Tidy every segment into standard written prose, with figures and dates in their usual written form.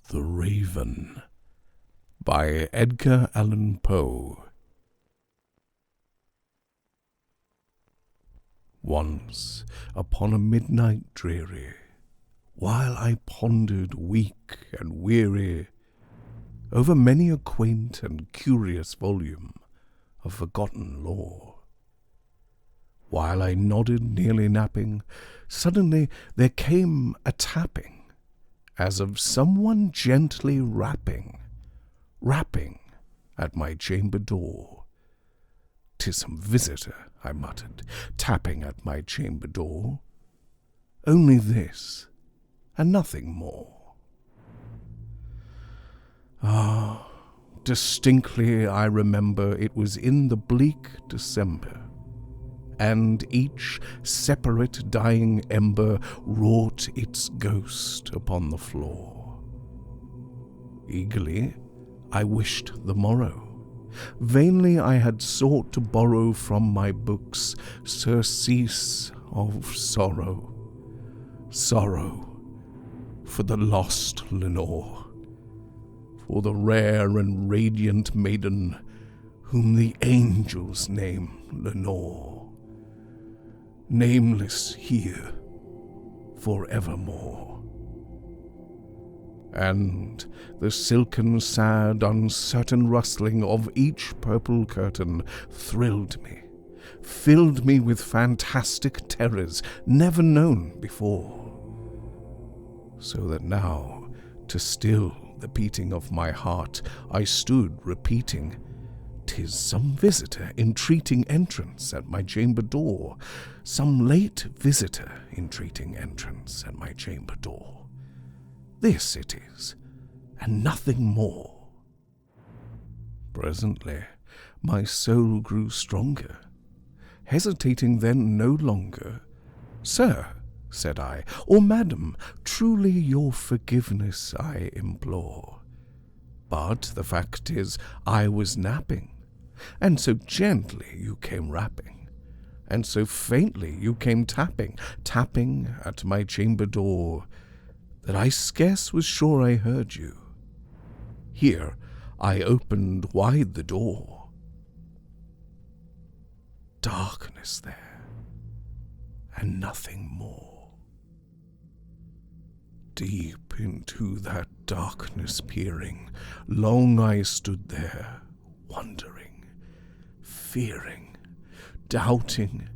The Raven by Edgar Allan Poe. Once, upon a midnight dreary, while I pondered weak and weary over many a quaint and curious volume of forgotten lore, while I nodded, nearly napping, suddenly there came a tapping, as of someone gently rapping at my chamber door. "'Tis some visitor," I muttered, tapping at my chamber door. "Only this, and nothing more." Ah, distinctly I remember it was in the bleak December, and each separate dying ember wrought its ghost upon the floor. Eagerly I wished the morrow. Vainly I had sought to borrow from my books surcease of sorrow, sorrow for the lost Lenore, for the rare and radiant maiden whom the angels name Lenore, nameless here forevermore. And the silken, sad, uncertain rustling of each purple curtain thrilled me, filled me with fantastic terrors never known before, so that now, to still the beating of my heart, I stood repeating, "'Tis some visitor entreating entrance at my chamber door, some late visitor entreating entrance at my chamber door. This it is, and nothing more." Presently my soul grew stronger, hesitating then no longer. "Sir," said I, "or madam, truly your forgiveness I implore. But the fact is I was napping, and so gently you came rapping, and so faintly you came tapping at my chamber door, that I scarce was sure I heard you. Here I opened wide the door. Darkness there, and nothing more. Deep into that darkness peering, long I stood there, wondering, fearing, doubting,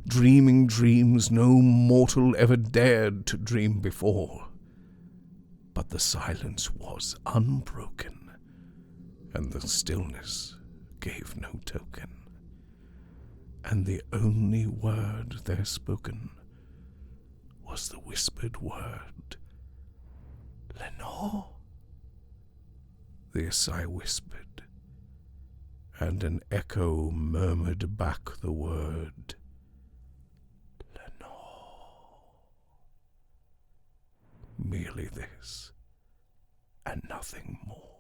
dreaming dreams no mortal ever dared to dream before. But the silence was unbroken, and the stillness gave no token, and the only word there spoken was the whispered word, "Lenore." This I whispered, and an echo murmured back the word, merely this, and nothing more.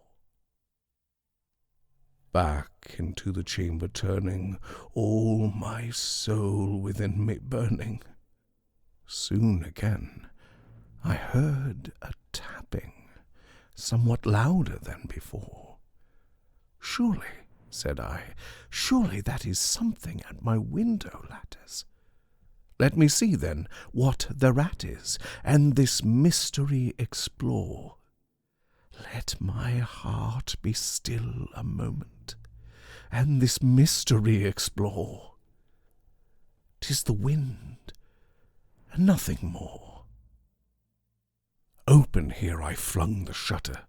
Back into the chamber turning, all my soul within me burning, soon again I heard a tapping, somewhat louder than before. "Surely," said I, "surely that is something at my window lattice. Let me see, then, what thereat is, and this mystery explore. Let my heart be still a moment, and this mystery explore. 'Tis the wind, and nothing more." Open here I flung the shutter,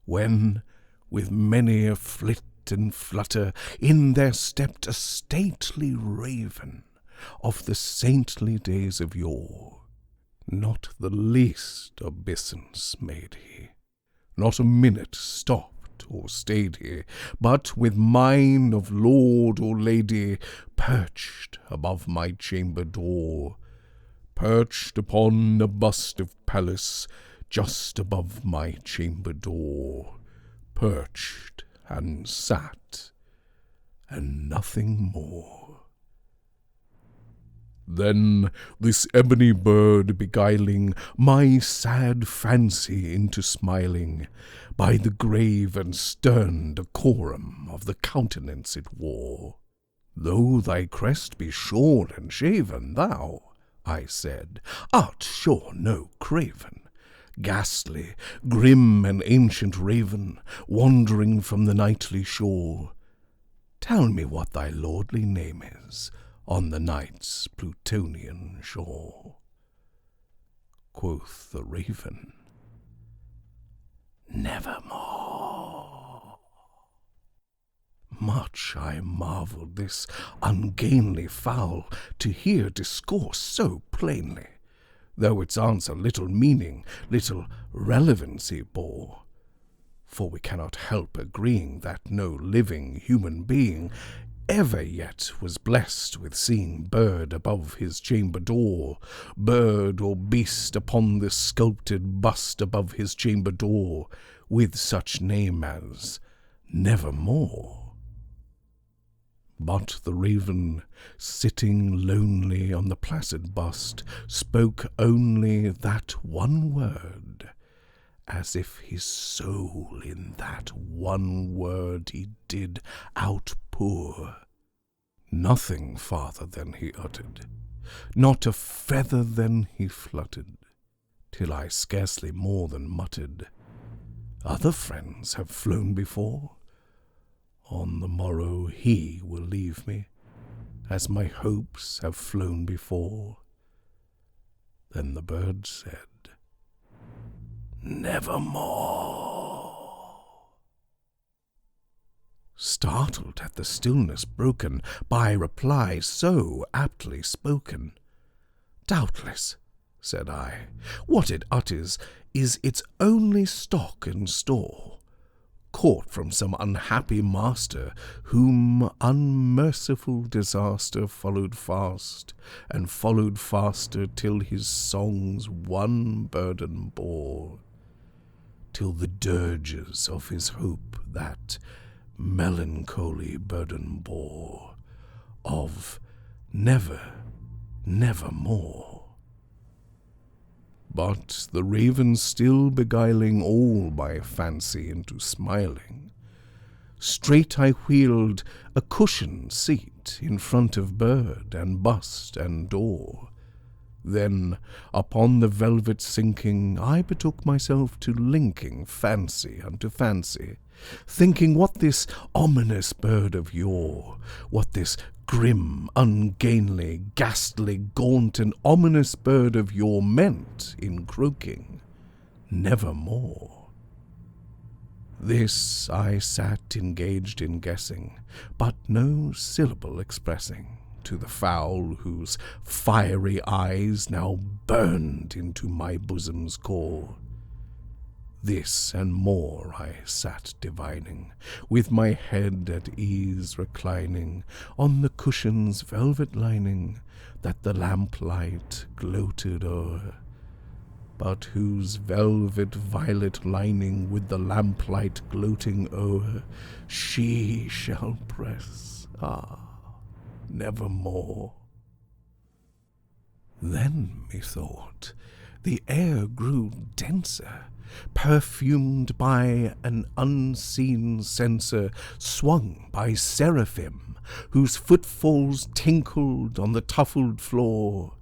when, with many a flit and flutter, in there stepped a stately raven, of the saintly days of yore. Not the least obeisance made he, not a minute stopped or stayed he, but with mien of lord or lady perched above my chamber door, perched upon a bust of Pallas just above my chamber door, perched and sat, and nothing more. Then this ebony bird beguiling my sad fancy into smiling, by the grave and stern decorum of the countenance it wore. Though thy crest be shorn and shaven, thou, I said, art sure no craven, ghastly, grim and ancient raven, wandering from the nightly shore. Tell me what thy lordly name is on the night's Plutonian shore. Quoth the raven, Nevermore. Much I marvelled this ungainly fowl to hear discourse so plainly, though its answer little meaning, little relevancy bore. For we cannot help agreeing that no living human being ever yet was blessed with seeing bird above his chamber door, bird or beast upon this sculpted bust above his chamber door, with such name as Nevermore. But the raven, sitting lonely on the placid bust, spoke only that one word, as if his soul in that one word he did outpour. Nothing farther than he uttered, not a feather than he fluttered, till I scarcely more than muttered, Other friends have flown before. On the morrow he will leave me, as my hopes have flown before. Then the bird said, Nevermore. Startled at the stillness broken by reply so aptly spoken, Doubtless, said I, what it utters is its only stock and store, caught from some unhappy master, whom unmerciful disaster followed fast, and followed faster till his songs one burden bore, till the dirges of his hope that melancholy burden bore, of never, nevermore. But the raven still beguiling all my fancy into smiling, straight I wheeled a cushioned seat in front of bird and bust and door. Then, upon the velvet sinking, I betook myself to linking fancy unto fancy, thinking what this ominous bird of yore, what this grim, ungainly, ghastly, gaunt, and ominous bird of yore meant in croaking, Nevermore. This I sat engaged in guessing, but no syllable expressing, to the fowl whose fiery eyes now burned into my bosom's core. This and more I sat divining, with my head at ease reclining on the cushion's velvet lining, that the lamplight gloated o'er, but whose velvet violet lining with the lamplight gloating o'er she shall press, nevermore. Then, methought, the air grew denser, perfumed by an unseen censer, swung by seraphim, whose footfalls tinkled on the tuffled floor.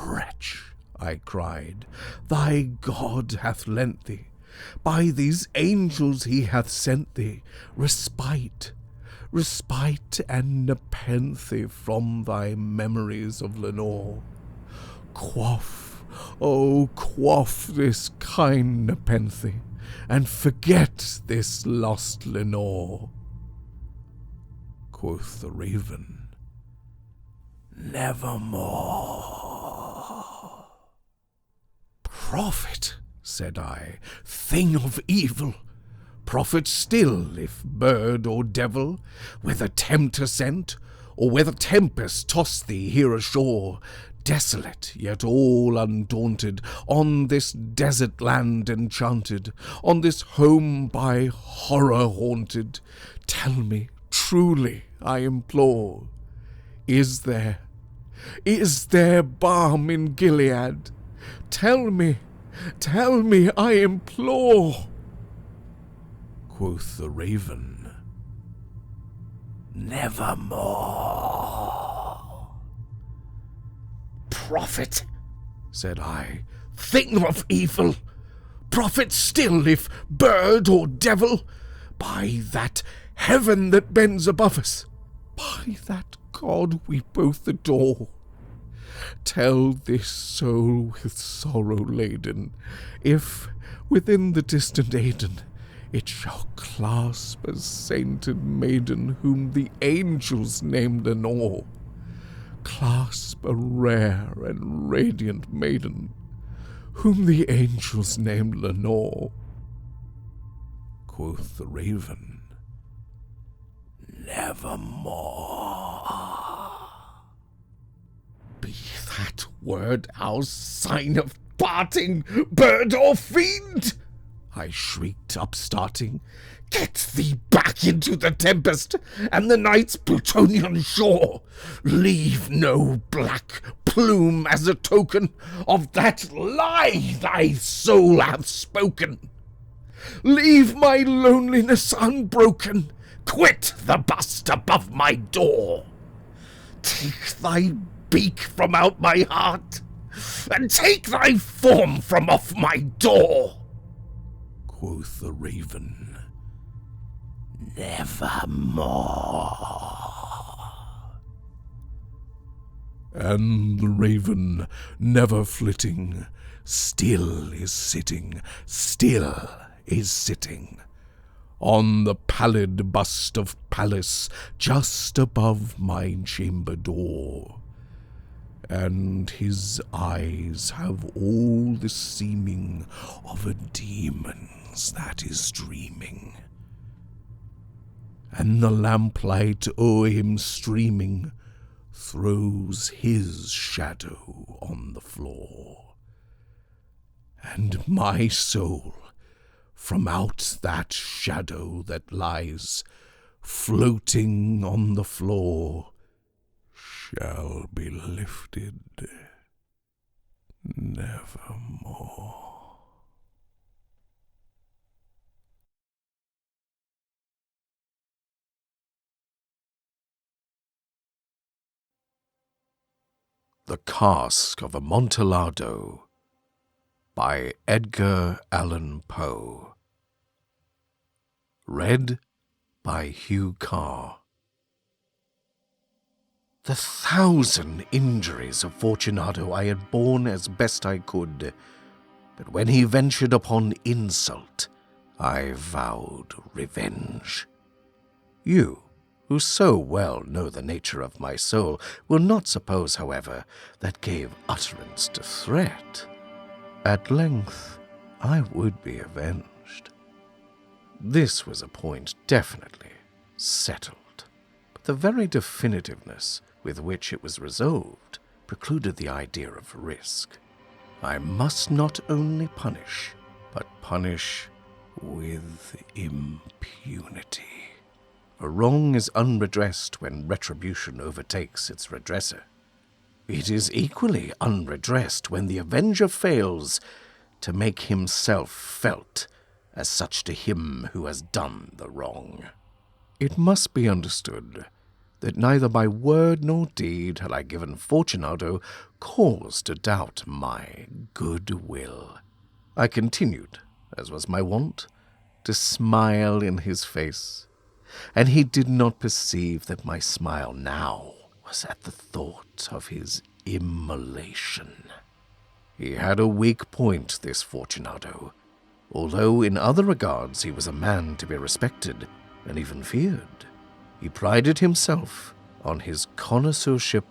Wretch, I cried, thy God hath lent thee, by these angels he hath sent thee, respite and nepenthe from thy memories of Lenore. Quaff, oh, quaff this kind nepenthe, and forget this lost Lenore. Quoth the raven, Nevermore. Prophet, said I, thing of evil, prophet still, if bird or devil, whether tempter sent, or whether tempest tossed thee here ashore, desolate, yet all undaunted, on this desert land enchanted, on this home by horror haunted, tell me truly, I implore, is there Is there balm in Gilead? Tell me, I implore. Quoth the raven, nevermore. Prophet, said I, thing of evil, prophet still, if bird or devil, by that heaven that bends above us, by that God we both adore, tell this soul with sorrow laden, if within the distant Aidenn it shall clasp a sainted maiden whom the angels name Lenore, clasp a rare and radiant maiden whom the angels name Lenore. Quoth the raven, nevermore. Be that word our sign of parting, bird or fiend? I shrieked, upstarting. Get thee back into the tempest and the night's Plutonian shore. Leave no black plume as a token of that lie thy soul hath spoken. Leave my loneliness unbroken. Quit the bust above my door. Take thy beak from out my heart, and take thy form from off my door. Quoth the raven, nevermore. And the raven, never flitting, still is sitting on the pallid bust of Pallas just above my chamber door. And his eyes have all the seeming of a demon's that is dreaming. And the lamplight o'er him streaming throws his shadow on the floor. And my soul, from out that shadow that lies floating on the floor, shall be lifted nevermore. The Cask of Amontillado by Edgar Allan Poe. Read by Hugh Carr. The 1,000 injuries of Fortunato I had borne as best I could, but when he ventured upon insult, I vowed revenge. You, who so well know the nature of my soul, will not suppose, however, that gave utterance to threat. At length I would be avenged. This was a point definitely settled, but the very definitiveness with which it was resolved precluded the idea of risk. I must not only punish, but punish with impunity. A wrong is unredressed when retribution overtakes its redresser. It is equally unredressed when the avenger fails to make himself felt as such to him who has done the wrong. It must be understood that neither by word nor deed had I given Fortunato cause to doubt my good will. I continued, as was my wont, to smile in his face, and he did not perceive that my smile now was at the thought of his immolation. He had a weak point, this Fortunato, although in other regards he was a man to be respected and even feared. He prided himself on his connoisseurship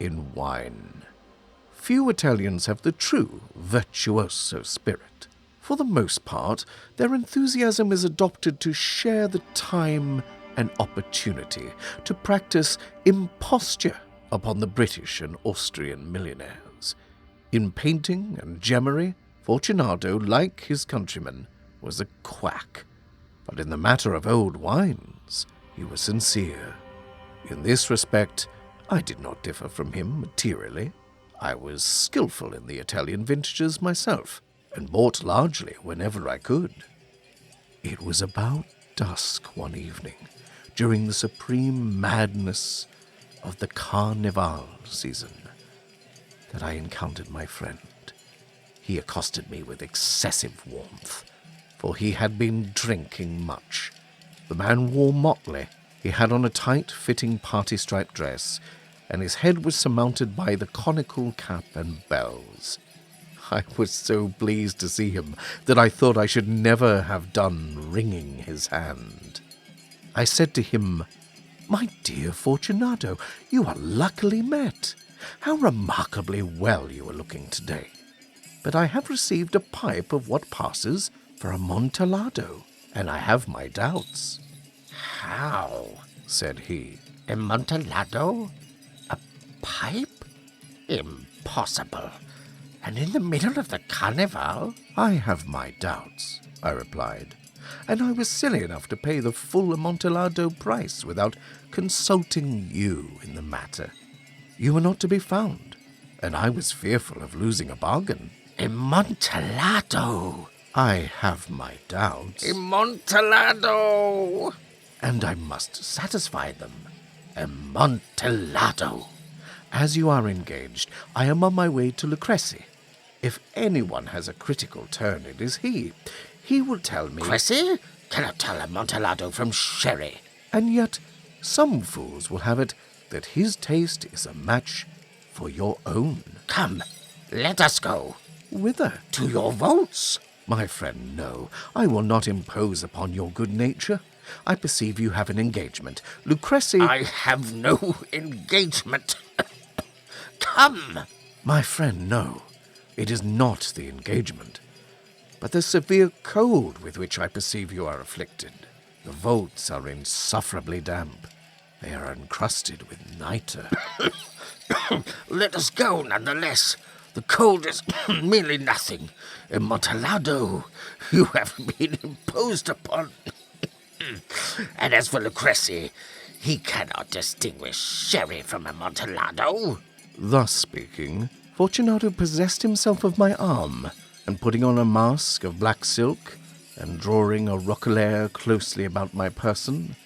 in wine. Few Italians have the true virtuoso spirit. For the most part, their enthusiasm is adopted to share the time and opportunity to practice imposture upon the British and Austrian millionaires. In painting and gemmery, Fortunato, like his countrymen, was a quack. But in the matter of old wines, he was sincere. In this respect, I did not differ from him materially. I was skillful in the Italian vintages myself, and bought largely whenever I could. It was about dusk one evening, during the supreme madness of the Carnival season, that I encountered my friend. He accosted me with excessive warmth, for he had been drinking much. The man wore motley. He had on a tight-fitting party-striped dress, and his head was surmounted by the conical cap and bells. I was so pleased to see him that I thought I should never have done wringing his hand. I said to him, "My dear Fortunato, you are luckily met. How remarkably well you are looking today. But I have received a pipe of what passes for Amontillado, and I have my doubts." "How?" said he. "Amontillado? A pipe? Impossible. And in the middle of the Carnival?" "I have my doubts," I replied, "and I was silly enough to pay the full Amontillado price without consulting you in the matter. You were not to be found, and I was fearful of losing a bargain." "Amontillado!" "I have my doubts." "Amontillado!" "And I must satisfy them." "Amontillado!" "As you are engaged, I am on my way to Lucrece. If anyone has a critical turn, it is he. He will tell me—" "Cressy cannot tell Amontillado from sherry." "And yet some fools will have it that his taste is a match for your own." "Come, let us go." "Whither?" "To your vaults." "My friend, no. I will not impose upon your good nature. I perceive you have an engagement. Lucrece—" "I have no engagement." "Come." "My friend, no. It is not the engagement, but the severe cold with which I perceive you are afflicted. The vaults are insufferably damp. They are encrusted with nitre." "Let us go, nonetheless. The cold is merely nothing. Amontillado, you have been imposed upon. And as for Lucrece, he cannot distinguish sherry from Amontillado." Thus speaking, Fortunato possessed himself of my arm, and putting on a mask of black silk, and drawing a roquelaire closely about my person,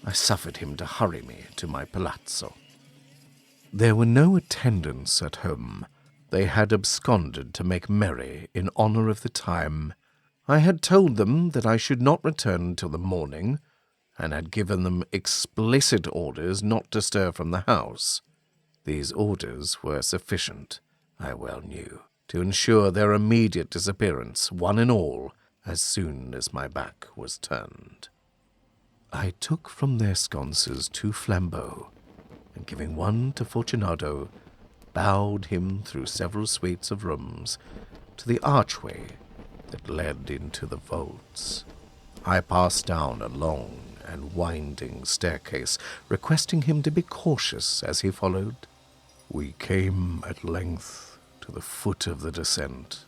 I suffered him to hurry me to my palazzo. There were no attendants at home. They had absconded to make merry in honor of the time. I had told them that I should not return till the morning, and had given them explicit orders not to stir from the house. These orders were sufficient, I well knew, to ensure their immediate disappearance, one and all, as soon as my back was turned. I took from their sconces 2 flambeaux, and giving one to Fortunato, bowed him through several suites of rooms to the archway that led into the vaults. I passed down a long and winding staircase, requesting him to be cautious as he followed. We came at length to the foot of the descent,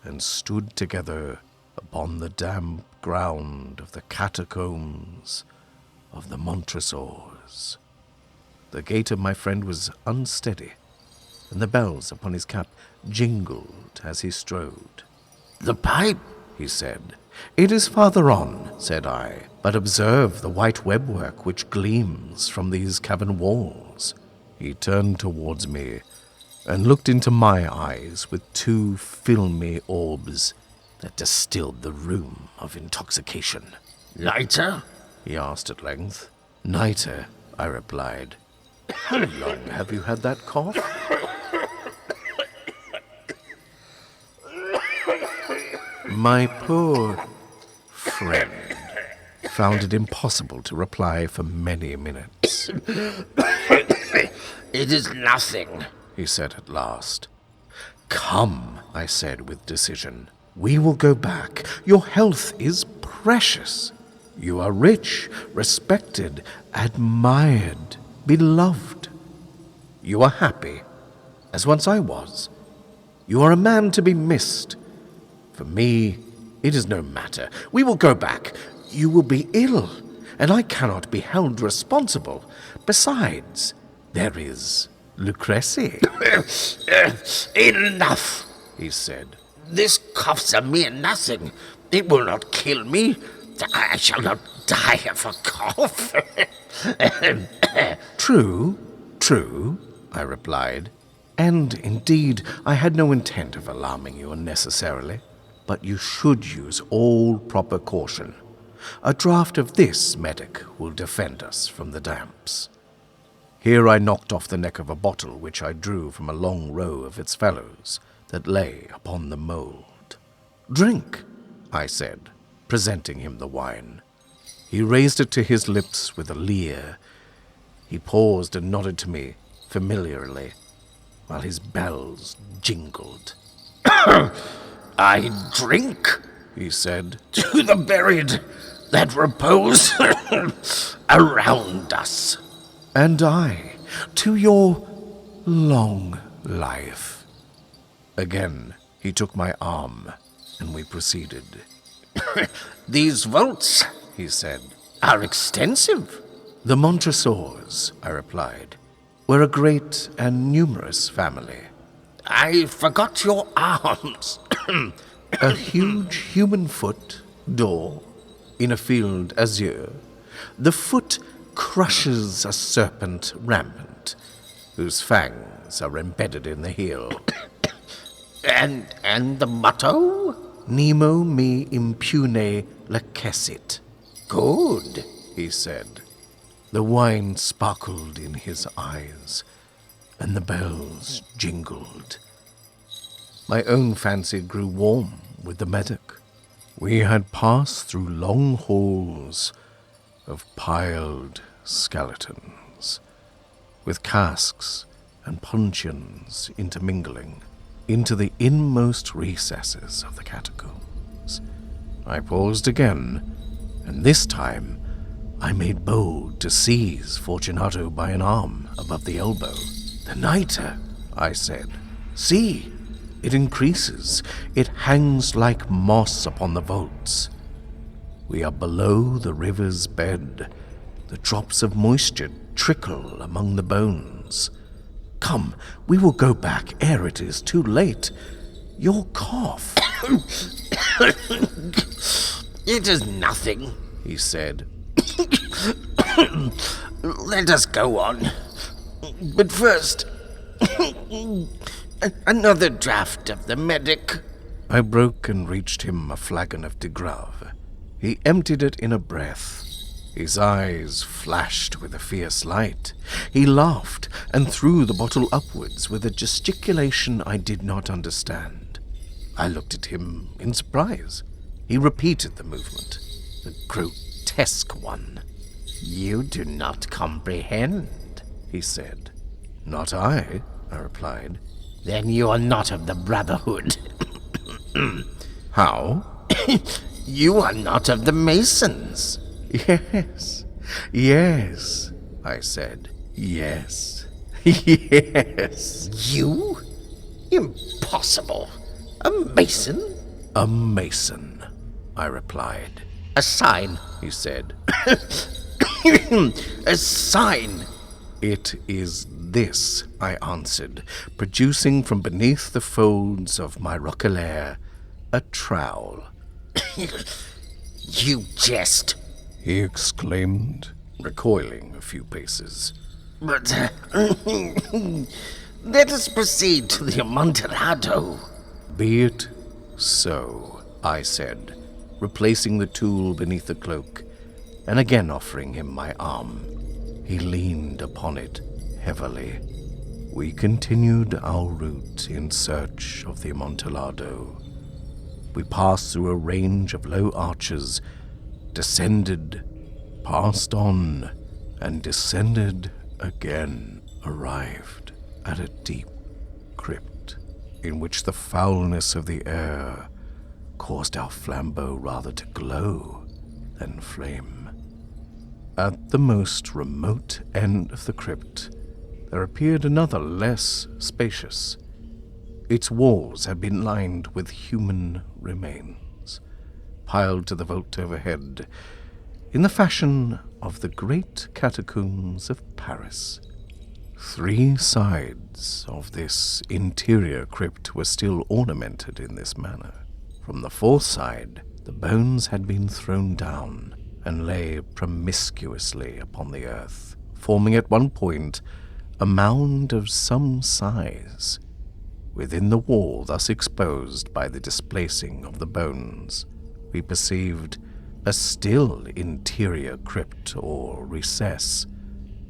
and stood together upon the damp ground of the catacombs of the Montresors. The gait of my friend was unsteady, and the bells upon his cap jingled as he strode. "The pipe," he said. "It is farther on," said I, "but observe the white webwork which gleams from these cavern walls." He turned towards me, and looked into my eyes with 2 filmy orbs that distilled the rheum of intoxication. "Lighter?" he asked at length. "Nitre," I replied. "How long have you had that cough?" My poor friend found it impossible to reply for many minutes. "It is nothing," he said at last. "Come," I said with decision. "We will go back. Your health is precious. You are rich, respected, admired, beloved. You are happy, as once I was. You are a man to be missed. For me, it is no matter. We will go back. You will be ill, and I cannot be held responsible. Besides, There is Lucrece. Enough, he said. This cough's a mere nothing. It will not kill me. I shall not die of a cough. True, I replied. And indeed, I had no intent of alarming you unnecessarily. But you should use all proper caution. A draught of this medic will defend us from the damps. Here I knocked off the neck of a bottle which I drew from a long row of its fellows that lay upon the mould. Drink, I said, presenting him the wine. He raised it to his lips with a leer. He paused and nodded to me familiarly, while his bells jingled. I drink, he said, to the buried that repose around us. And I, to your long life. Again, he took my arm, and we proceeded. These vaults, he said, are extensive. The Montresors, I replied, were a great and numerous family. I forgot your arms. A huge human foot, door, in a field azure. The foot crushes a serpent rampant, whose fangs are embedded in the heel. And the motto? Nemo me impune lacessit. Good, he said. The wine sparkled in his eyes, and the bells jingled. My own fancy grew warm with the medic. We had passed through long halls of piled skeletons, with casks and puncheons intermingling, into the inmost recesses of the catacombs. I paused again, and this time I made bold to seize Fortunato by an arm above the elbow. The nitre, I said. See, it increases. It hangs like moss upon the vaults. We are below the river's bed. The drops of moisture trickle among the bones. Come, we will go back ere it is too late. Your cough. It is nothing, he said. Let us go on. But first, another draught of the medic. I broke and reached him a flagon of de Grave. He emptied it in a breath. His eyes flashed with a fierce light. He laughed and threw the bottle upwards with a gesticulation I did not understand. I looked at him in surprise. He repeated the movement, the grotesque one. You do not comprehend, he said. Not I replied. Then you are not of the Brotherhood. How? You are not of the Masons. Yes, I said. Yes. You? Impossible. A Mason? A Mason, I replied. A sign, he said. A sign. It is this, I answered, producing from beneath the folds of my roquelaire a trowel. You jest, he exclaimed, recoiling a few paces. But let us proceed to the Amontillado. Be it so, I said, replacing the tool beneath the cloak, and again offering him my arm. He leaned upon it heavily. We continued our route in search of the Amontillado. We passed through a range of low arches, descended, passed on, and descended again, arrived at a deep crypt in which the foulness of the air caused our flambeau rather to glow than flame. At the most remote end of the crypt, there appeared another less spacious. Its walls had been lined with human remains, piled to the vault overhead, in the fashion of the great catacombs of Paris. 3 sides of this interior crypt were still ornamented in this manner. From the 4th side, the bones had been thrown down and lay promiscuously upon the earth, forming at one point a mound of some size. Within the wall thus exposed by the displacing of the bones, we perceived a still interior crypt or recess,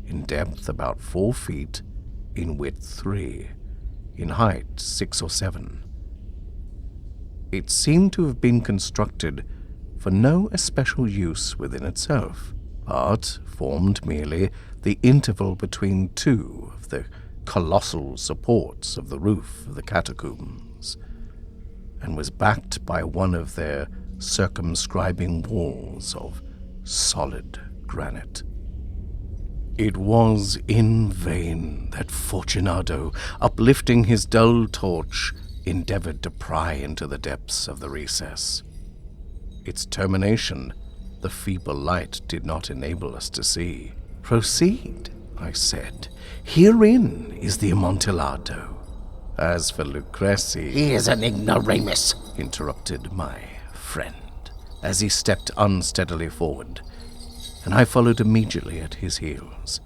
in depth about 4 feet, in width 3, in height 6 or 7. It seemed to have been constructed for no especial use within itself, but formed merely the interval between 2 of the colossal supports of the roof of the catacombs, and was backed by one of their circumscribing walls of solid granite. It was in vain that Fortunato, uplifting his dull torch, endeavored to pry into the depths of the recess. Its termination, the feeble light did not enable us to see. "Proceed," I said. "Herein is the Amontillado." As for Lucrezi... "He is an ignoramus," interrupted my friend, as he stepped unsteadily forward, and I followed immediately at his heels.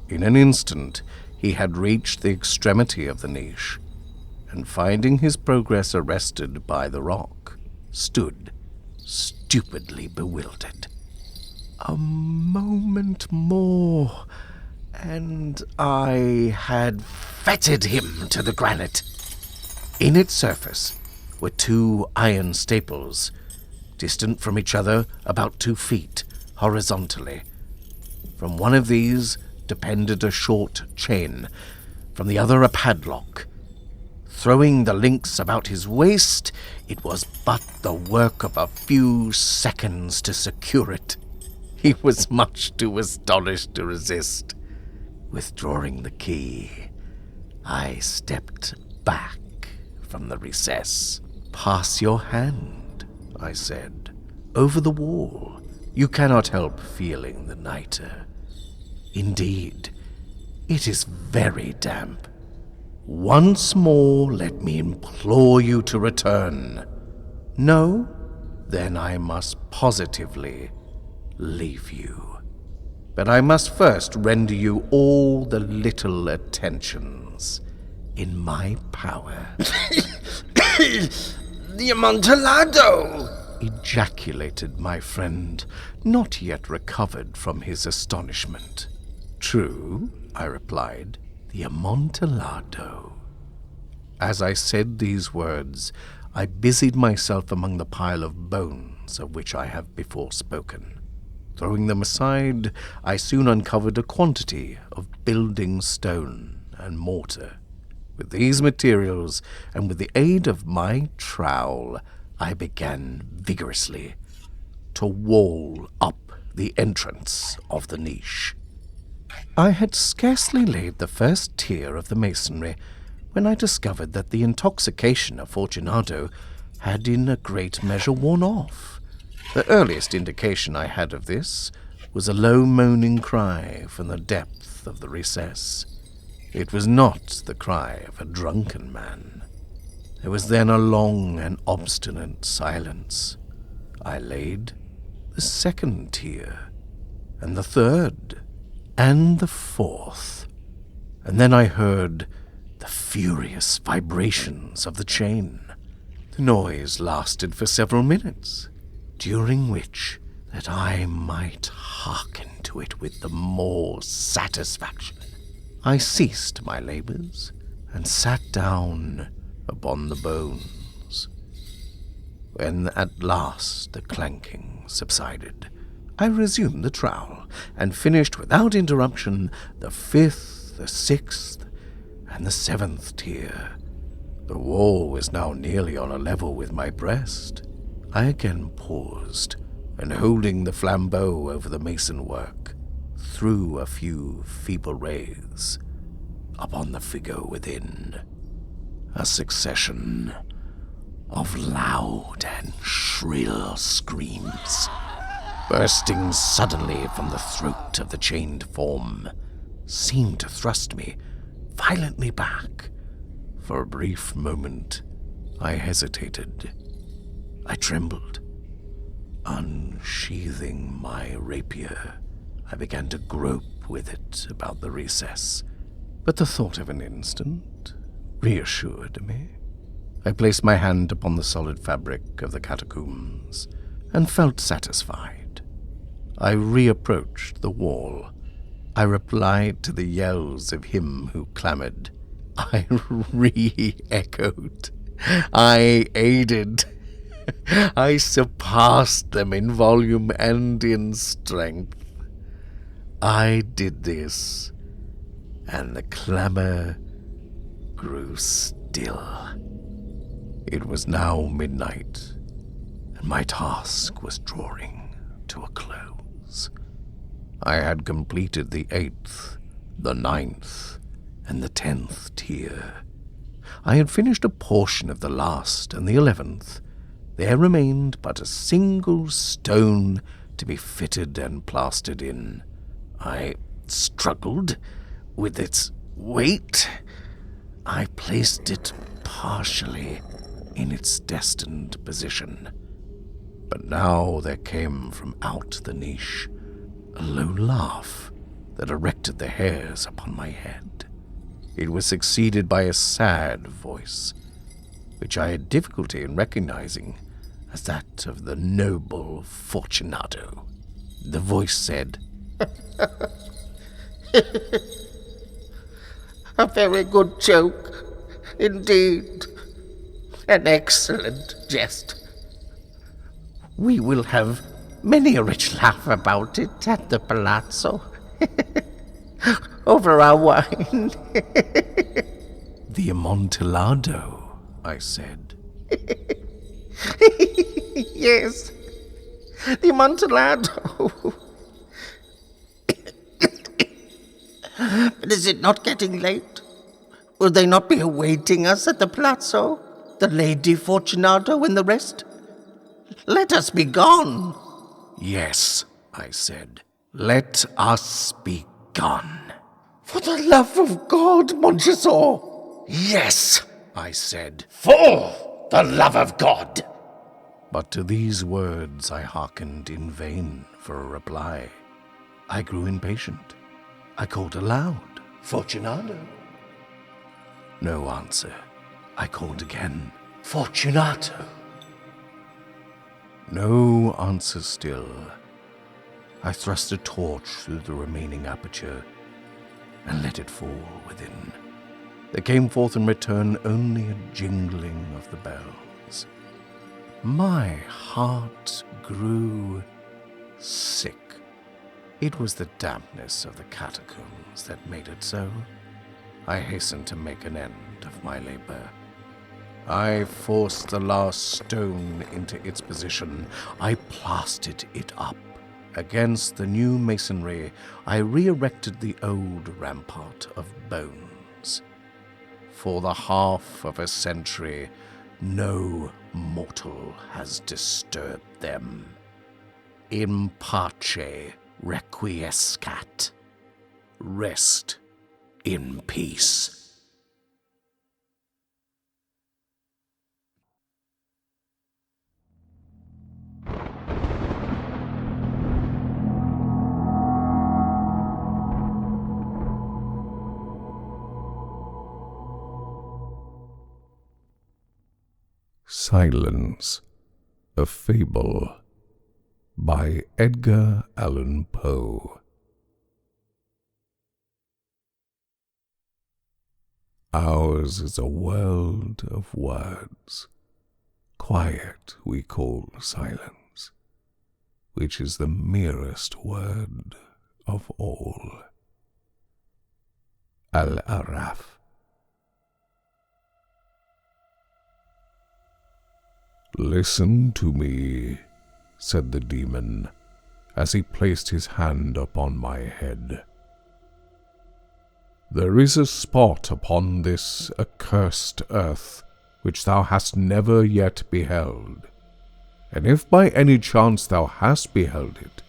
In an instant, he had reached the extremity of the niche, and finding his progress arrested by the rock, stood stupidly bewildered. A moment more, and I had fettered him to the granite. In its surface were 2 iron staples, distant from each other about 2 feet, horizontally. From one of these depended a short chain, from the other a padlock. Throwing the links about his waist, it was but the work of a few seconds to secure it. He was much too astonished to resist. Withdrawing the key, I stepped back from the recess. "Pass your hand," I said, "over the wall. You cannot help feeling the nitre. Indeed, it is very damp. Once more, let me implore you to return. No? Then I must positively leave you. But I must first render you all the little attentions in my power." "The Amontillado!" ejaculated my friend, not yet recovered from his astonishment. "True," I replied, "the Amontillado." As I said these words, I busied myself among the pile of bones of which I have before spoken. Throwing them aside, I soon uncovered a quantity of building stone and mortar. With these materials, and with the aid of my trowel, I began vigorously to wall up the entrance of the niche. I had scarcely laid the first tier of the masonry when I discovered that the intoxication of Fortunato had in a great measure worn off. The earliest indication I had of this was a low moaning cry from the depth of the recess. It was not the cry of a drunken man. There was then a long and obstinate silence. I laid the 2nd tier, and the 3rd, and the 4th, and then I heard the furious vibrations of the chain. The noise lasted for several minutes, during which, that I might hearken to it with the more satisfaction, I ceased my labors and sat down upon the bones. When at last the clanking subsided, I resumed the trowel and finished without interruption the 5th, the 6th, and the 7th tier. The wall was now nearly on a level with my breast. I again paused, and holding the flambeau over the mason work, threw a few feeble rays upon the figure within. A succession of loud and shrill screams, bursting suddenly from the throat of the chained form, seemed to thrust me violently back. For a brief moment, I hesitated. I trembled. Unsheathing my rapier, I began to grope with it about the recess, but the thought of an instant reassured me. I placed my hand upon the solid fabric of the catacombs and felt satisfied. I reapproached the wall. I replied to the yells of him who clamored. I re-echoed. I aided. I surpassed them in volume and in strength. I did this, and the clamor grew still. It was now midnight, and my task was drawing to a close. I had completed the 8th, the 9th, and the 10th tier. I had finished a portion of the last and the 11th. There remained but a single stone to be fitted and plastered in. I struggled with its weight. I placed it partially in its destined position. But now there came from out the niche a low laugh that erected the hairs upon my head. It was succeeded by a sad voice, which I had difficulty in recognizing as that of the noble Fortunato. The voice said, A very good joke, indeed. An excellent jest. We will have many a rich laugh about it at the palazzo. Over our wine. The Amontillado, I said. Yes, the Amontillado. But is it not getting late? Will they not be awaiting us at the palazzo? The Lady Fortunato and the rest? Let us be gone. Yes, I said. Let us be gone. For the love of God, Montresor. Yes, I said. For the love of God. But to these words I hearkened in vain for a reply. I grew impatient. I called aloud, Fortunato. No answer. I called again, Fortunato. No answer still. I thrust a torch through the remaining aperture and let it fall within. There came forth in return only a jingling of the bells. My heart grew sick. It was the dampness of the catacombs that made it so. I hastened to make an end of my labor. I forced the last stone into its position. I plastered it up. Against the new masonry, I re-erected the old rampart of bones. For the half of a century, no mortal has disturbed them. In pace requiescat. Rest in peace. Silence, a Fable, by Edgar Allan Poe. Ours is a world of words. Quiet we call silence, which is the merest word of all. Al-Araf. Listen to me, said the demon, as he placed his hand upon my head. There is a spot upon this accursed earth which thou hast never yet beheld, and if by any chance thou hast beheld it,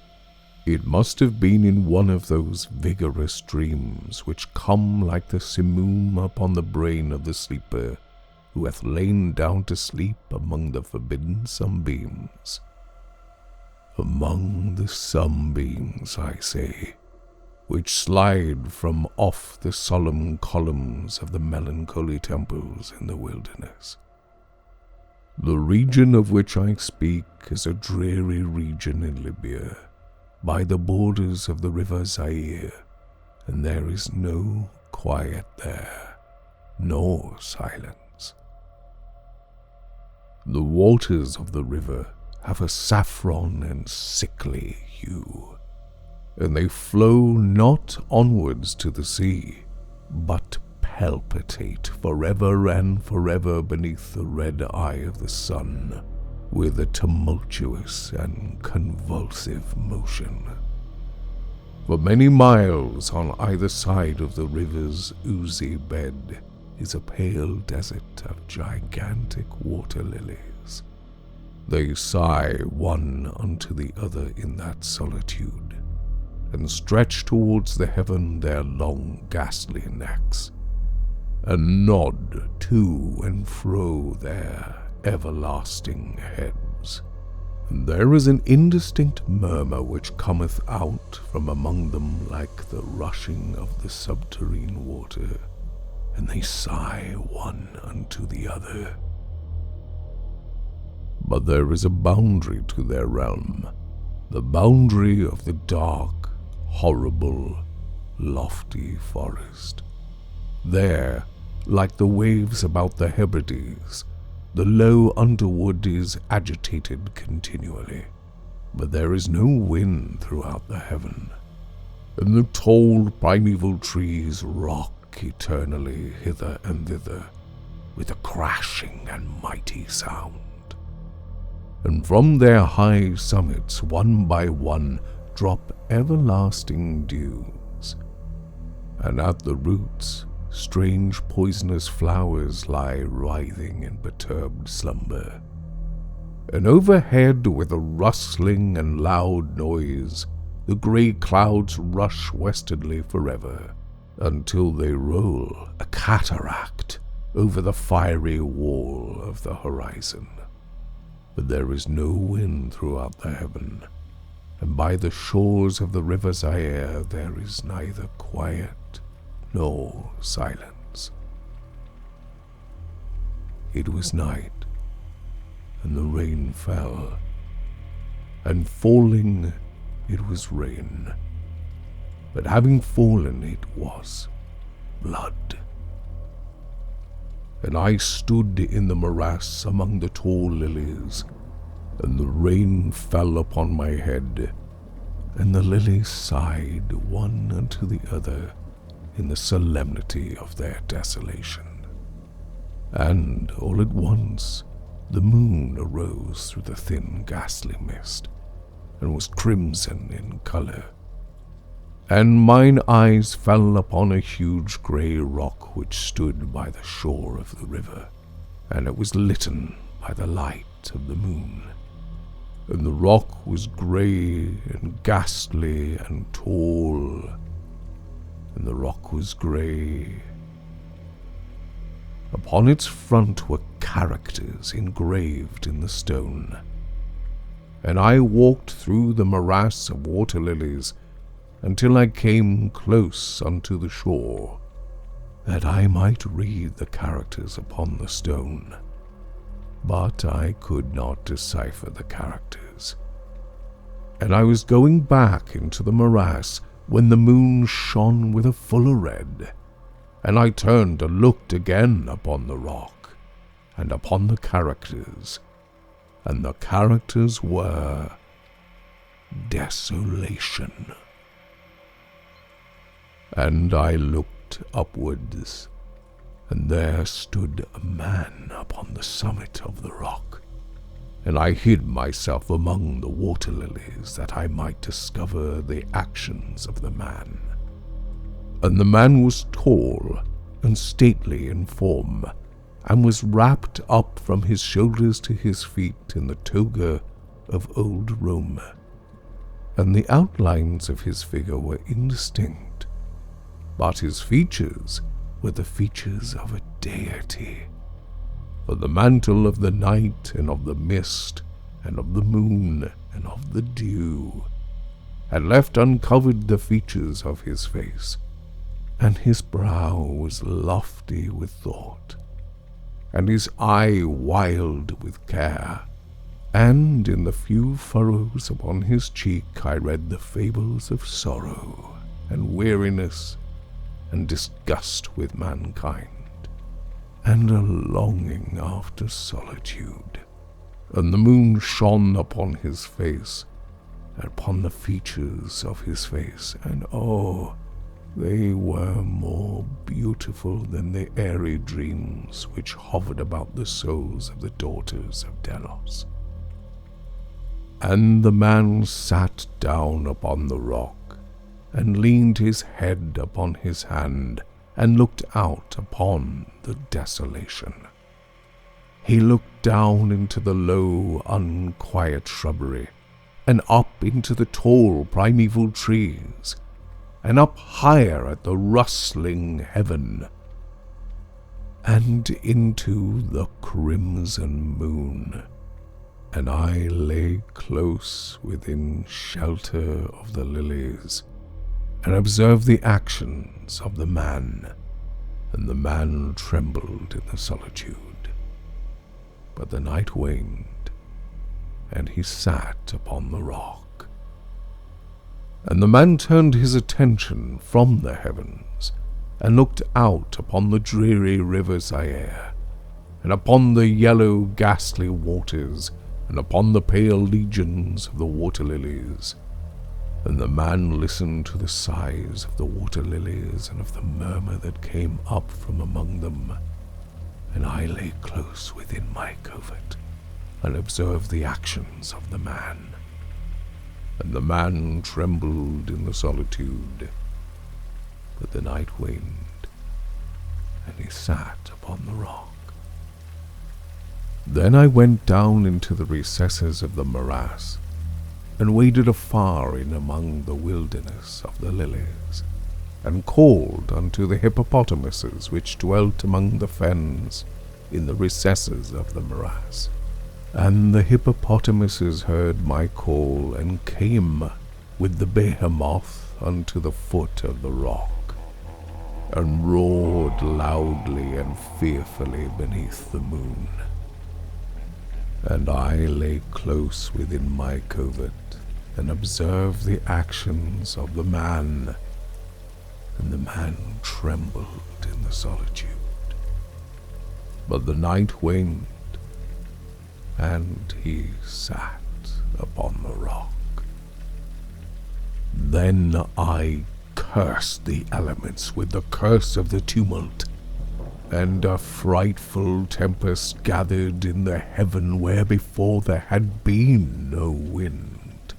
It must have been in one of those vigorous dreams which come like the simoom upon the brain of the sleeper who hath lain down to sleep among the forbidden sunbeams. Among the sunbeams, I say, which slide from off the solemn columns of the melancholy temples in the wilderness. The region of which I speak is a dreary region in Libya, by the borders of the river Zaire, and there is no quiet there, nor silence. The waters of the river have a saffron and sickly hue, and they flow not onwards to the sea, but palpitate forever and forever beneath the red eye of the sun, with a tumultuous and convulsive motion. For many miles on either side of the river's oozy bed is a pale desert of gigantic water lilies. They sigh one unto the other in that solitude, and stretch towards the heaven their long ghastly necks, and nod to and fro their everlasting heads. And there is an indistinct murmur which cometh out from among them like the rushing of the subterrene water, and they sigh one unto the other. But there is a boundary to their realm, the boundary of the dark, horrible, lofty forest. There, like the waves about the Hebrides, the low underwood is agitated continually, but there is no wind throughout the heaven, and the tall primeval trees rock eternally hither and thither with a crashing and mighty sound. And from their high summits, one by one, drop everlasting dews, and at the roots strange poisonous flowers lie writhing in perturbed slumber. And overhead, with a rustling and loud noise, the grey clouds rush westwardly forever, until they roll, a cataract, over the fiery wall of the horizon. But there is no wind throughout the heaven, and by the shores of the river Zaire there is neither quiet nor silence. It was night, and the rain fell, and falling it was rain, but having fallen it was blood. And I stood in the morass among the tall lilies, and the rain fell upon my head, and the lilies sighed one unto the other in the solemnity of their desolation. And all at once the moon arose through the thin ghastly mist, and was crimson in colour, and mine eyes fell upon a huge grey rock which stood by the shore of the river, and it was litten by the light of the moon. And the rock was grey and ghastly and tall, and the rock was grey. Upon its front were characters engraved in the stone, and I walked through the morass of water lilies until I came close unto the shore, that I might read the characters upon the stone. But I could not decipher the characters, and I was going back into the morass when the moon shone with a fuller red, and I turned and looked again upon the rock, and upon the characters, and the characters were desolation. And I looked upwards, and there stood a man upon the summit of the rock, and I hid myself among the water lilies that I might discover the actions of the man. And the man was tall and stately in form, and was wrapped up from his shoulders to his feet in the toga of old Rome. and the outlines of his figure were indistinct, but his features were the features of a deity. For the mantle of the night and of the mist and of the moon and of the dew had left uncovered the features of his face, and his brow was lofty with thought, and his eye wild with care, and in the few furrows upon his cheek I read the fables of sorrow and weariness and disgust with mankind, and a longing after solitude. And the moon shone upon his face, and upon the features of his face, and oh, they were more beautiful than the airy dreams which hovered about the souls of the daughters of Delos. And the man sat down upon the rock, and leaned his head upon his hand, and looked out upon the desolation. He looked down into the low, unquiet shrubbery, and up into the tall primeval trees, and up higher at the rustling heaven, and into the crimson moon. And I lay close within shelter of the lilies, and observed the actions of the man, and the man trembled in the solitude. But the night waned, and he sat upon the rock. And the man turned his attention from the heavens, and looked out upon the dreary river Zaire, and upon the yellow ghastly waters, and upon the pale legions of the water lilies. And the man listened to the sighs of the water lilies, and of the murmur that came up from among them. And I lay close within my covert, and observed the actions of the man. And the man trembled in the solitude. But the night waned, and he sat upon the rock. Then I went down into the recesses of the morass, and waded afar in among the wilderness of the lilies, and called unto the hippopotamuses which dwelt among the fens in the recesses of the morass. And the hippopotamuses heard my call, and came with the behemoth unto the foot of the rock, and roared loudly and fearfully beneath the moon. And I lay close within my covert, and observed the actions of the man, and the man trembled in the solitude. But the night waned, and he sat upon the rock. Then I cursed the elements with the curse of the tumult, and a frightful tempest gathered in the heaven where before there had been no wind,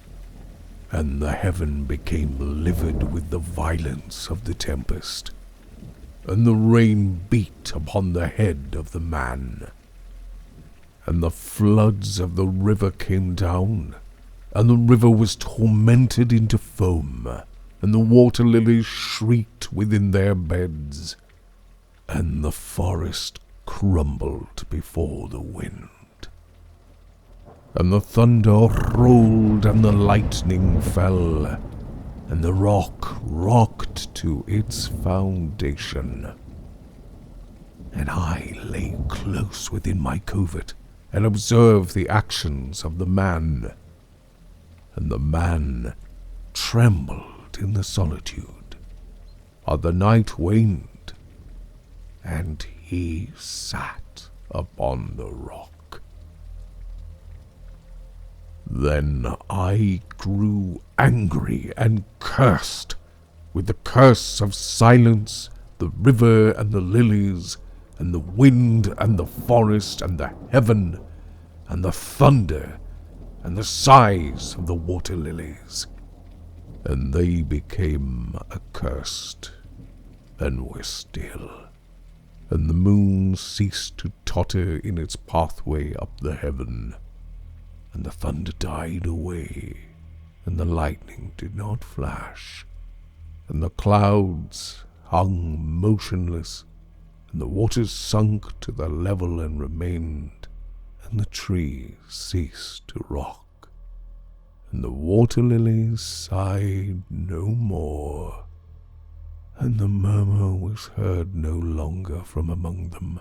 and the heaven became livid with the violence of the tempest, and the rain beat upon the head of the man, and the floods of the river came down, and the river was tormented into foam, and the water lilies shrieked within their beds, and the forest crumbled before the wind. And the thunder rolled, and the lightning fell, and the rock rocked to its foundation. And I lay close within my covert, and observed the actions of the man. And the man trembled in the solitude, but the night waned, and he sat upon the rock. Then I grew angry and cursed with the curse of silence, the river and the lilies, and the wind and the forest and the heaven, and the thunder and the sighs of the water lilies. And they became accursed, and were still. And the moon ceased to totter in its pathway up the heaven, and the thunder died away, and the lightning did not flash, and the clouds hung motionless, and the waters sunk to their level and remained, and the trees ceased to rock, and the water lilies sighed no more, and the murmur was heard no longer from among them,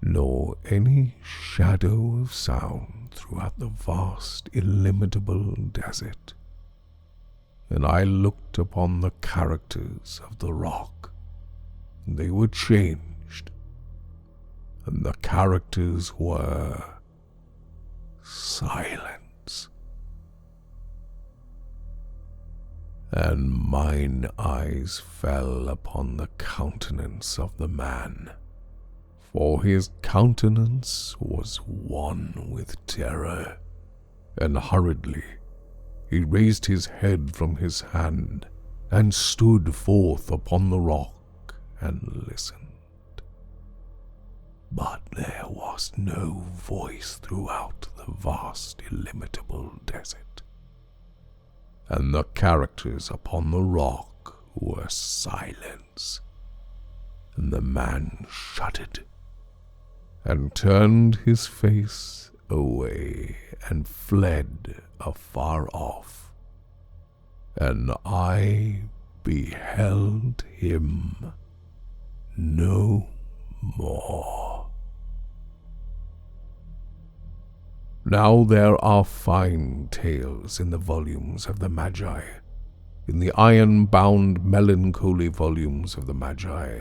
nor any shadow of sound throughout the vast, illimitable desert. And I looked upon the characters of the rock, and they were changed, and the characters were silence. And mine eyes fell upon the countenance of the man, for his countenance was one with terror, and hurriedly he raised his head from his hand, and stood forth upon the rock, and listened. But there was no voice throughout the vast, illimitable desert, and the characters upon the rock were silence, and the man shuddered, and turned his face away, and fled afar off, and I beheld him no more. Now there are fine tales in the volumes of the Magi, in the iron-bound melancholy volumes of the Magi.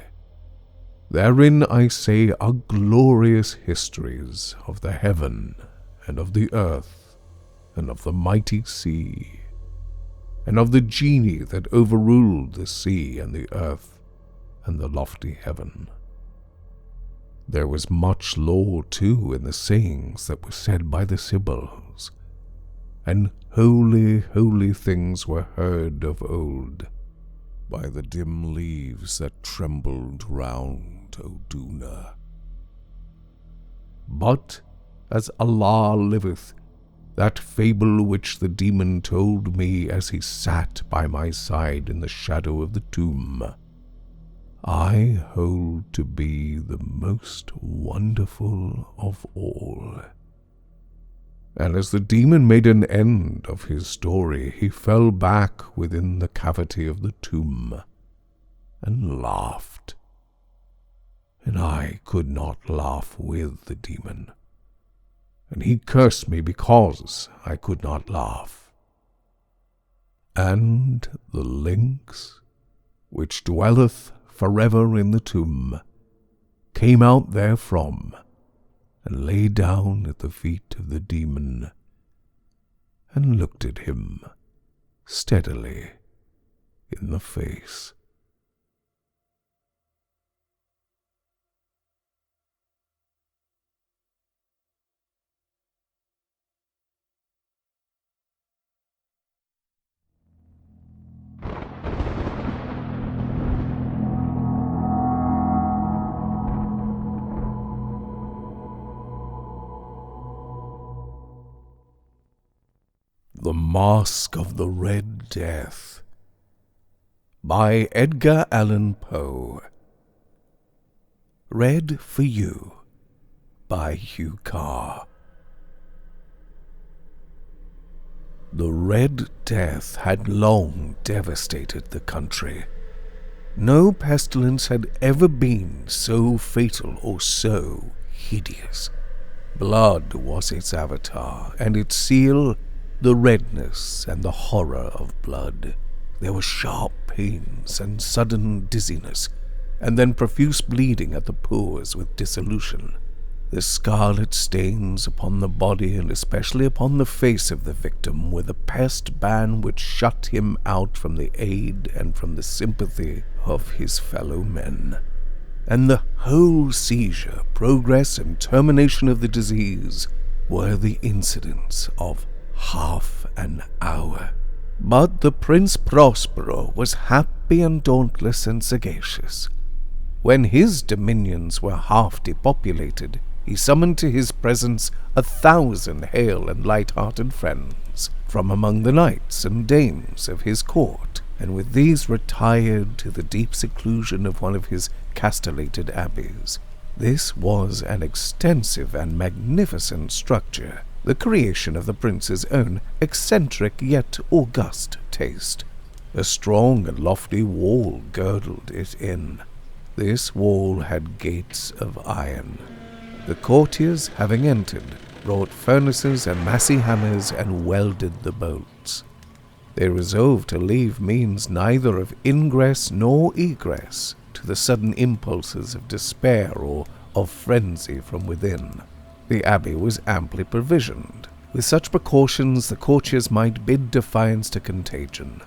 Therein, I say, are glorious histories of the heaven and of the earth, and of the mighty sea, and of the genii that overruled the sea and the earth and the lofty heaven. There was much lore, too, in the sayings that were said by the Sibyls, and holy, holy things were heard of old by the dim leaves that trembled round Oduna. But, as Allah liveth, that fable which the demon told me as he sat by my side in the shadow of the tomb, I hold to be the most wonderful of all. And as the demon made an end of his story, he fell back within the cavity of the tomb, and laughed. And I could not laugh with the demon, and he cursed me because I could not laugh. And the lynx, which dwelleth forever in the tomb, came out therefrom, and lay down at the feet of the demon, and looked at him steadily in the face. The Masque of the Red Death by Edgar Allan Poe. Read for you by Hugh Carr. The Red Death had long devastated the country. No pestilence had ever been so fatal or so hideous. Blood was its avatar, and its seal the redness and the horror of blood. There were sharp pains and sudden dizziness, and then profuse bleeding at the pores with dissolution. The scarlet stains upon the body, and especially upon the face of the victim, were the pest ban which shut him out from the aid and from the sympathy of his fellow men. And the whole seizure, progress, and termination of the disease were the incidents of half an hour. But the Prince Prospero was happy and dauntless and sagacious. When his dominions were half depopulated, he summoned to his presence 1,000 hale and light-hearted friends, from among the knights and dames of his court, and with these retired to the deep seclusion of one of his castellated abbeys. This was an extensive and magnificent structure, the creation of the prince's own eccentric yet august taste. A strong and lofty wall girdled it in. This wall had gates of iron. The courtiers, having entered, brought furnaces and massy hammers and welded the bolts. They resolved to leave means neither of ingress nor egress to the sudden impulses of despair or of frenzy from within. The abbey was amply provisioned. With such precautions the courtiers might bid defiance to contagion.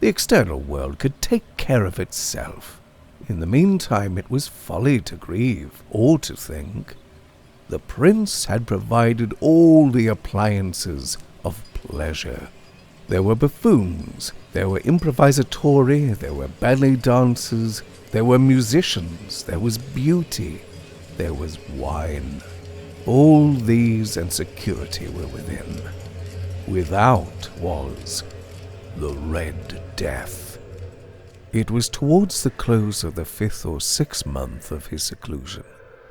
The external world could take care of itself. In the meantime it was folly to grieve or to think. The prince had provided all the appliances of pleasure. There were buffoons, there were improvisatori, there were ballet dancers, there were musicians, there was beauty, there was wine. All these and security were within. Without was the Red Death. It was towards the close of the 5th or 6th month of his seclusion,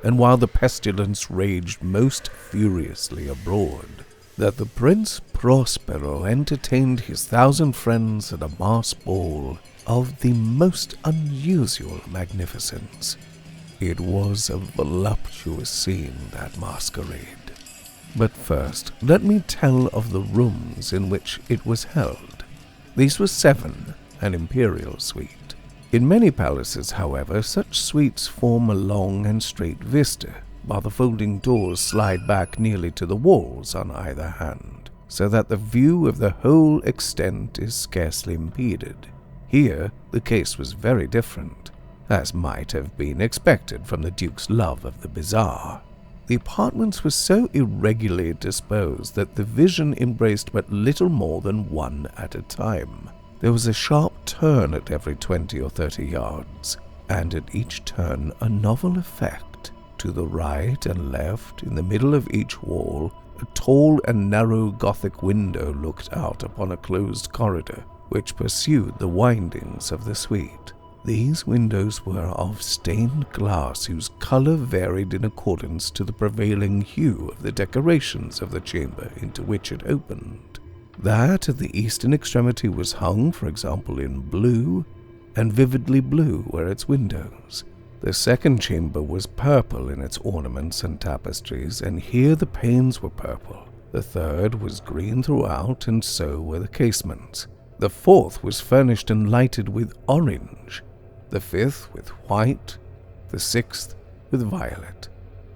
and while the pestilence raged most furiously abroad, that the Prince Prospero entertained his 1,000 friends at a masked ball of the most unusual magnificence. It was a voluptuous scene, that masquerade. But first, let me tell of the rooms in which it was held. These were 7, an imperial suite. In many palaces, however, such suites form a long and straight vista, while the folding doors slide back nearly to the walls on either hand, so that the view of the whole extent is scarcely impeded. Here the case was very different, as might have been expected from the Duke's love of the bizarre. The apartments were so irregularly disposed that the vision embraced but little more than one at a time. There was a sharp turn at every 20 or 30 yards, and at each turn a novel effect. To the right and left, in the middle of each wall, a tall and narrow Gothic window looked out upon a closed corridor, which pursued the windings of the suite. These windows were of stained glass whose color varied in accordance to the prevailing hue of the decorations of the chamber into which it opened. That at the eastern extremity was hung, for example, in blue, and vividly blue were its windows. The second chamber was purple in its ornaments and tapestries, and here the panes were purple. The third was green throughout, and so were the casements. The fourth was furnished and lighted with orange, the fifth with white, the sixth with violet.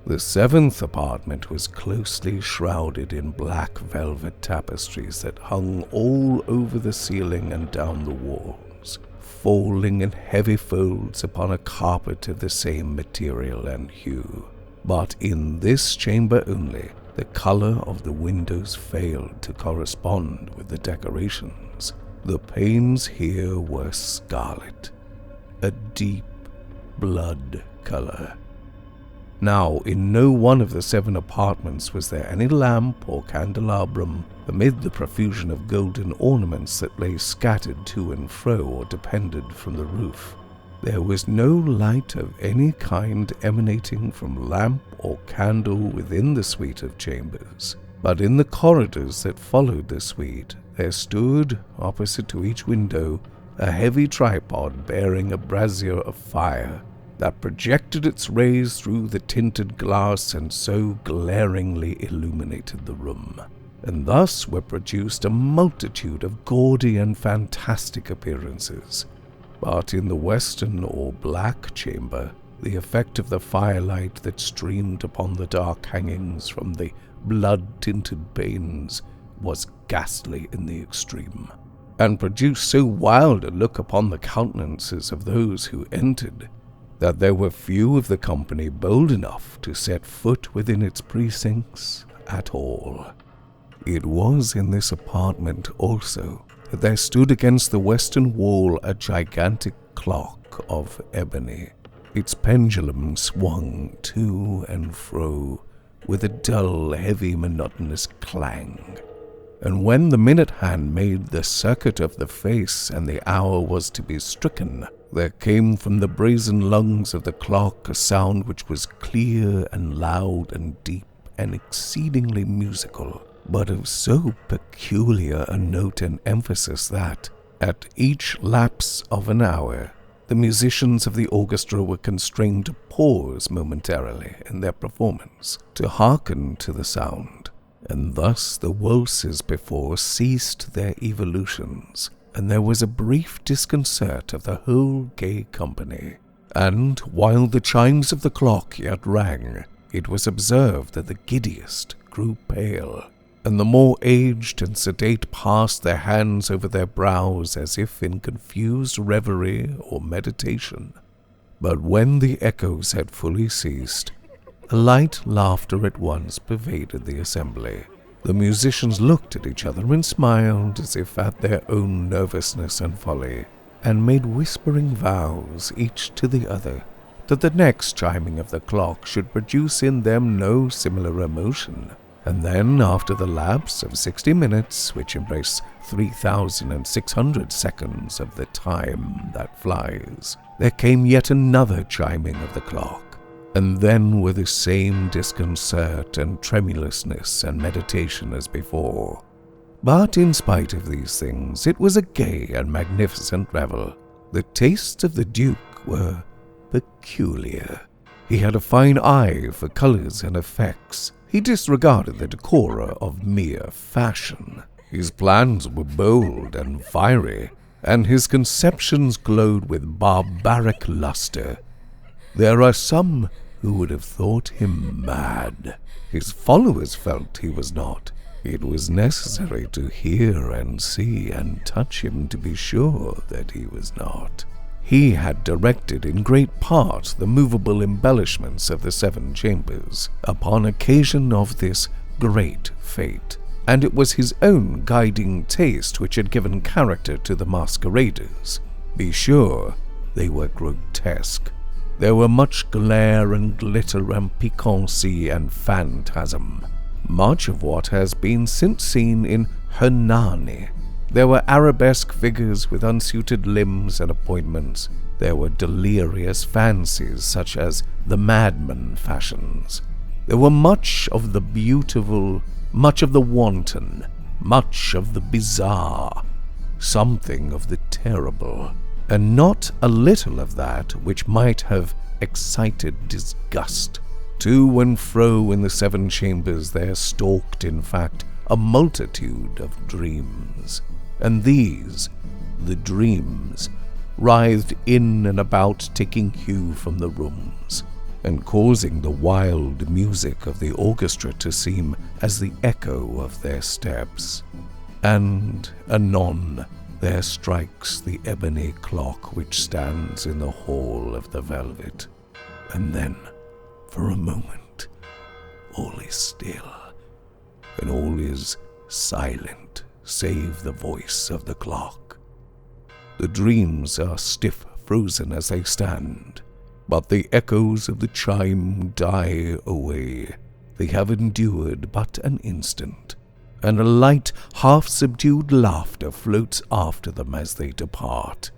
The seventh apartment was closely shrouded in black velvet tapestries that hung all over the ceiling and down the walls, falling in heavy folds upon a carpet of the same material and hue. But in this chamber only, the color of the windows failed to correspond with the decorations. The panes here were scarlet, a deep blood color. Now, in no one of the 7 apartments was there any lamp or candelabrum amid the profusion of golden ornaments that lay scattered to and fro or depended from the roof. There was no light of any kind emanating from lamp or candle within the suite of chambers, but in the corridors that followed the suite there stood, opposite to each window, a heavy tripod bearing a brazier of fire that projected its rays through the tinted glass and so glaringly illuminated the room. And thus were produced a multitude of gaudy and fantastic appearances. But in the western or black chamber, the effect of the firelight that streamed upon the dark hangings from the blood-tinted panes was ghastly in the extreme, and produced so wild a look upon the countenances of those who entered, that there were few of the company bold enough to set foot within its precincts at all. It was in this apartment also that there stood against the western wall a gigantic clock of ebony. Its pendulum swung to and fro with a dull, heavy, monotonous clang. And when the minute hand made the circuit of the face and the hour was to be stricken, there came from the brazen lungs of the clock a sound which was clear and loud and deep and exceedingly musical, but of so peculiar a note and emphasis that, at each lapse of an hour, the musicians of the orchestra were constrained to pause momentarily in their performance, to hearken to the sound, and thus the waltzes before ceased their evolutions, and there was a brief disconcert of the whole gay company. And while the chimes of the clock yet rang, it was observed that the giddiest grew pale, and the more aged and sedate passed their hands over their brows as if in confused reverie or meditation. But when the echoes had fully ceased, a light laughter at once pervaded the assembly. The musicians looked at each other and smiled as if at their own nervousness and folly, and made whispering vows, each to the other, that the next chiming of the clock should produce in them no similar emotion. And then, after the lapse of 60 minutes, which embrace 3,600 seconds of the time that flies, there came yet another chiming of the clock, and then with the same disconcert and tremulousness and meditation as before. But in spite of these things, it was a gay and magnificent revel. The tastes of the Duke were peculiar. He had a fine eye for colours and effects. He disregarded the decora of mere fashion. His plans were bold and fiery, and his conceptions glowed with barbaric lustre. There are some who would have thought him mad. His followers felt he was not. It was necessary to hear and see and touch him to be sure that he was not. He had directed in great part the movable embellishments of the 7 chambers upon occasion of this great fete, and it was his own guiding taste which had given character to the masqueraders. Be sure, they were grotesque. There were much glare and glitter and piquancy and phantasm, much of what has been since seen in Hernani. There were arabesque figures with unsuited limbs and appointments. There were delirious fancies such as the madman fashions. There were much of the beautiful, much of the wanton, much of the bizarre, something of the terrible, and not a little of that which might have excited disgust. To and fro in the 7 chambers there stalked, in fact, a multitude of dreams. And these, the dreams, writhed in and about, taking hue from the rooms, and causing the wild music of the orchestra to seem as the echo of their steps. And anon there strikes the ebony clock which stands in the hall of the velvet, and then, for a moment, all is still, and all is silent save the voice of the clock. The dreams are stiff frozen as they stand, but the echoes of the chime die away. They have endured but an instant, and a light, half-subdued laughter floats after them as they depart.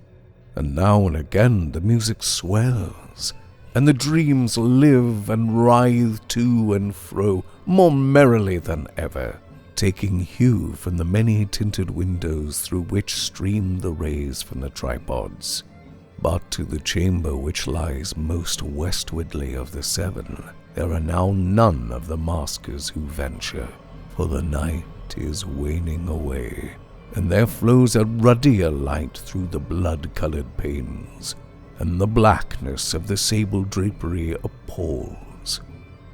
And now and again the music swells, and the dreams live and writhe to and fro more merrily than ever, taking hue from the many-tinted windows through which stream the rays from the tripods. But to the chamber which lies most westwardly of the 7, there are now none of the maskers who venture, for the night is waning away, and there flows a ruddier light through the blood-colored panes, and the blackness of the sable drapery appalls.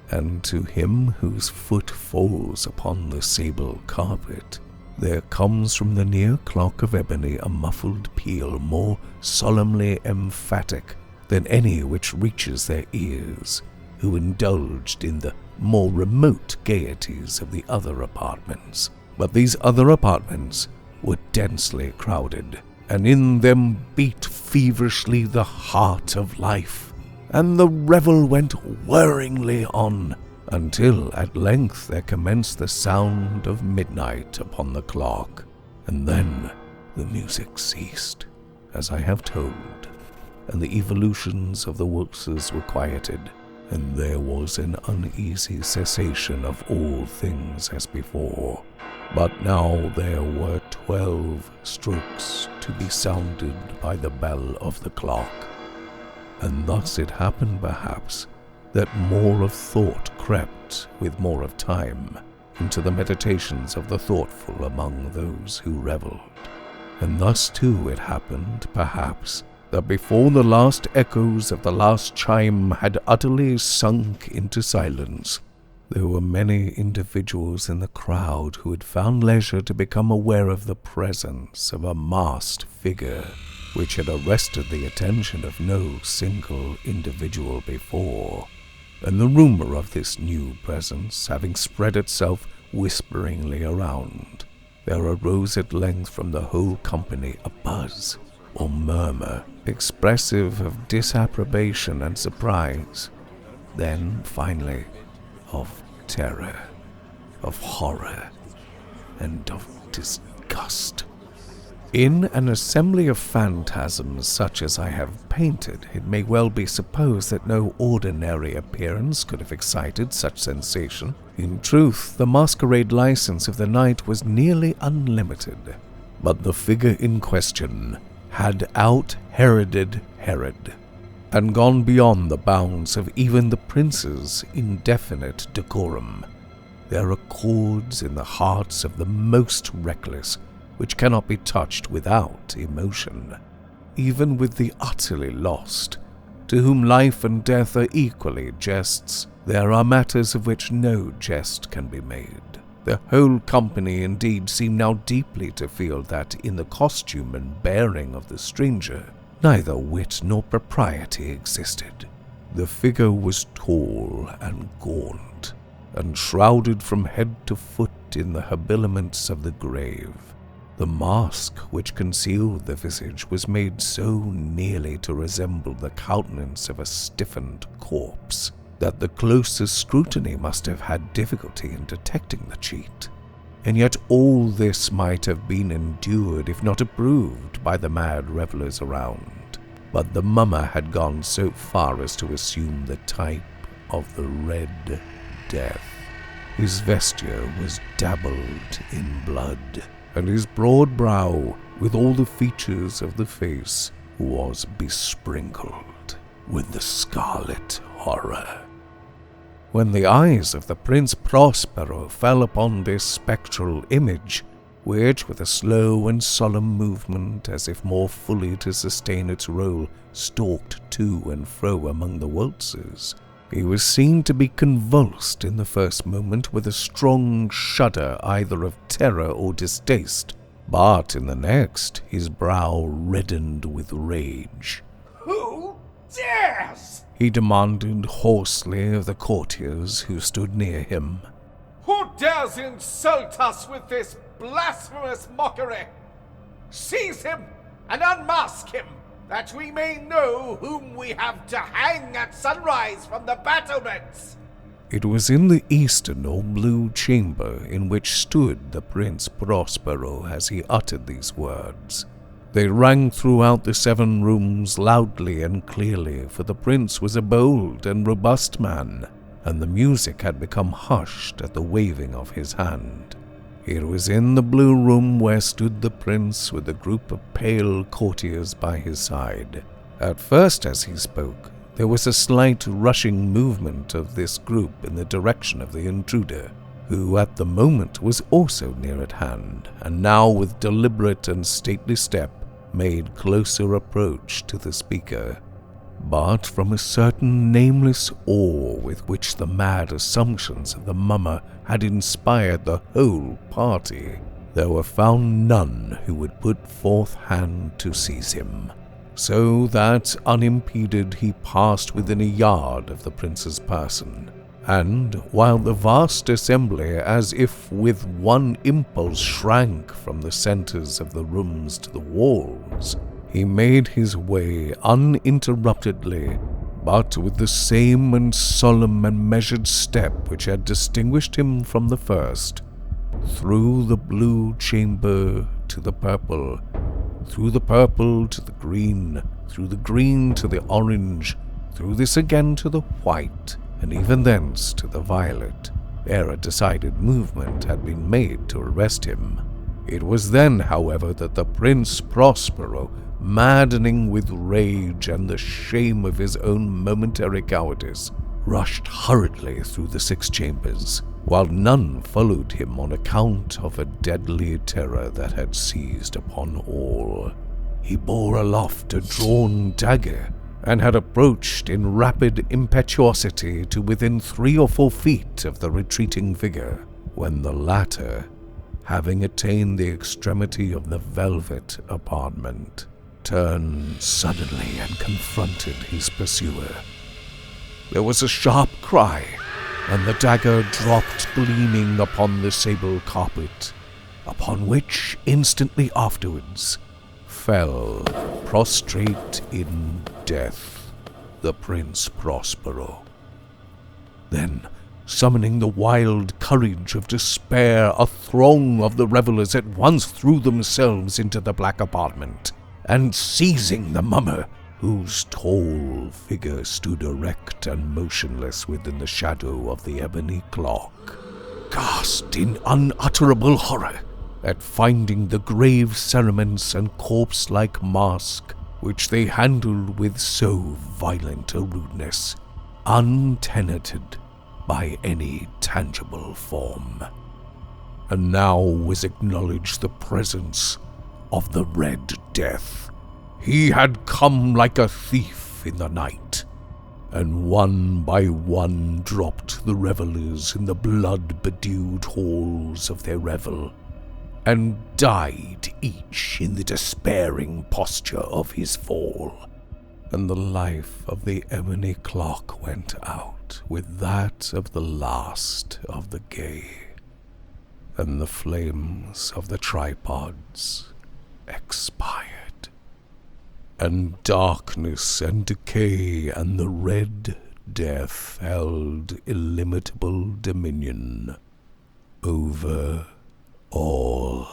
And to him whose foot falls upon the sable carpet, there comes from the near clock of ebony a muffled peal more solemnly emphatic than any which reaches their ears, who indulged in the more remote gaieties of the other apartments. But these other apartments were densely crowded, and in them beat feverishly the heart of life, and the revel went whirringly on, until at length there commenced the sound of midnight upon the clock, and then the music ceased, as I have told, and the evolutions of the waltzes were quieted, and there was an uneasy cessation of all things as before. But now there were 12 strokes to be sounded by the bell of the clock, and thus it happened perhaps that more of thought crept with more of time into the meditations of the thoughtful among those who revelled. And thus too it happened, perhaps, that before the last echoes of the last chime had utterly sunk into silence, there were many individuals in the crowd who had found leisure to become aware of the presence of a masked figure which had arrested the attention of no single individual before. And the rumor of this new presence having spread itself whisperingly around, there arose at length from the whole company a buzz or murmur expressive of disapprobation and surprise, then finally of terror, of horror, and of disgust. In an assembly of phantasms such as I have painted, it may well be supposed that no ordinary appearance could have excited such sensation. In truth, the masquerade license of the night was nearly unlimited, but the figure in question had out-Heroded Herod, and gone beyond the bounds of even the prince's indefinite decorum. There are chords in the hearts of the most reckless which cannot be touched without emotion, even with the utterly lost, to whom life and death are equally jests. There are matters of which no jest can be made. The whole company indeed seemed now deeply to feel that in the costume and bearing of the stranger neither wit nor propriety existed. The figure was tall and gaunt, and shrouded from head to foot in the habiliments of the grave. The mask which concealed the visage was made so nearly to resemble the countenance of a stiffened corpse that the closest scrutiny must have had difficulty in detecting the cheat. And yet all this might have been endured if not approved by the mad revellers around. But the mummer had gone so far as to assume the type of the Red Death. His vesture was dabbled in blood, and his broad brow, with all the features of the face, was besprinkled with the scarlet horror. When the eyes of the Prince Prospero fell upon this spectral image, which, with a slow and solemn movement, as if more fully to sustain its role, stalked to and fro among the waltzes, he was seen to be convulsed in the first moment with a strong shudder either of terror or distaste, but in the next his brow reddened with rage. Who dares? He demanded hoarsely of the courtiers who stood near him. Who dares insult us with this blasphemous mockery? Seize him and unmask him, that we may know whom we have to hang at sunrise from the battlements. It was in the eastern or blue chamber in which stood the Prince Prospero as he uttered these words. They rang throughout the 7 rooms loudly and clearly, for the prince was a bold and robust man, and the music had become hushed at the waving of his hand. It was in the blue room where stood the prince with a group of pale courtiers by his side. At first, as he spoke, there was a slight rushing movement of this group in the direction of the intruder, who at the moment was also near at hand, and now with deliberate and stately step made closer approach to the speaker. But from a certain nameless awe with which the mad assumptions of the mummer had inspired the whole party, there were found none who would put forth hand to seize him, so that unimpeded he passed within a yard of the prince's person, and while the vast assembly, as if with one impulse, shrank from the centers of the rooms to the walls, he made his way uninterruptedly but with the same and solemn and measured step which had distinguished him from the first, through the blue chamber to the purple, through the purple to the green, through the green to the orange, through this again to the white, and even thence to the violet, ere a decided movement had been made to arrest him. It was then, however, that the Prince Prospero, maddening with rage and the shame of his own momentary cowardice, rushed hurriedly through the 6 chambers, while none followed him on account of a deadly terror that had seized upon all. He bore aloft a drawn dagger, and had approached in rapid impetuosity to within 3 or 4 feet of the retreating figure, when the latter, having attained the extremity of the velvet apartment, turned suddenly and confronted his pursuer. There was a sharp cry, and the dagger dropped gleaming upon the sable carpet, upon which, instantly afterwards, fell, prostrate in death, the Prince Prospero. Then, summoning the wild courage of despair, a throng of the revelers at once threw themselves into the black apartment, and seizing the mummer, whose tall figure stood erect and motionless within the shadow of the ebony clock, gasped in unutterable horror at finding the grave cerements and corpse-like mask which they handled with so violent a rudeness, untenanted by any tangible form. And now was acknowledged the presence of the Red Death. He had come like a thief in the night, and one by one dropped the revelers in the blood-bedewed halls of their revel, and died each in the despairing posture of his fall. And the life of the ebony clock went out with that of the last of the gay, and the flames of the tripods expired. And darkness and decay and the Red Death held illimitable dominion over all.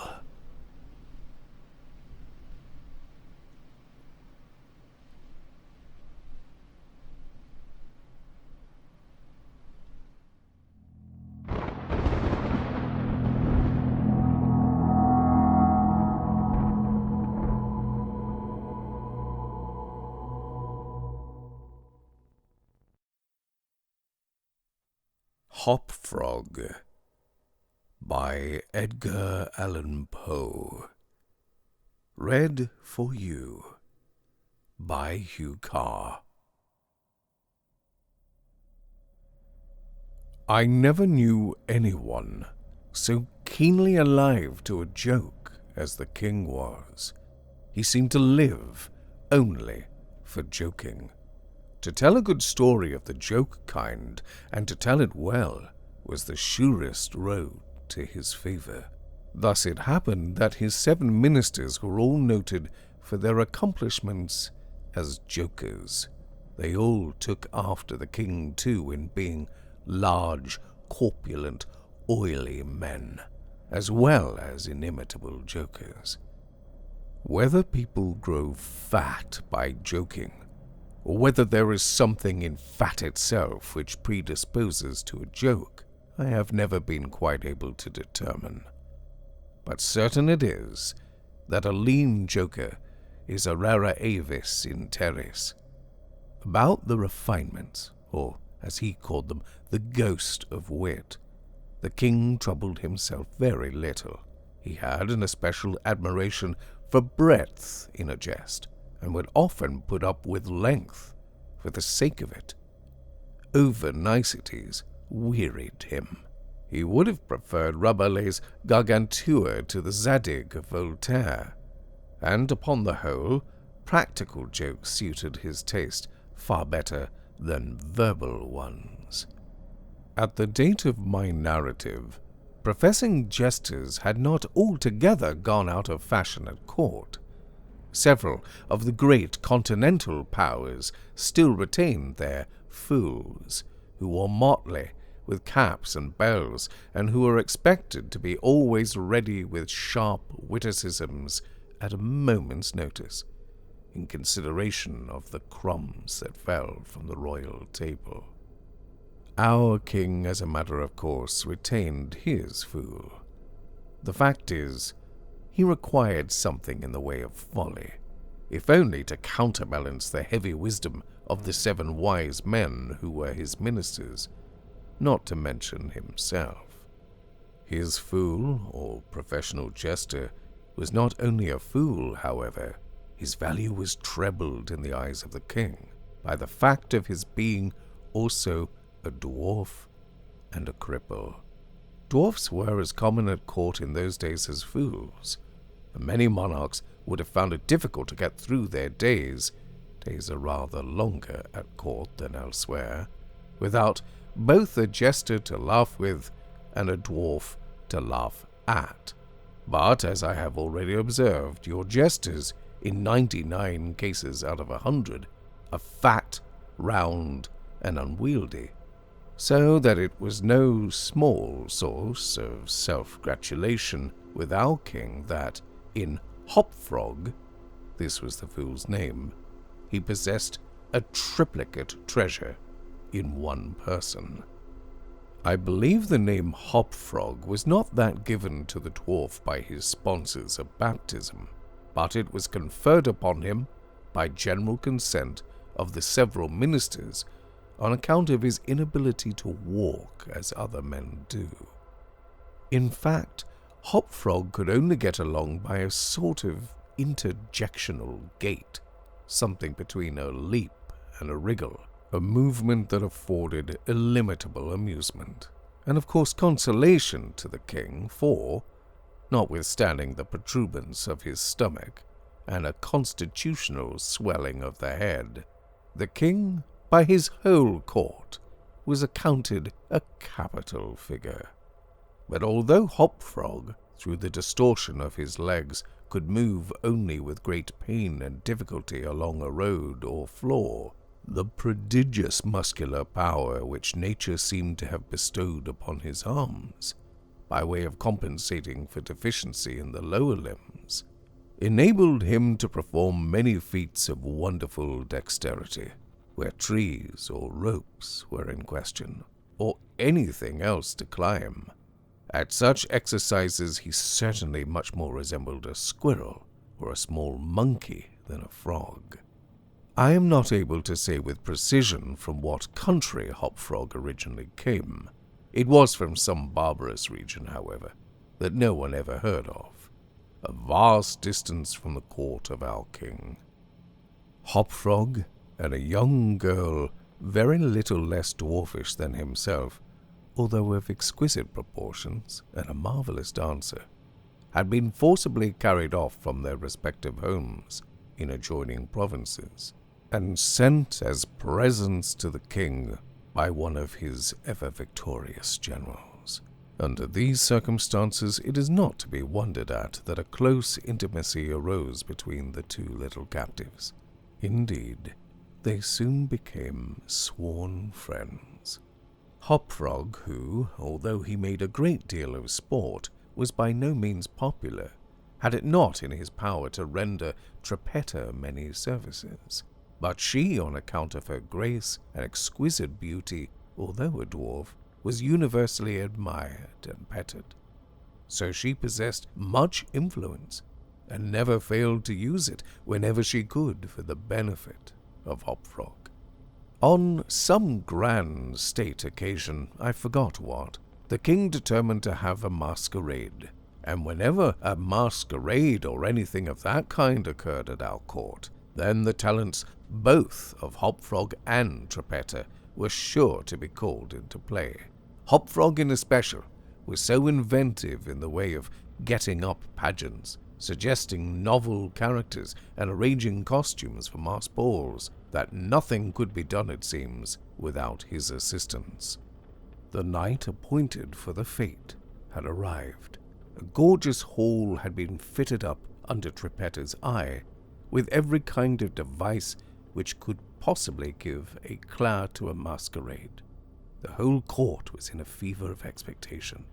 Hopfrog by Edgar Allan Poe. Read for you by Hugh Carr. I never knew anyone so keenly alive to a joke as the king was. He seemed to live only for joking. To tell a good story of the joke kind, and to tell it well, was the surest road to his favor. Thus it happened that his 7 ministers were all noted for their accomplishments as jokers. They all took after the king, too, in being large, corpulent, oily men, as well as inimitable jokers. Whether people grow fat by joking, or whether there is something in fat itself which predisposes to a joke, I have never been quite able to determine. But certain it is that a lean joker is a rara avis in terris. About the refinements, or as he called them, the ghost of wit, the king troubled himself very little. He had an especial admiration for breadth in a jest, and would often put up with length for the sake of it. Over-niceties wearied him. He would have preferred Rabelais' Gargantua to the Zadig of Voltaire, and upon the whole, practical jokes suited his taste far better than verbal ones. At the date of my narrative, professing jesters had not altogether gone out of fashion at court. Several of the great continental powers still retained their fools, who wore motley, with caps and bells, and who were expected to be always ready with sharp witticisms at a moment's notice, in consideration of the crumbs that fell from the royal table. Our king, as a matter of course, retained his fool. The fact is, he required something in the way of folly, if only to counterbalance the heavy wisdom of the 7 wise men who were his ministers, not to mention himself. His fool, or professional jester, was not only a fool, however. His value was trebled in the eyes of the king by the fact of his being also a dwarf and a cripple. Dwarfs were as common at court in those days as fools, and many monarchs would have found it difficult to get through their days are rather longer at court than elsewhere, without both a jester to laugh with and a dwarf to laugh at. But, as I have already observed, your jesters, in 99 cases out of 100, are fat, round, and unwieldy, so that it was no small source of self-gratulation with our king that, in Hopfrog, this was the fool's name, he possessed a triplicate treasure in one person. I believe the name Hopfrog was not that given to the dwarf by his sponsors of baptism, but it was conferred upon him by general consent of the several ministers on account of his inability to walk as other men do. In fact, Hopfrog could only get along by a sort of interjectional gait, something between a leap and a wriggle, a movement that afforded illimitable amusement, and of course consolation to the king, for, notwithstanding the protuberance of his stomach and a constitutional swelling of the head, the king, by his whole court, was accounted a capital figure. But although Hopfrog, through the distortion of his legs, could move only with great pain and difficulty along a road or floor, the prodigious muscular power which nature seemed to have bestowed upon his arms, by way of compensating for deficiency in the lower limbs, enabled him to perform many feats of wonderful dexterity, where trees or ropes were in question, or anything else to climb. At such exercises he certainly much more resembled a squirrel or a small monkey than a frog. I am not able to say with precision from what country Hopfrog originally came. It was from some barbarous region, however, that no one ever heard of, a vast distance from the court of our king. Hopfrog and a young girl, very little less dwarfish than himself, although of exquisite proportions and a marvelous dancer, had been forcibly carried off from their respective homes in adjoining provinces, and sent as presents to the king by one of his ever-victorious generals. Under these circumstances, it is not to be wondered at that a close intimacy arose between the 2 little captives. Indeed, they soon became sworn friends. Hopfrog, who, although he made a great deal of sport, was by no means popular, had it not in his power to render Trippetta many services. But she, on account of her grace and exquisite beauty, although a dwarf, was universally admired and petted. So she possessed much influence, and never failed to use it whenever she could for the benefit of Hopfrog. On some grand state occasion, I forgot what, the king determined to have a masquerade, and whenever a masquerade or anything of that kind occurred at our court, then the talents both of Hopfrog and Trippetta were sure to be called into play. Hopfrog in especial was so inventive in the way of getting up pageants, suggesting novel characters and arranging costumes for masked balls, that nothing could be done, it seems, without his assistance. The night appointed for the fete had arrived. A gorgeous hall had been fitted up under Trippetta's eye, with every kind of device which could possibly give éclat to a masquerade. The whole court was in a fever of expectation.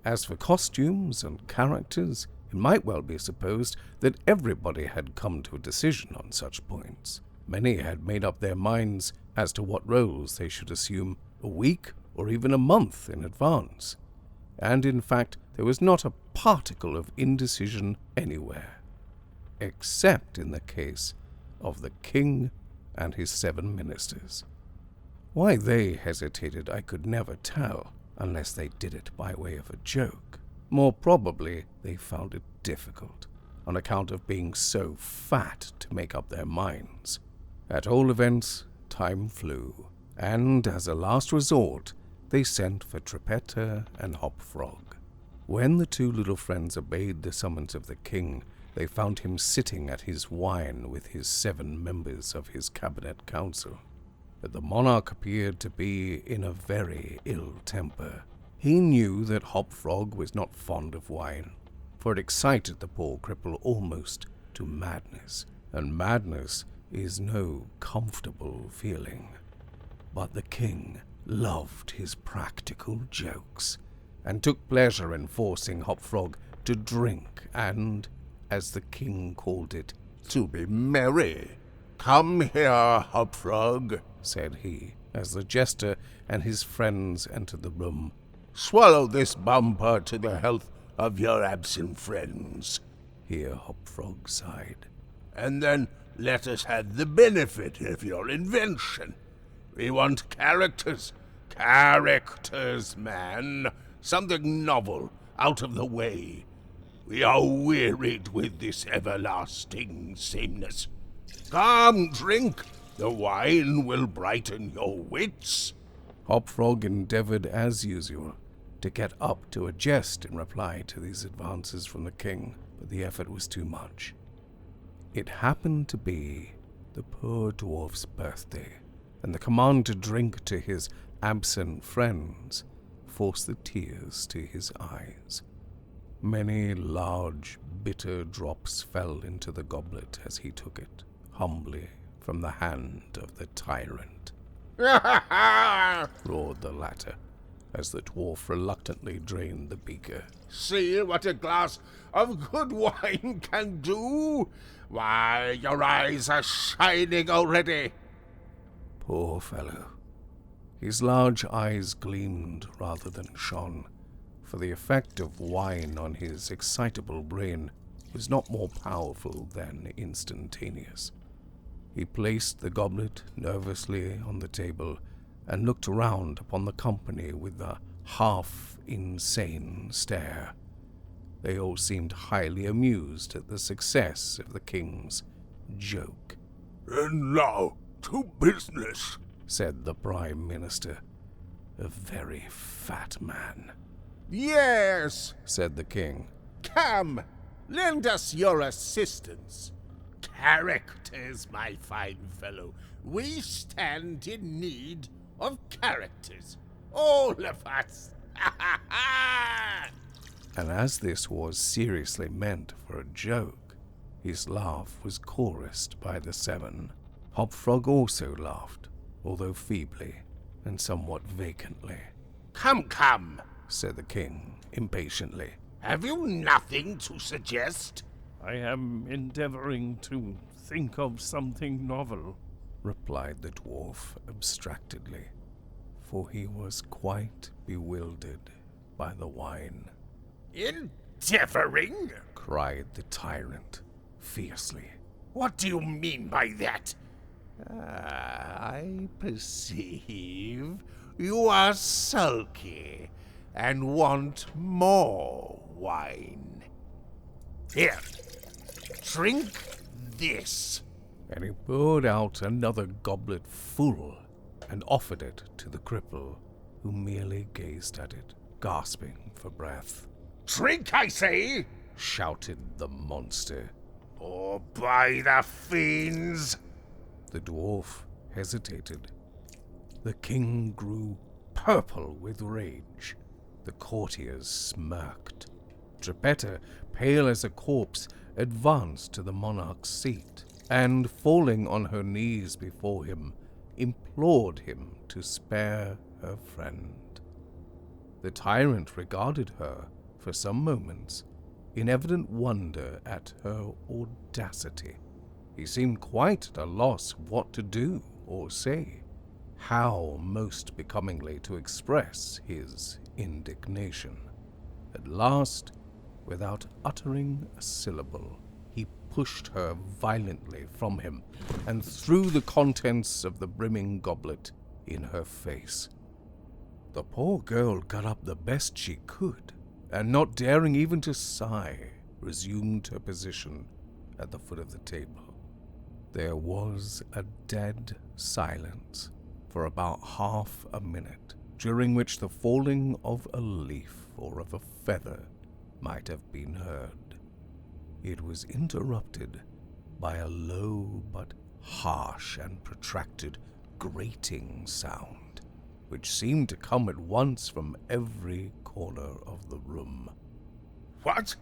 As for costumes and characters, it might well be supposed that everybody had come to a decision on such points. Many had made up their minds as to what roles they should assume a week or even a month in advance. And in fact, there was not a particle of indecision anywhere, except in the case of the king and his 7 ministers. Why they hesitated I could never tell, unless they did it by way of a joke. More probably, they found it difficult, on account of being so fat to make up their minds. At all events, time flew, and as a last resort, they sent for Trippetta and Hopfrog. When the 2 little friends obeyed the summons of the king, they found him sitting at his wine with his 7 members of his cabinet council. But the monarch appeared to be in a very ill temper. He knew that Hopfrog was not fond of wine, for it excited the poor cripple almost to madness, and madness is no comfortable feeling. But the king loved his practical jokes, and took pleasure in forcing Hopfrog to drink and, as the king called it, to be merry. "Come here, Hopfrog," said he, as the jester and his friends entered the room. "Swallow this bumper to the health of your absent friends." Here Hopfrog sighed. "And then let us have the benefit of your invention. We want characters. Characters, man. Something novel, out of the way. We are wearied with this everlasting sameness. Come, drink. The wine will brighten your wits." Hopfrog endeavored, as usual, to get up to a jest in reply to these advances from the king, but the effort was too much. It happened to be the poor dwarf's birthday, and the command to drink to his absent friends forced the tears to his eyes. Many large, bitter drops fell into the goblet as he took it, humbly, from the hand of the tyrant. Roared the latter, as the dwarf reluctantly drained the beaker. "See what a glass of good wine can do? Why, your eyes are shining already." Poor fellow. His large eyes gleamed rather than shone, for the effect of wine on his excitable brain was not more powerful than instantaneous. He placed the goblet nervously on the table and looked around upon the company with a half-insane stare. They all seemed highly amused at the success of the king's joke. "And now, to business," said the Prime Minister, a very fat man. "Yes," said the king. "Come, lend us your assistance. Characters, my fine fellow. We stand in need of characters. All of us." And as this was seriously meant for a joke, his laugh was chorused by the 7. Hopfrog also laughed, although feebly and somewhat vacantly. Come, said the king impatiently. "Have you nothing to suggest?" "I am endeavoring to think of something novel," replied the dwarf abstractedly, for he was quite bewildered by the wine. "Endeavoring?" cried the tyrant fiercely. "What do you mean by that?" "I perceive you are sulky and want more wine. Here, drink this." And he poured out another goblet full and offered it to the cripple, who merely gazed at it, gasping for breath. "Drink, I say!" shouted the monster. "Or by the fiends!" The dwarf hesitated. The king grew purple with rage. The courtiers smirked. Trippetta, pale as a corpse, advanced to the monarch's seat, and, falling on her knees before him, implored him to spare her friend. The tyrant regarded her for some moments in evident wonder at her audacity. He seemed quite at a loss what to do or say, how most becomingly to express his indignation. At last, without uttering a syllable, he pushed her violently from him and threw the contents of the brimming goblet in her face. The poor girl got up the best she could, and not daring even to sigh, resumed her position at the foot of the table. There was a dead silence for about half a minute, during which the falling of a leaf or of a feather might have been heard. It was interrupted by a low but harsh and protracted grating sound, which seemed to come at once from every corner of the room. What?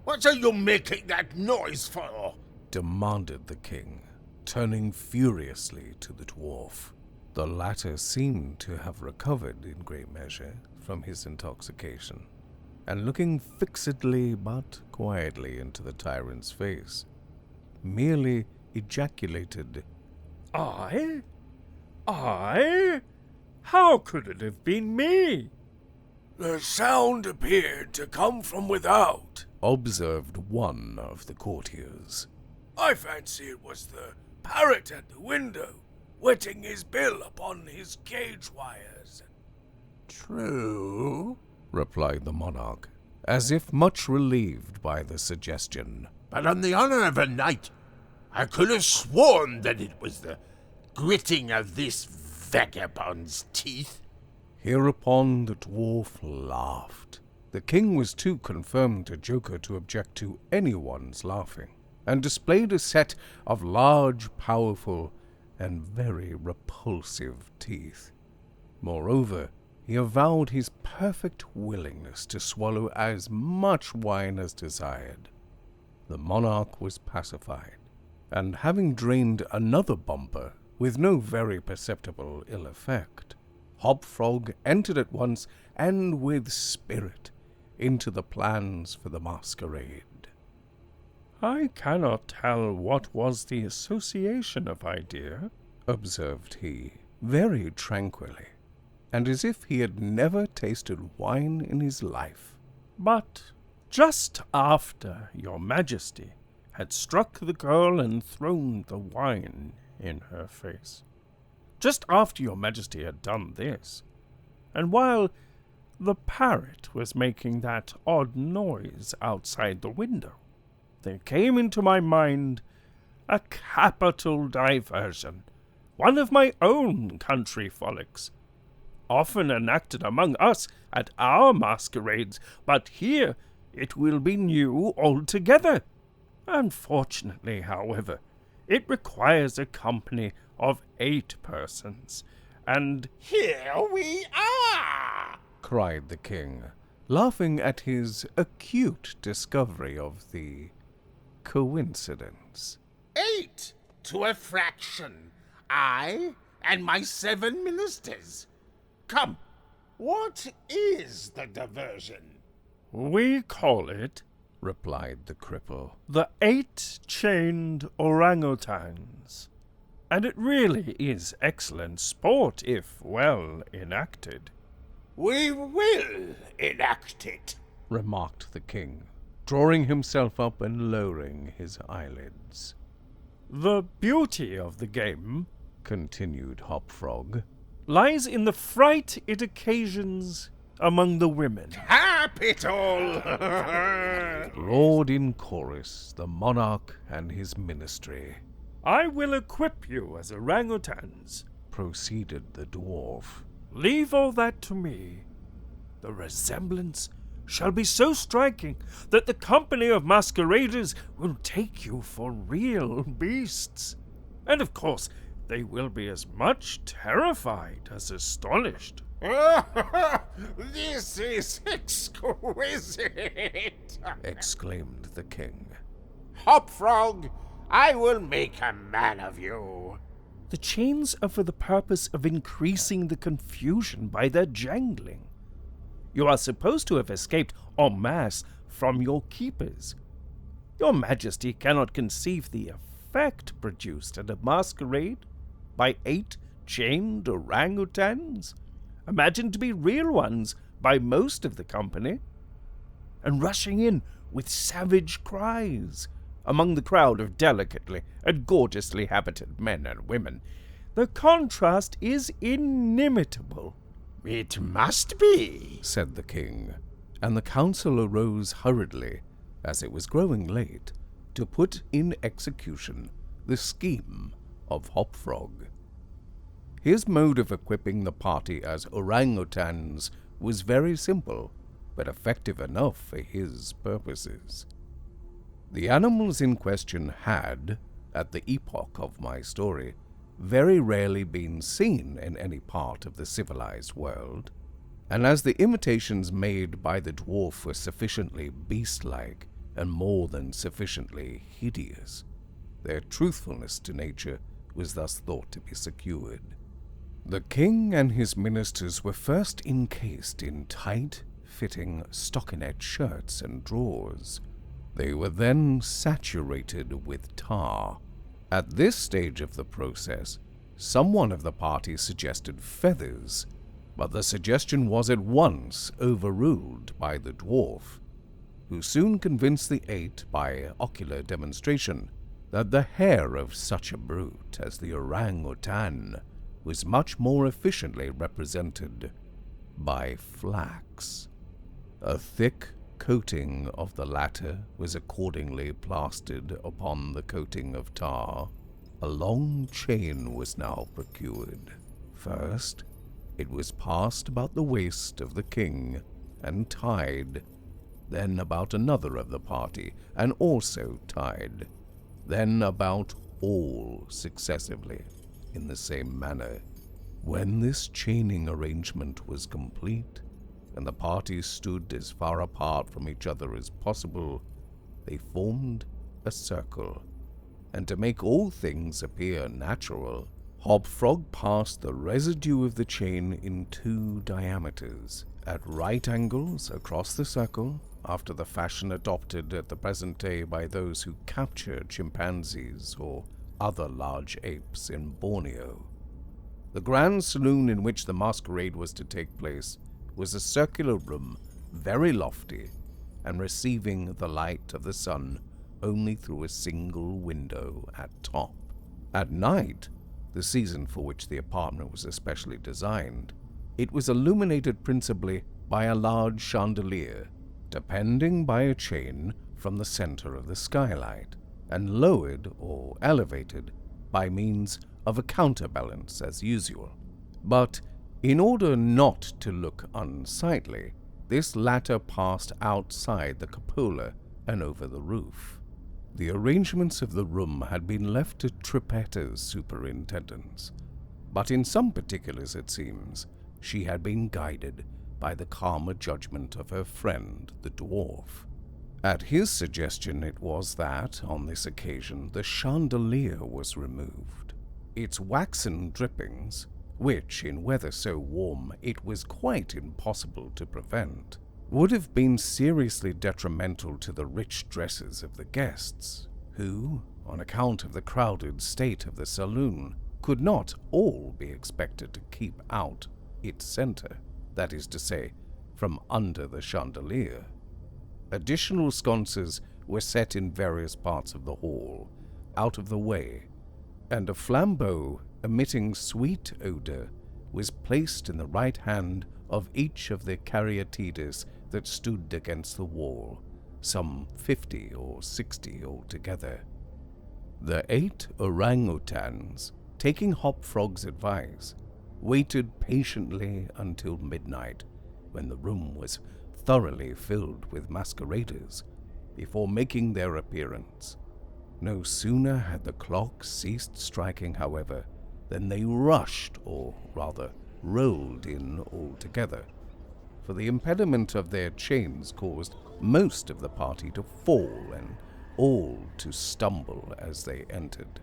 What are you making that noise for? Demanded the king, turning furiously to the dwarf. The latter seemed to have recovered in great measure from his intoxication, and looking fixedly but quietly into the tyrant's face, merely ejaculated, I? How could it have been me? The sound appeared to come from without, observed one of the courtiers. I fancy it was the parrot at the window, wetting his bill upon his cage wires. True, replied the monarch, as if much relieved by the suggestion. But on the honor of a knight, I could have sworn that it was the gritting of this vagabond's teeth. Hereupon the dwarf laughed. The king was too confirmed a joker to object to anyone's laughing, and displayed a set of large, powerful, and very repulsive teeth. Moreover, he avowed his perfect willingness to swallow as much wine as desired. The monarch was pacified, and having drained another bumper with no very perceptible ill effect, Hobfrog entered at once and with spirit into the plans for the masquerade. I cannot tell what was the association of idea, observed he, very tranquilly, and as if he had never tasted wine in his life. But just after your majesty had struck the girl and thrown the wine in her face, just after your majesty had done this, and while the parrot was making that odd noise outside the window, there came into my mind a capital diversion, one of my own country frolics, often enacted among us at our masquerades, but here it will be new altogether. Unfortunately, however, it requires a company of 8 persons, and Here we are! cried the king, laughing at his acute discovery of the coincidence. 8 to a fraction. I and my 7 ministers. Come, what is the diversion? we call it Replied the cripple. the 8-chained orangutans, and it really is excellent sport if well enacted. We will enact it. Remarked the king, drawing himself up and lowering his eyelids. The beauty of the game Continued Hopfrog. lies in the fright it occasions among the women. Capital! Roared in chorus the monarch and his ministry. I will equip you as orangutans. Proceeded the dwarf. Leave all that to me. The resemblance shall be so striking that the company of masqueraders will take you for real beasts. And of course, they will be as much terrified as astonished. This is exquisite! Exclaimed the king. Hopfrog, I will make a man of you. The chains are for the purpose of increasing the confusion by their jangling. You are supposed to have escaped en masse from your keepers. Your Majesty cannot conceive the effect produced at a masquerade by 8 chained orangutans, imagined to be real ones by most of the company, and rushing in with savage cries among the crowd of delicately and gorgeously habited men and women. The contrast is inimitable. It must be, said the king, and the council arose hurriedly, as it was growing late, to put in execution the scheme of Hopfrog. His mode of equipping the party as orangutans was very simple, but effective enough for his purposes. The animals in question had, at the epoch of my story, very rarely been seen in any part of the civilized world, and as the imitations made by the dwarf were sufficiently beast-like and more than sufficiently hideous, their truthfulness to nature was thus thought to be secured. The king and his ministers were first encased in tight-fitting stockinette shirts and drawers. They were then saturated with tar. At this stage of the process, someone of the party suggested feathers, but the suggestion was at once overruled by the dwarf, who soon convinced the 8 by ocular demonstration that the hair of such a brute as the orangutan was much more efficiently represented by flax. A thick coating of the latter was accordingly plastered upon the coating of tar. A long chain was now procured. First, it was passed about the waist of the king and tied, then about another of the party and also tied, then about all successively in the same manner. When this chaining arrangement was complete, and the parties stood as far apart from each other as possible, they formed a circle, and to make all things appear natural, Hopfrog passed the residue of the chain in 2 diameters, at right angles across the circle, after the fashion adopted at the present day by those who capture chimpanzees or other large apes in Borneo. The grand saloon in which the masquerade was to take place was a circular room, very lofty, and receiving the light of the sun only through a single window at top. At night, the season for which the apartment was especially designed, it was illuminated principally by a large chandelier, depending by a chain from the center of the skylight, and lowered or elevated by means of a counterbalance as usual. But in order not to look unsightly, this latter passed outside the cupola and over the roof. The arrangements of the room had been left to Trippetta's superintendence, but in some particulars, it seems, she had been guided by the calmer judgment of her friend, the dwarf. At his suggestion it was that, on this occasion, the chandelier was removed. Its waxen drippings, which, in weather so warm it was quite impossible to prevent, would have been seriously detrimental to the rich dresses of the guests, who, on account of the crowded state of the saloon, could not all be expected to keep out its center, that is to say, from under the chandelier. Additional sconces were set in various parts of the hall, out of the way, and a flambeau emitting sweet odor was placed in the right hand of each of the caryatides that stood against the wall, some 50 or 60 altogether. The 8 orangutans, taking Hopfrog's advice, waited patiently until midnight, when the room was thoroughly filled with masqueraders, before making their appearance. No sooner had the clock ceased striking, however, than they rushed, or rather rolled in altogether, for the impediment of their chains caused most of the party to fall and all to stumble as they entered.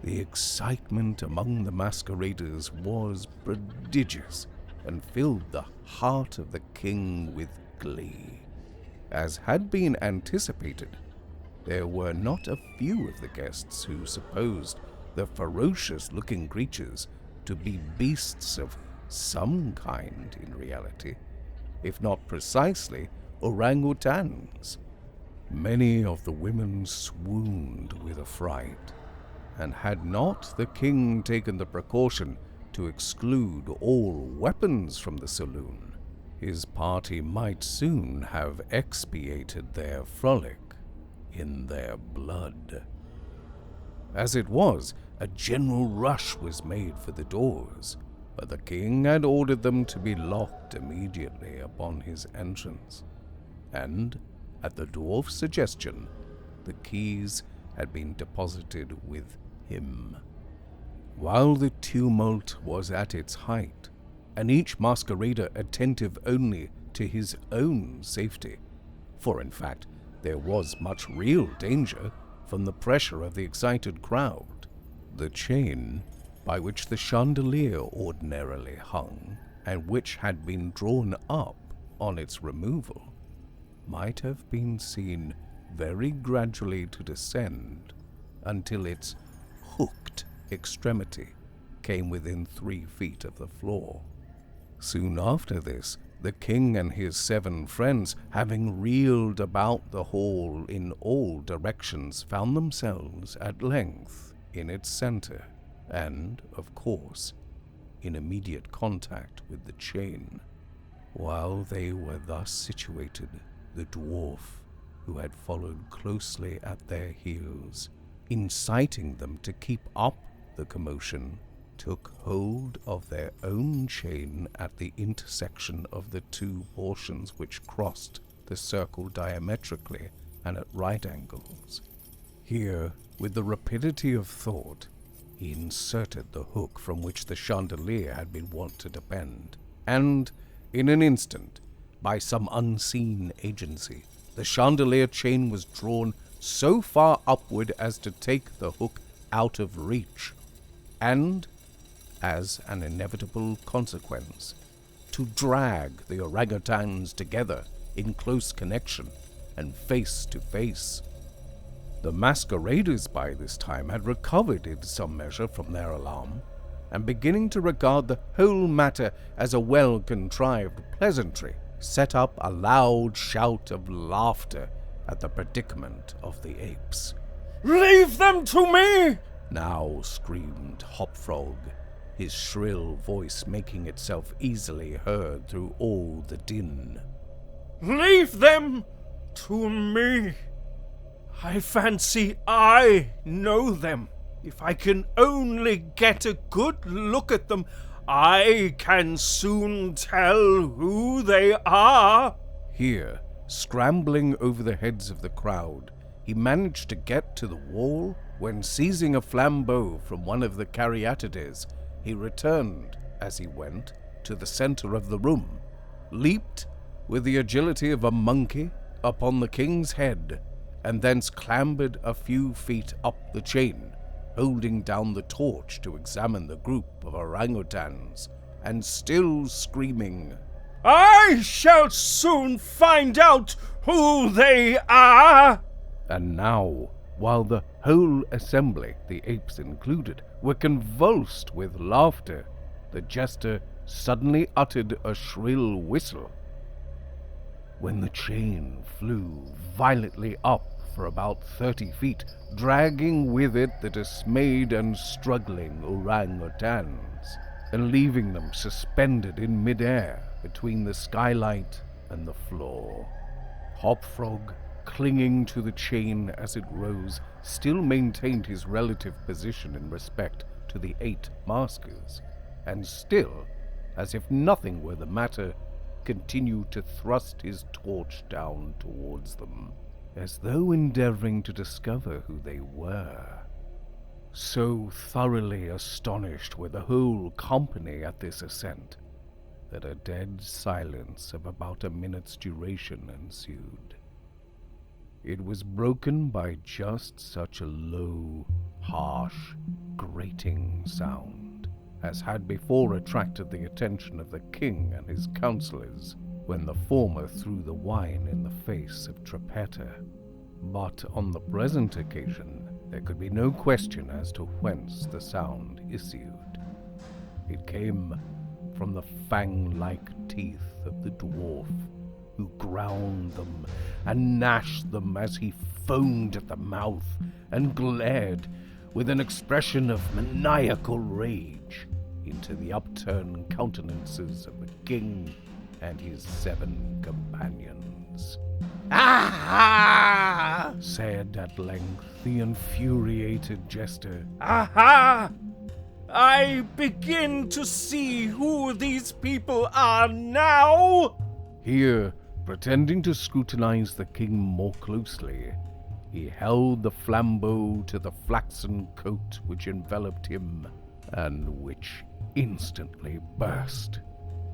The excitement among the masqueraders was prodigious and filled the heart of the king with glee. As had been anticipated, there were not a few of the guests who supposed the ferocious-looking creatures to be beasts of some kind in reality, if not precisely orangutans. Many of the women swooned with affright, and had not the king taken the precaution to exclude all weapons from the saloon, his party might soon have expiated their frolic in their blood. As it was, a general rush was made for the doors, but the king had ordered them to be locked immediately upon his entrance, and, at the dwarf's suggestion, the keys had been deposited with him. While the tumult was at its height, and each masquerader attentive only to his own safety, for in fact there was much real danger from the pressure of the excited crowd, the chain by which the chandelier ordinarily hung, and which had been drawn up on its removal, might have been seen very gradually to descend until its hooked extremity came within 3 feet of the floor. Soon after this, the king and his 7 friends, having reeled about the hall in all directions, found themselves at length in its center, and, of course, in immediate contact with the chain. While they were thus situated, the dwarf, who had followed closely at their heels, inciting them to keep up the commotion, took hold of their own chain at the intersection of the 2 portions which crossed the circle diametrically and at right angles. Here, with the rapidity of thought, he inserted the hook from which the chandelier had been wont to depend, and, in an instant, by some unseen agency, the chandelier chain was drawn so far upward as to take the hook out of reach, and, as an inevitable consequence, to drag the orangutans together in close connection and face to face. The masqueraders by this time had recovered in some measure from their alarm, and beginning to regard the whole matter as a well-contrived pleasantry, set up a loud shout of laughter at the predicament of the apes. "Leave them to me!" now screamed Hopfrog, his shrill voice making itself easily heard through all the din. "Leave them to me! I fancy I know them. If I can only get a good look at them, I can soon tell who they are." Here, scrambling over the heads of the crowd, he managed to get to the wall when, seizing a flambeau from one of the caryatides, he returned, as he went, to the center of the room, leaped, with the agility of a monkey, upon the king's head, and thence clambered a few feet up the chain, holding down the torch to examine the group of orangutans, and still screaming, "I shall soon find out who they are!" And now, while the whole assembly, the apes included, were convulsed with laughter, the jester suddenly uttered a shrill whistle, when the chain flew violently up for about 30 feet, dragging with it the dismayed and struggling orangutans, and leaving them suspended in midair between the skylight and the floor. Hopfrog, clinging to the chain as it rose, still maintained his relative position in respect to the 8 maskers, and still, as if nothing were the matter, continued to thrust his torch down towards them, as though endeavoring to discover who they were. So thoroughly astonished were the whole company at this ascent, that a dead silence of about a minute's duration ensued. It was broken by just such a low, harsh, grating sound as had before attracted the attention of the king and his counselors when the former threw the wine in the face of Trippetta. But on the present occasion, there could be no question as to whence the sound issued. It came from the fang-like teeth of the dwarf, who ground them and gnashed them as he foamed at the mouth and glared with an expression of maniacal rage into the upturned countenances of the king and his 7 companions. "Aha!" said at length the infuriated jester. Aha! I begin to see who these people are now! Here, pretending to scrutinize the king more closely, he held the flambeau to the flaxen coat which enveloped him, and which instantly burst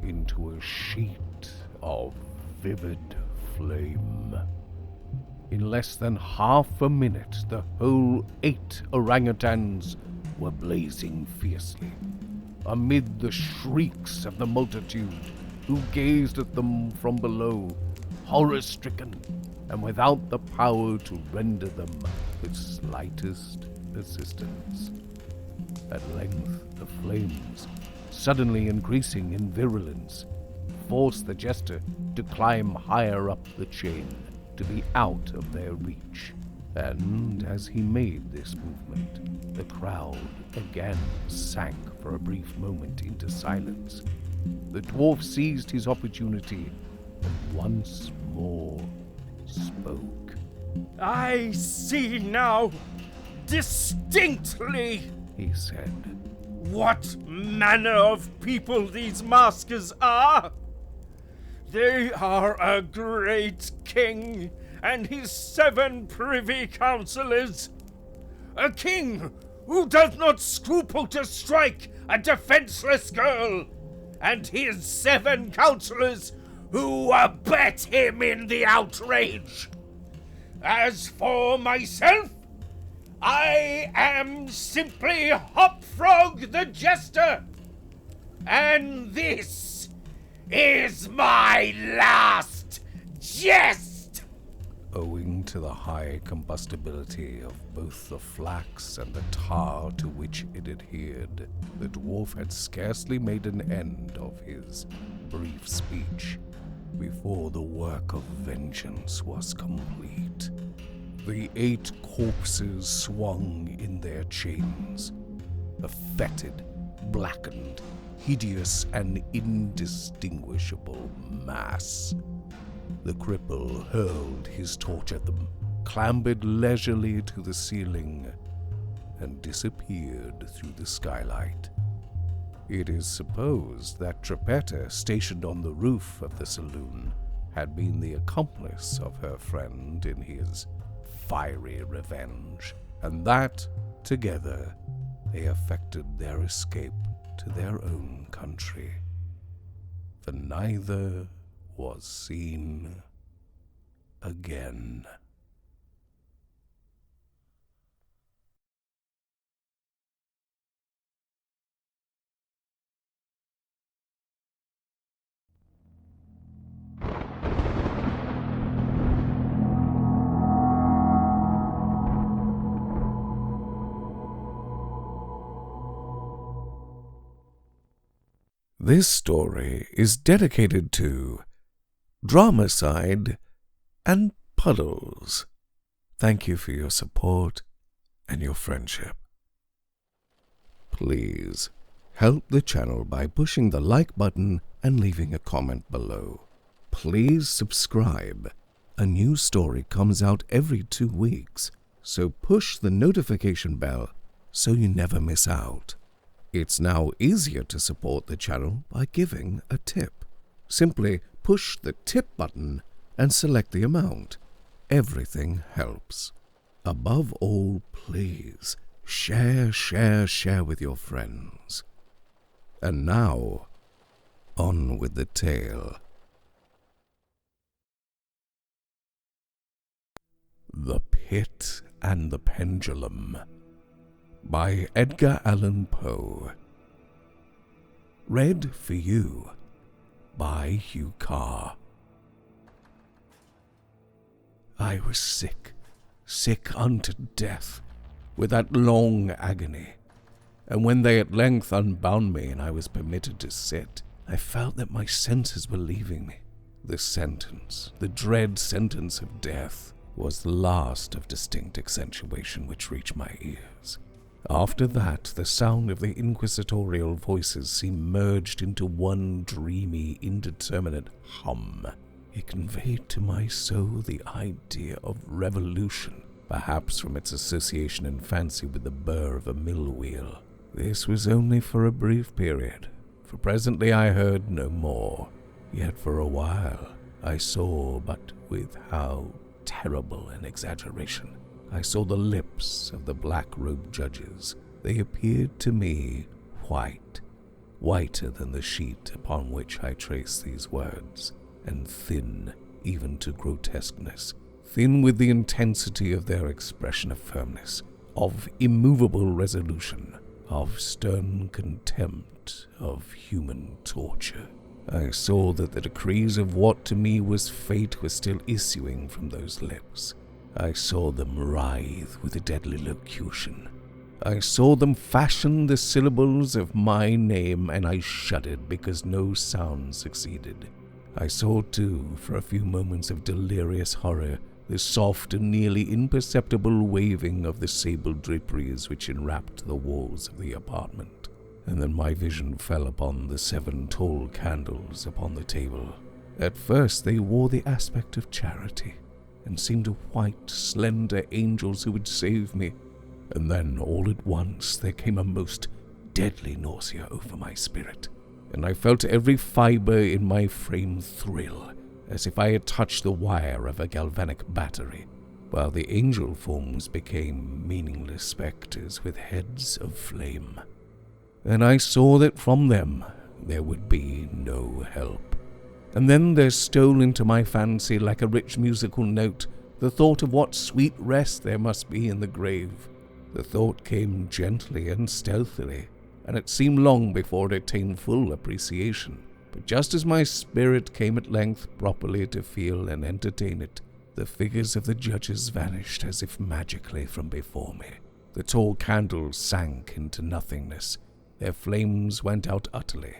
into a sheet of vivid flame. In less than half a minute, the whole 8 orangutans were blazing fiercely, amid the shrieks of the multitude who gazed at them from below, horror-stricken and without the power to render them the slightest assistance. At length, the flames, suddenly increasing in virulence, forced the jester to climb higher up the chain, to be out of their reach. And as he made this movement, the crowd again sank for a brief moment into silence. The dwarf seized his opportunity and once more spoke. I see now, distinctly, He said, what manner of people these maskers are. They are a great king and his 7 privy councillors. A king who does not scruple to strike a defenseless girl, and his 7 councillors who abet him in the outrage. As for myself, I am simply Hopfrog the Jester, and this is my last jest! owing to the high combustibility of both the flax and the tar to which it adhered, the dwarf had scarcely made an end of his brief speech before the work of vengeance was complete. The 8 corpses swung in their chains, a fetid, blackened, hideous, and indistinguishable mass. The cripple hurled his torch at them, clambered leisurely to the ceiling, and disappeared through the skylight. It is supposed that Trippetta, stationed on the roof of the saloon, had been the accomplice of her friend in his fiery revenge, and that, together, they effected their escape to their own country. For neither was seen again. This story is dedicated to Dramacide and Puddles. Thank you for your support and your friendship. Please help the channel by pushing the like button and leaving a comment below. Please subscribe. A new story comes out every 2 weeks, so push the notification bell so you never miss out. It's now easier to support the channel by giving a tip. Simply push the tip button and select the amount. Everything helps. Above all, please share with your friends. And now, on with the tale. The Pit and the Pendulum by Edgar Allan Poe. Read for you by Hugh Carr. I was sick unto death, with that long agony, and when they at length unbound me and I was permitted to sit, I felt that my senses were leaving me. The sentence, the dread sentence of death, was the last of distinct accentuation which reached my ears. After that, the sound of the inquisitorial voices seemed merged into one dreamy, indeterminate hum. It conveyed to my soul the idea of revolution, perhaps from its association in fancy with the burr of a mill wheel. This was only for a brief period, for presently I heard no more. Yet for a while I saw, but with how terrible an exaggeration, I saw the lips of the black-robed judges. They appeared to me white, whiter than the sheet upon which I trace these words, and thin even to grotesqueness, thin with the intensity of their expression of firmness, of immovable resolution, of stern contempt, of human torture. I saw that the decrees of what to me was fate were still issuing from those lips. I saw them writhe with a deadly locution. I saw them fashion the syllables of my name, and I shuddered because no sound succeeded. I saw, too, for a few moments of delirious horror, the soft and nearly imperceptible waving of the sable draperies which enwrapped the walls of the apartment. And then my vision fell upon the 7 tall candles upon the table. At first they wore the aspect of charity, and seemed white, slender angels who would save me. And then, all at once, there came a most deadly nausea over my spirit, and I felt every fibre in my frame thrill, as if I had touched the wire of a galvanic battery, while the angel forms became meaningless spectres with heads of flame. And I saw that from them there would be no help. And then there stole into my fancy, like a rich musical note, the thought of what sweet rest there must be in the grave. The thought came gently and stealthily, and it seemed long before it attained full appreciation. But just as my spirit came at length properly to feel and entertain it, the figures of the judges vanished as if magically from before me. The tall candles sank into nothingness. Their flames went out utterly.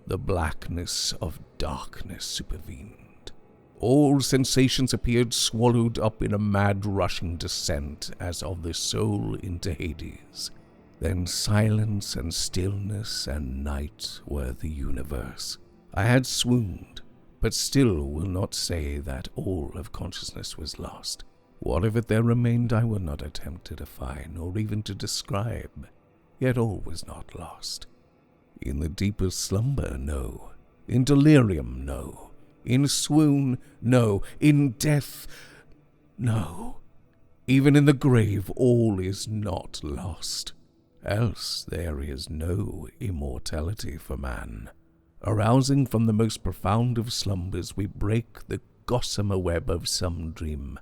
The blackness of darkness supervened. All sensations appeared swallowed up in a mad rushing descent as of the soul into Hades. Then silence and stillness and night were the universe. I had swooned, but still will not say that all of consciousness was lost. What of it there remained I will not attempt to define or even to describe. Yet all was not lost. In the deepest slumber, no. In delirium, no. In swoon, no. In death, no. Even in the grave, all is not lost. Else there is no immortality for man. Arousing from the most profound of slumbers, we break the gossamer web of some dream.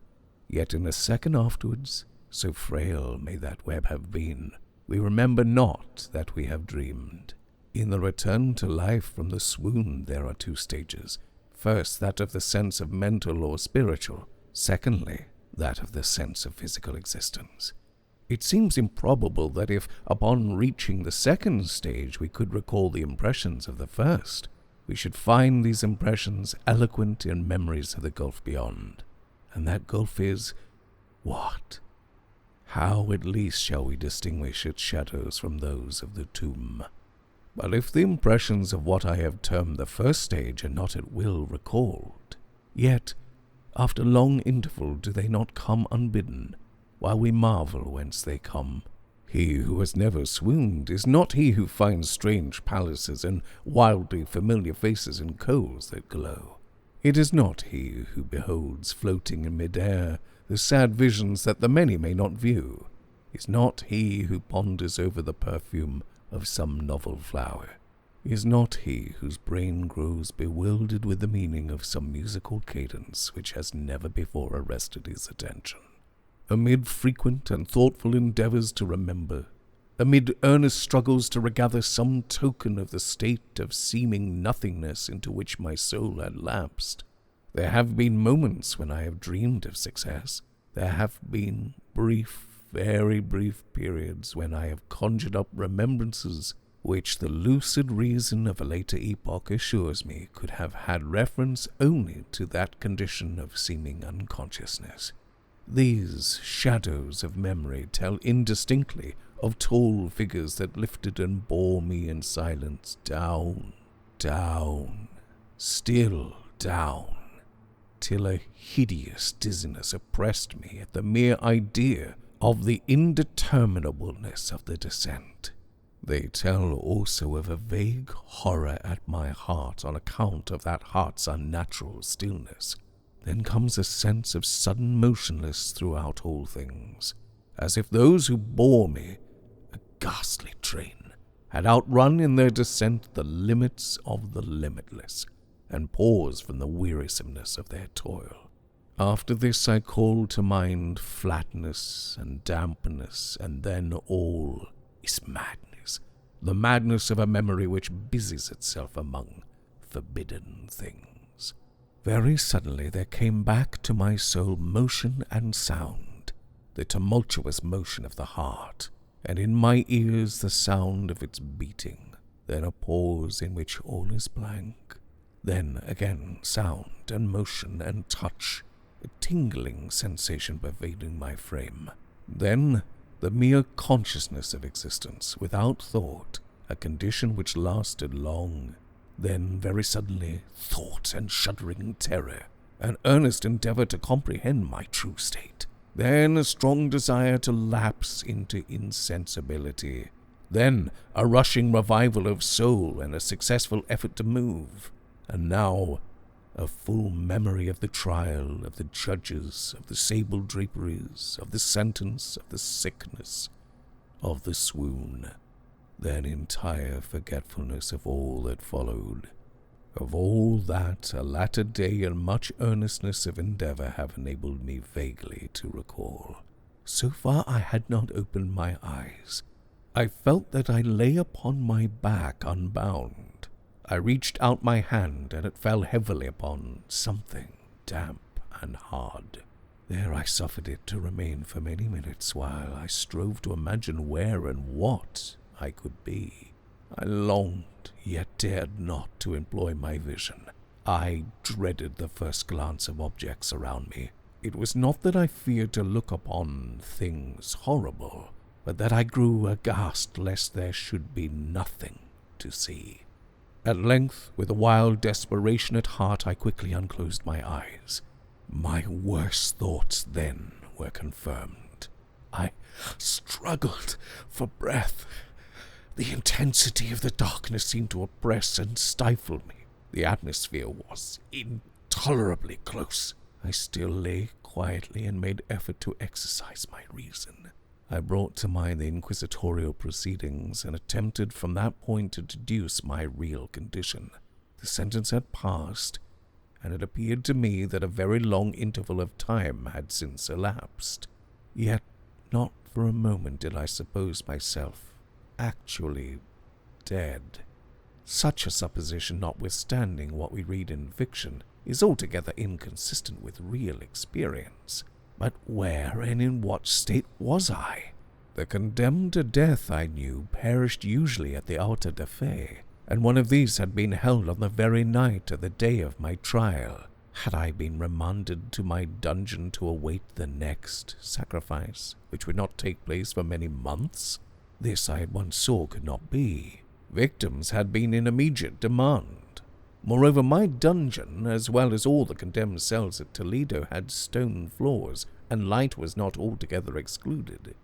Yet in a second afterwards, so frail may that web have been, we remember not that we have dreamed. In the return to life from the swoon there are 2 stages. First, that of the sense of mental or spiritual. Secondly, that of the sense of physical existence. It seems improbable that if, upon reaching the second stage, we could recall the impressions of the first, we should find these impressions eloquent in memories of the gulf beyond. And that gulf is what? How at least shall we distinguish its shadows from those of the tomb? But if the impressions of what I have termed the first stage are not at will recalled, yet, after long interval, do they not come unbidden, while we marvel whence they come? He who has never swooned is not he who finds strange palaces and wildly familiar faces in coals that glow. It is not he who beholds floating in mid-air the sad visions that the many may not view. Is not he who ponders over the perfume of some novel flower. Is not he whose brain grows bewildered with the meaning of some musical cadence which has never before arrested his attention. Amid frequent and thoughtful endeavors to remember, amid earnest struggles to regather some token of the state of seeming nothingness into which my soul had lapsed, there have been moments when I have dreamed of success. There have been brief, very brief periods when I have conjured up remembrances which the lucid reason of a later epoch assures me could have had reference only to that condition of seeming unconsciousness. These shadows of memory tell indistinctly of tall figures that lifted and bore me in silence down, down, still down, till a hideous dizziness oppressed me at the mere idea of the indeterminableness of the descent. They tell also of a vague horror at my heart on account of that heart's unnatural stillness. Then comes a sense of sudden motionless throughout all things, as if those who bore me, a ghastly train, had outrun in their descent the limits of the limitless, and paused from the wearisomeness of their toil. After this I called to mind flatness and dampness, and then all is madness, the madness of a memory which busies itself among forbidden things. Very suddenly there came back to my soul motion and sound, the tumultuous motion of the heart, and in my ears the sound of its beating, then a pause in which all is blank, then again sound and motion and touch, a tingling sensation pervading my frame. Then the mere consciousness of existence, without thought, a condition which lasted long. Then, very suddenly, thought and shuddering terror, an earnest endeavor to comprehend my true state. Then a strong desire to lapse into insensibility. Then a rushing revival of soul and a successful effort to move. And now a full memory of the trial, of the judges, of the sable draperies, of the sentence, of the sickness, of the swoon. Then entire forgetfulness of all that followed. Of all that a latter day and much earnestness of endeavor have enabled me vaguely to recall. So far I had not opened my eyes. I felt that I lay upon my back unbound. I reached out my hand, and it fell heavily upon something damp and hard. There I suffered it to remain for many minutes while I strove to imagine where and what I could be. I longed, yet dared not to employ my vision. I dreaded the first glance of objects around me. It was not that I feared to look upon things horrible, but that I grew aghast lest there should be nothing to see. At length, with a wild desperation at heart, I quickly unclosed my eyes. My worst thoughts then were confirmed. I struggled for breath. The intensity of the darkness seemed to oppress and stifle me. The atmosphere was intolerably close. I still lay quietly and made effort to exercise my reason. I brought to mind the inquisitorial proceedings and attempted from that point to deduce my real condition. The sentence had passed, and it appeared to me that a very long interval of time had since elapsed. Yet not for a moment did I suppose myself actually dead. Such a supposition, notwithstanding what we read in fiction, is altogether inconsistent with real experience. But where and in what state was I? The condemned to death, I knew, perished usually at the Auto da Fe, and one of these had been held on the very night of the day of my trial. Had I been remanded to my dungeon to await the next sacrifice, which would not take place for many months? This I at once saw could not be. Victims had been in immediate demand. Moreover, my dungeon, as well as all the condemned cells at Toledo, had stone floors, and light was not altogether excluded.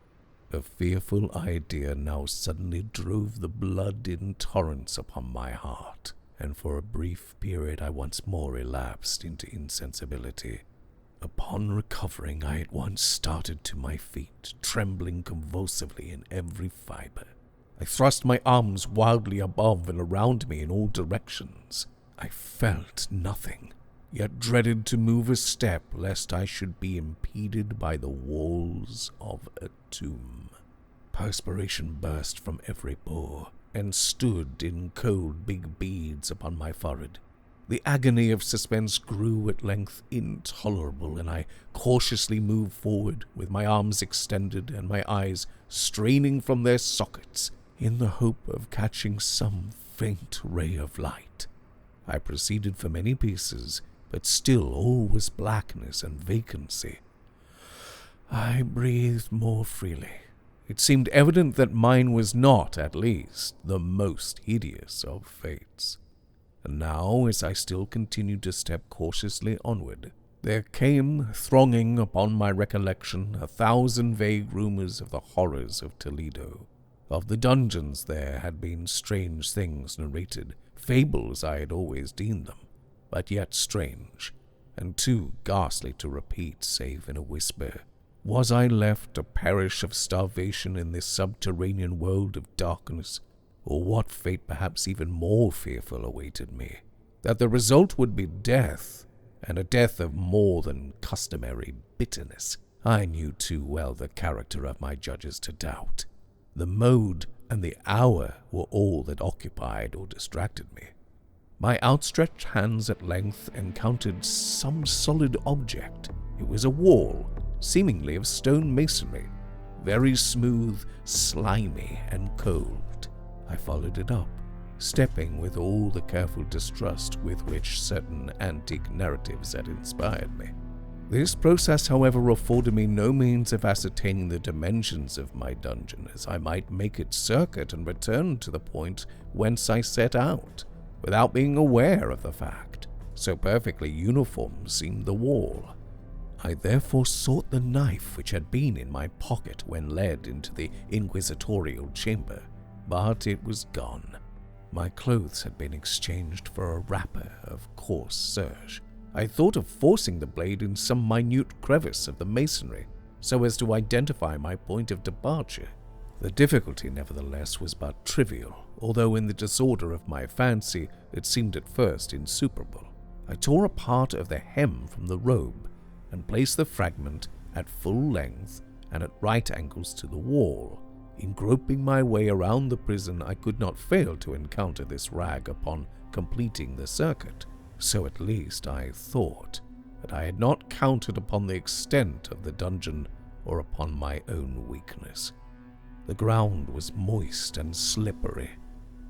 A fearful idea now suddenly drove the blood in torrents upon my heart, and for a brief period I once more relapsed into insensibility. Upon recovering, I at once started to my feet, trembling convulsively in every fibre. I thrust my arms wildly above and around me in all directions. I felt nothing. yet dreaded to move a step lest I should be impeded by the walls of a tomb. Perspiration burst from every pore, and stood in cold big beads upon my forehead. The agony of suspense grew at length intolerable, and I cautiously moved forward with my arms extended and my eyes straining from their sockets in the hope of catching some faint ray of light. I proceeded for many paces, but still all was blackness and vacancy. I breathed more freely. It seemed evident that mine was not, at least, the most hideous of fates. And now, as I still continued to step cautiously onward, there came thronging upon my recollection 1,000 vague rumors of the horrors of Toledo. Of the dungeons there had been strange things narrated, fables I had always deemed them, but yet strange, and too ghastly to repeat save in a whisper. Was I left to perish of starvation in this subterranean world of darkness, or what fate perhaps even more fearful awaited me? That the result would be death, and a death of more than customary bitterness, I knew too well the character of my judges to doubt. The mode and the hour were all that occupied or distracted me. My outstretched hands at length encountered some solid object. It was a wall, seemingly of stone masonry, very smooth, slimy, and cold. I followed it up, stepping with all the careful distrust with which certain antique narratives had inspired me. This process, however, afforded me no means of ascertaining the dimensions of my dungeon, as I might make its circuit and return to the point whence I set out, without being aware of the fact. So perfectly uniform seemed the wall. I therefore sought the knife which had been in my pocket when led into the inquisitorial chamber, but it was gone. My clothes had been exchanged for a wrapper of coarse serge. I thought of forcing the blade in some minute crevice of the masonry, so as to identify my point of departure. The difficulty, nevertheless, was but trivial, although in the disorder of my fancy it seemed at first insuperable. I tore a part of the hem from the robe, and placed the fragment at full length and at right angles to the wall. In groping my way around the prison, I could not fail to encounter this rag upon completing the circuit. So at least I thought, but I had not counted upon the extent of the dungeon or upon my own weakness. The ground was moist and slippery.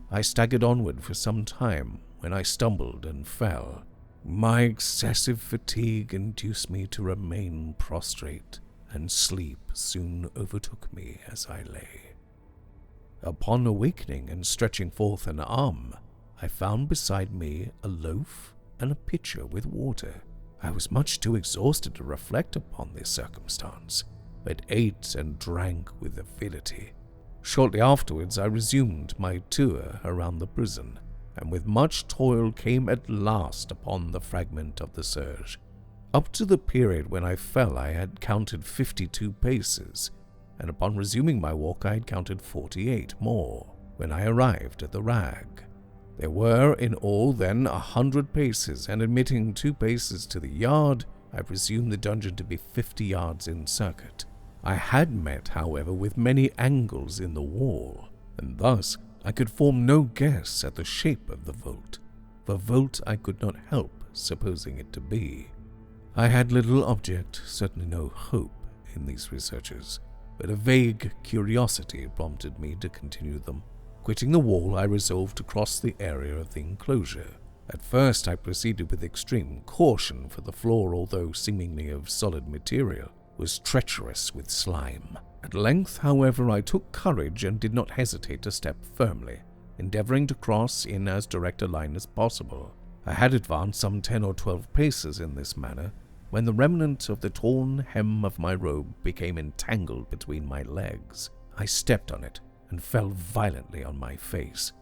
I staggered onward for some time when I stumbled and fell. My excessive fatigue induced me to remain prostrate, and sleep soon overtook me as I lay. Upon awakening and stretching forth an arm, I found beside me a loaf and a pitcher with water. I was much too exhausted to reflect upon this circumstance, but ate and drank with avidity. Shortly afterwards I resumed my tour around the prison, and with much toil came at last upon the fragment of the serge. Up to the period when I fell I had counted 52 paces, and upon resuming my walk I had counted 48 more, when I arrived at the rag. There were in all then 100 paces, and admitting 2 paces to the yard, I presumed the dungeon to be 50 yards in circuit. I had met, however, with many angles in the wall, and thus I could form no guess at the shape of the vault. For vault I could not help supposing it to be. I had little object, certainly no hope, in these researches, but a vague curiosity prompted me to continue them. Quitting the wall, I resolved to cross the area of the enclosure. At first I proceeded with extreme caution, for the floor, although seemingly of solid material, was treacherous with slime. At length, however, I took courage and did not hesitate to step firmly, endeavoring to cross in as direct a line as possible. I had advanced some 10 or 12 paces in this manner, when the remnant of the torn hem of my robe became entangled between my legs. I stepped on it, and fell violently on my face.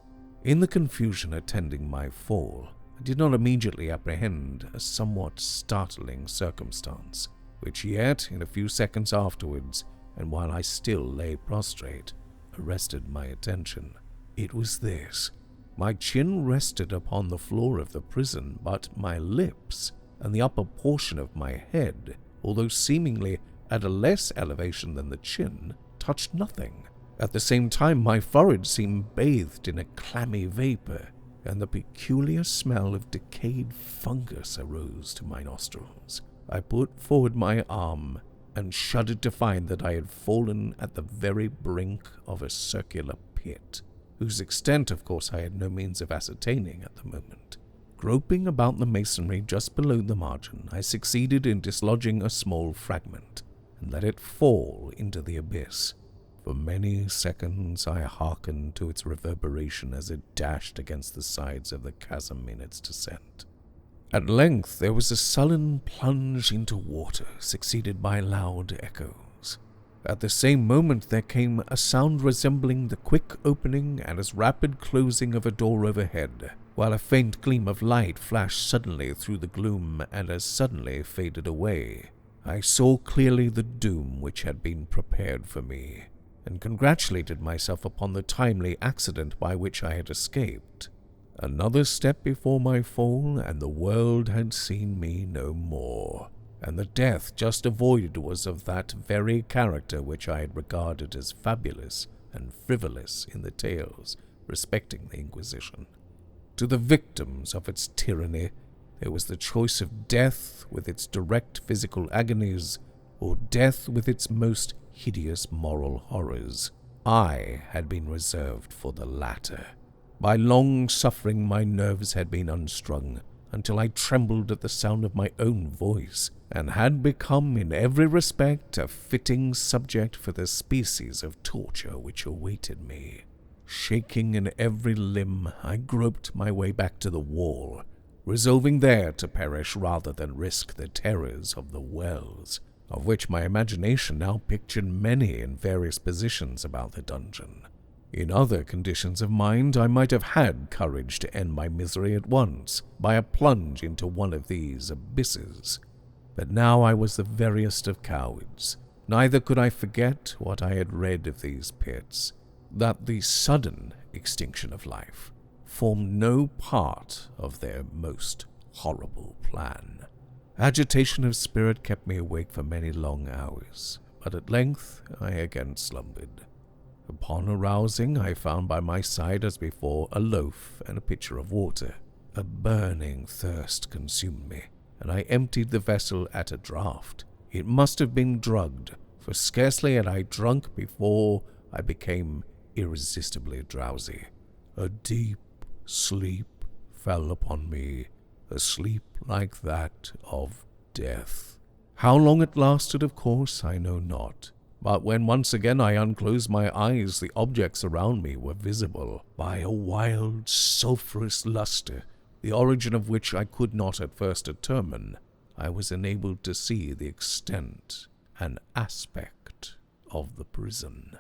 In the confusion attending my fall, I did not immediately apprehend a somewhat startling circumstance, which yet, in a few seconds afterwards, and while I still lay prostrate, arrested my attention. It was this. My chin rested upon the floor of the prison, but my lips and the upper portion of my head, although seemingly at a less elevation than the chin, touched nothing. At the same time, my forehead seemed bathed in a clammy vapor, and the peculiar smell of decayed fungus arose to my nostrils. I put forward my arm and shuddered to find that I had fallen at the very brink of a circular pit, whose extent, of course, I had no means of ascertaining at the moment. Groping about the masonry just below the margin, I succeeded in dislodging a small fragment, and let it fall into the abyss. For many seconds I hearkened to its reverberation as it dashed against the sides of the chasm in its descent. At length there was a sullen plunge into water, succeeded by loud echoes. At the same moment there came a sound resembling the quick opening and as rapid closing of a door overhead, while a faint gleam of light flashed suddenly through the gloom and as suddenly faded away. I saw clearly the doom which had been prepared for me, and congratulated myself upon the timely accident by which I had escaped. Another step before my fall, and the world had seen me no more, and the death just avoided was of that very character which I had regarded as fabulous and frivolous in the tales respecting the Inquisition. To the victims of its tyranny, there was the choice of death with its direct physical agonies, or death with its most hideous moral horrors. I had been reserved for the latter. By long suffering my nerves had been unstrung, until I trembled at the sound of my own voice, and had become in every respect a fitting subject for the species of torture which awaited me. Shaking in every limb, I groped my way back to the wall, resolving there to perish rather than risk the terrors of the wells, of which my imagination now pictured many in various positions about the dungeon. In other conditions of mind, I might have had courage to end my misery at once, by a plunge into one of these abysses. But now I was the veriest of cowards. Neither could I forget what I had read of these pits, that the sudden extinction of life formed no part of their most horrible plan. Agitation of spirit kept me awake for many long hours, but at length I again slumbered. Upon arousing, I found by my side as before a loaf and a pitcher of water. A burning thirst consumed me, and I emptied the vessel at a draught. It must have been drugged, for scarcely had I drunk before I became irresistibly drowsy. A deep sleep fell upon me, a sleep like that of death. How long it lasted, of course, I know not. But when once again I unclosed my eyes, the objects around me were visible by a wild, sulphurous luster, the origin of which I could not at first determine. I was enabled to see the extent and aspect of the prison.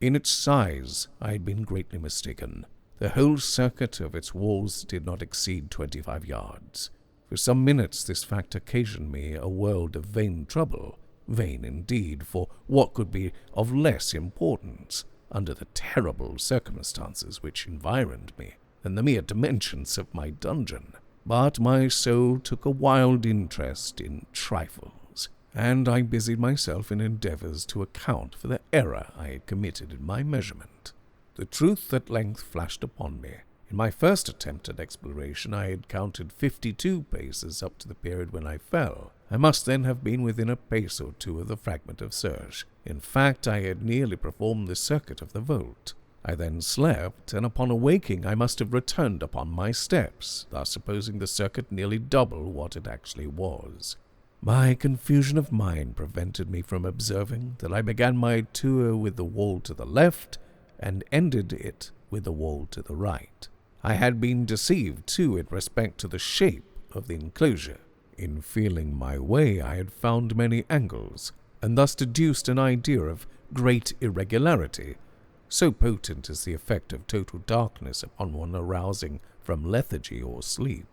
In its size I had been greatly mistaken. The whole circuit of its walls did not exceed 25 yards. For some minutes this fact occasioned me a world of vain trouble. Vain indeed, for what could be of less importance, under the terrible circumstances which environed me, than the mere dimensions of my dungeon? But my soul took a wild interest in trifles, and I busied myself in endeavors to account for the error I had committed in my measurement. The truth at length flashed upon me. In my first attempt at exploration I had counted 52 paces up to the period when I fell. I must then have been within a pace or two of the fragment of serge. In fact, I had nearly performed the circuit of the vault. I then slept, and upon awaking I must have returned upon my steps, thus supposing the circuit nearly double what it actually was. My confusion of mind prevented me from observing that I began my tour with the wall to the left, and ended it with the wall to the right. I had been deceived, too, in respect to the shape of the enclosure. In feeling my way, I had found many angles, and thus deduced an idea of great irregularity. So potent is the effect of total darkness upon one arousing from lethargy or sleep.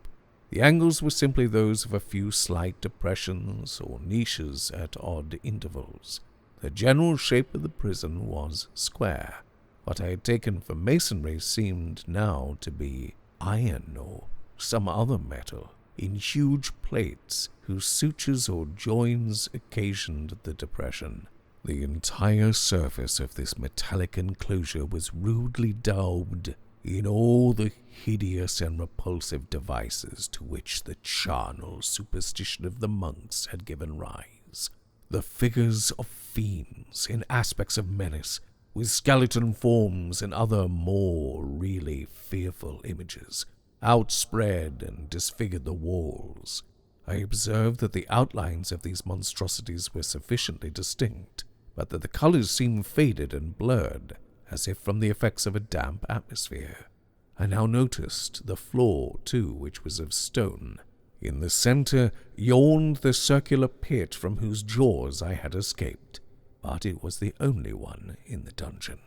The angles were simply those of a few slight depressions or niches at odd intervals. The general shape of the prison was square. What I had taken for masonry seemed now to be iron or some other metal. in huge plates whose sutures or joins occasioned the depression. The entire surface of this metallic enclosure was rudely daubed in all the hideous and repulsive devices to which the charnel superstition of the monks had given rise. The figures of fiends in aspects of menace, with skeleton forms and other more really fearful images, outspread and disfigured the walls. I observed that the outlines of these monstrosities were sufficiently distinct, but that the colors seemed faded and blurred, as if from the effects of a damp atmosphere. I now noticed the floor, too, which was of stone. In the center yawned the circular pit from whose jaws I had escaped, but it was the only one in the dungeon.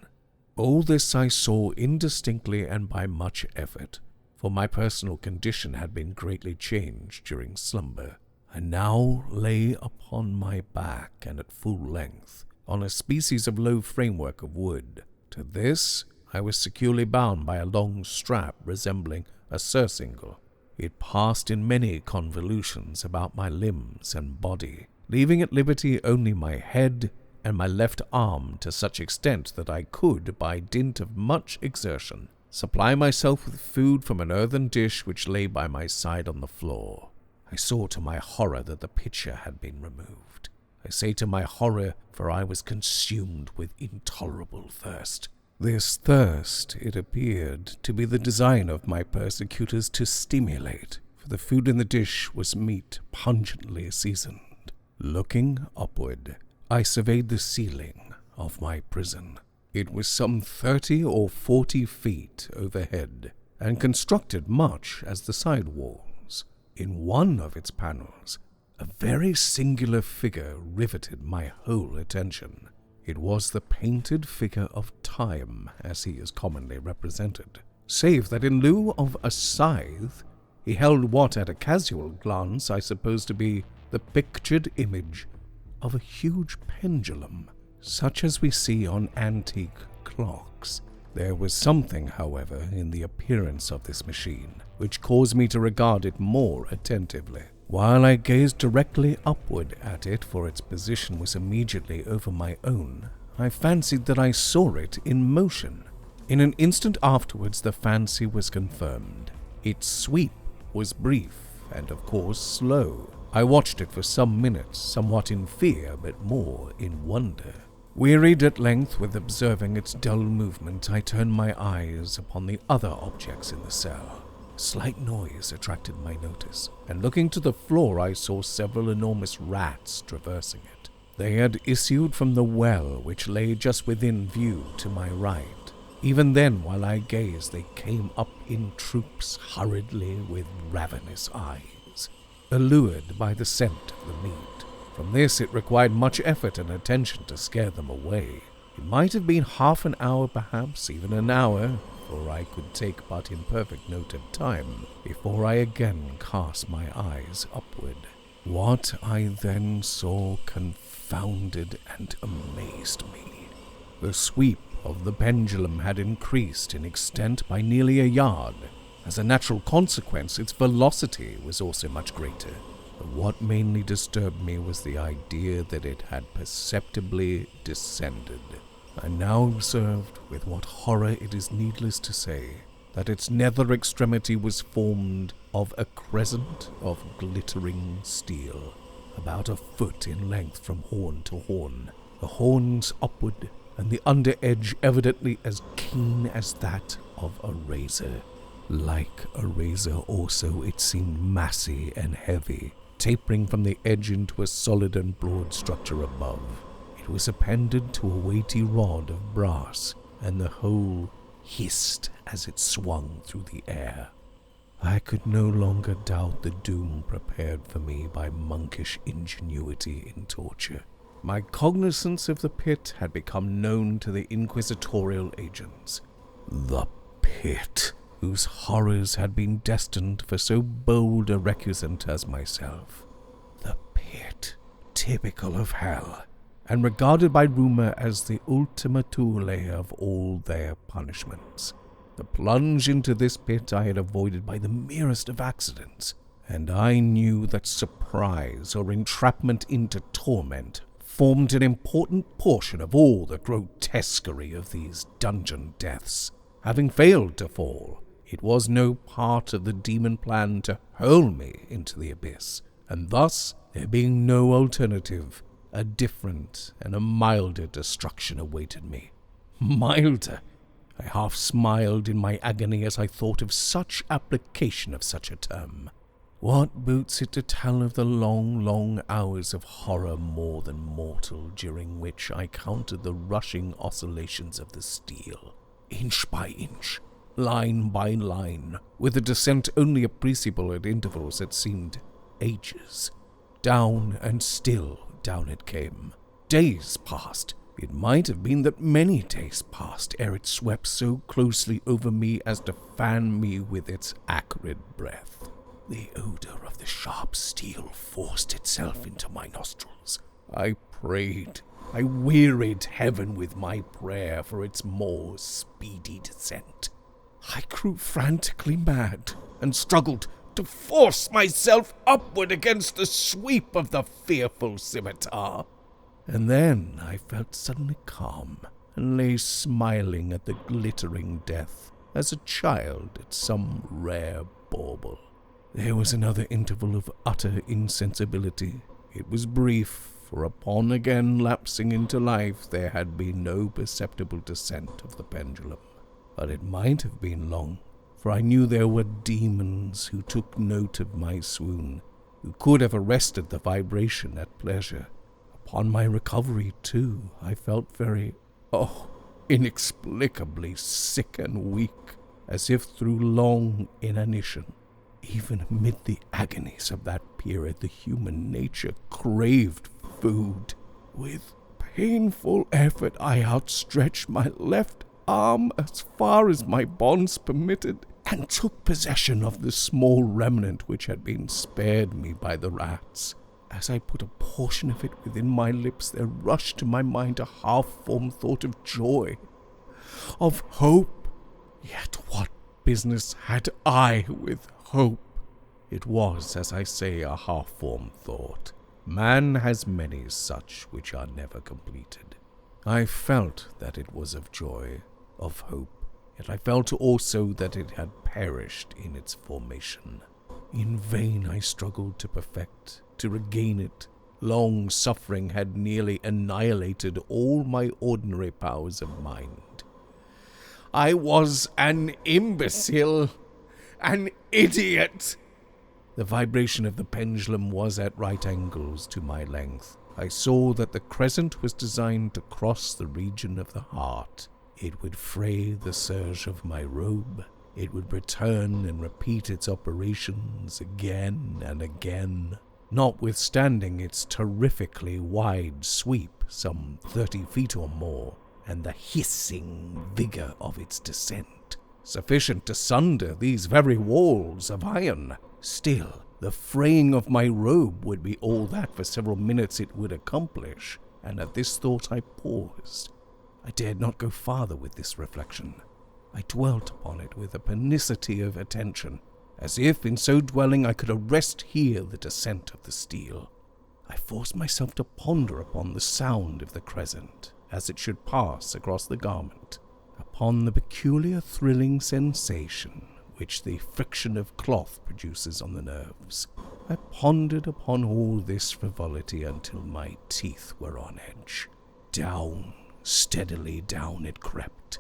All this I saw indistinctly and by much effort, for my personal condition had been greatly changed during slumber. I now lay upon my back and at full length, on a species of low framework of wood. To this I was securely bound by a long strap resembling a surcingle. It passed in many convolutions about my limbs and body, leaving at liberty only my head and my left arm to such extent that I could, by dint of much exertion, supply myself with food from an earthen dish which lay by my side on the floor. I saw to my horror that the pitcher had been removed. I say to my horror, for I was consumed with intolerable thirst. This thirst, it appeared, to be the design of my persecutors to stimulate, for the food in the dish was meat pungently seasoned. Looking upward, I surveyed the ceiling of my prison. It was some 30 or 40 feet overhead, and constructed much as the side walls. In one of its panels, a very singular figure riveted my whole attention. It was the painted figure of Time, as he is commonly represented, save that in lieu of a scythe, he held what at a casual glance I supposed to be the pictured image of a huge pendulum, such as we see on antique clocks. There was something, however, in the appearance of this machine, which caused me to regard it more attentively. While I gazed directly upward at it, for its position was immediately over my own, I fancied that I saw it in motion. In an instant afterwards the fancy was confirmed. Its sweep was brief and, of course, slow. I watched it for some minutes, somewhat in fear, but more in wonder. Wearied at length with observing its dull movement, I turned my eyes upon the other objects in the cell. A slight noise attracted my notice, and looking to the floor I saw several enormous rats traversing it. They had issued from the well which lay just within view to my right. Even then, while I gazed, they came up in troops hurriedly with ravenous eyes, allured by the scent of the meat. From this it required much effort and attention to scare them away. It might have been half an hour, perhaps even an hour, for I could take but imperfect note of time, before I again cast my eyes upward. What I then saw confounded and amazed me. The sweep of the pendulum had increased in extent by nearly a yard. As a natural consequence, its velocity was also much greater. But what mainly disturbed me was the idea that it had perceptibly descended. I now observed, with what horror it is needless to say, that its nether extremity was formed of a crescent of glittering steel, about a foot in length from horn to horn, the horns upward, and the under edge evidently as keen as that of a razor. Like a razor also, it seemed massy and heavy, tapering from the edge into a solid and broad structure above. It was appended to a weighty rod of brass, and the whole hissed as it swung through the air. I could no longer doubt the doom prepared for me by monkish ingenuity in torture. My cognizance of the pit had become known to the inquisitorial agents. The pit, whose horrors had been destined for so bold a recusant as myself. The pit, typical of hell, and regarded by rumor as the ultima thule of all their punishments. The plunge into this pit I had avoided by the merest of accidents, and I knew that surprise or entrapment into torment formed an important portion of all the grotesquerie of these dungeon deaths. Having failed to fall, it was no part of the demon plan to hurl me into the abyss, and thus, there being no alternative, a different and a milder destruction awaited me. Milder! I half smiled in my agony as I thought of such application of such a term. What boots it to tell of the long, long hours of horror more than mortal, during which I counted the rushing oscillations of the steel, inch by inch, line by line, with a descent only appreciable at intervals that seemed ages. Down and still down it came. Days passed. It might have been that many days passed ere it swept so closely over me as to fan me with its acrid breath. The odor of the sharp steel forced itself into my nostrils. I prayed. I wearied heaven with my prayer for its more speedy descent. I grew frantically mad and struggled to force myself upward against the sweep of the fearful scimitar. And then I felt suddenly calm and lay smiling at the glittering death as a child at some rare bauble. There was another interval of utter insensibility. It was brief, for upon again lapsing into life there had been no perceptible descent of the pendulum. But it might have been long, for I knew there were demons who took note of my swoon, who could have arrested the vibration at pleasure. Upon my recovery, too, I felt very, inexplicably sick and weak, as if through long inanition. Even amid the agonies of that period, the human nature craved food. With painful effort, I outstretched my left arm as far as my bonds permitted, and took possession of the small remnant which had been spared me by the rats. As I put a portion of it within my lips, there rushed to my mind a half-formed thought of joy, of hope. Yet what business had I with hope? It was, as I say, a half-formed thought. Man has many such which are never completed. I felt that it was of joy, of hope, yet I felt also that it had perished in its formation. In vain I struggled to perfect, to regain it. Long suffering had nearly annihilated all my ordinary powers of mind. I was an imbecile, an idiot. The vibration of the pendulum was at right angles to my length. I saw that the crescent was designed to cross the region of the heart. It would fray the serge of my robe. It would return and repeat its operations again and again, notwithstanding its terrifically wide sweep, some 30 feet or more, and the hissing vigor of its descent, sufficient to sunder these very walls of iron. Still, the fraying of my robe would be all that for several minutes it would accomplish, and at this thought I paused. I dared not go farther with this reflection. I dwelt upon it with a pernicity of attention, as if in so dwelling I could arrest here the descent of the steel. I forced myself to ponder upon the sound of the crescent, as it should pass across the garment, upon the peculiar thrilling sensation which the friction of cloth produces on the nerves. I pondered upon all this frivolity until my teeth were on edge. Down, steadily down it crept.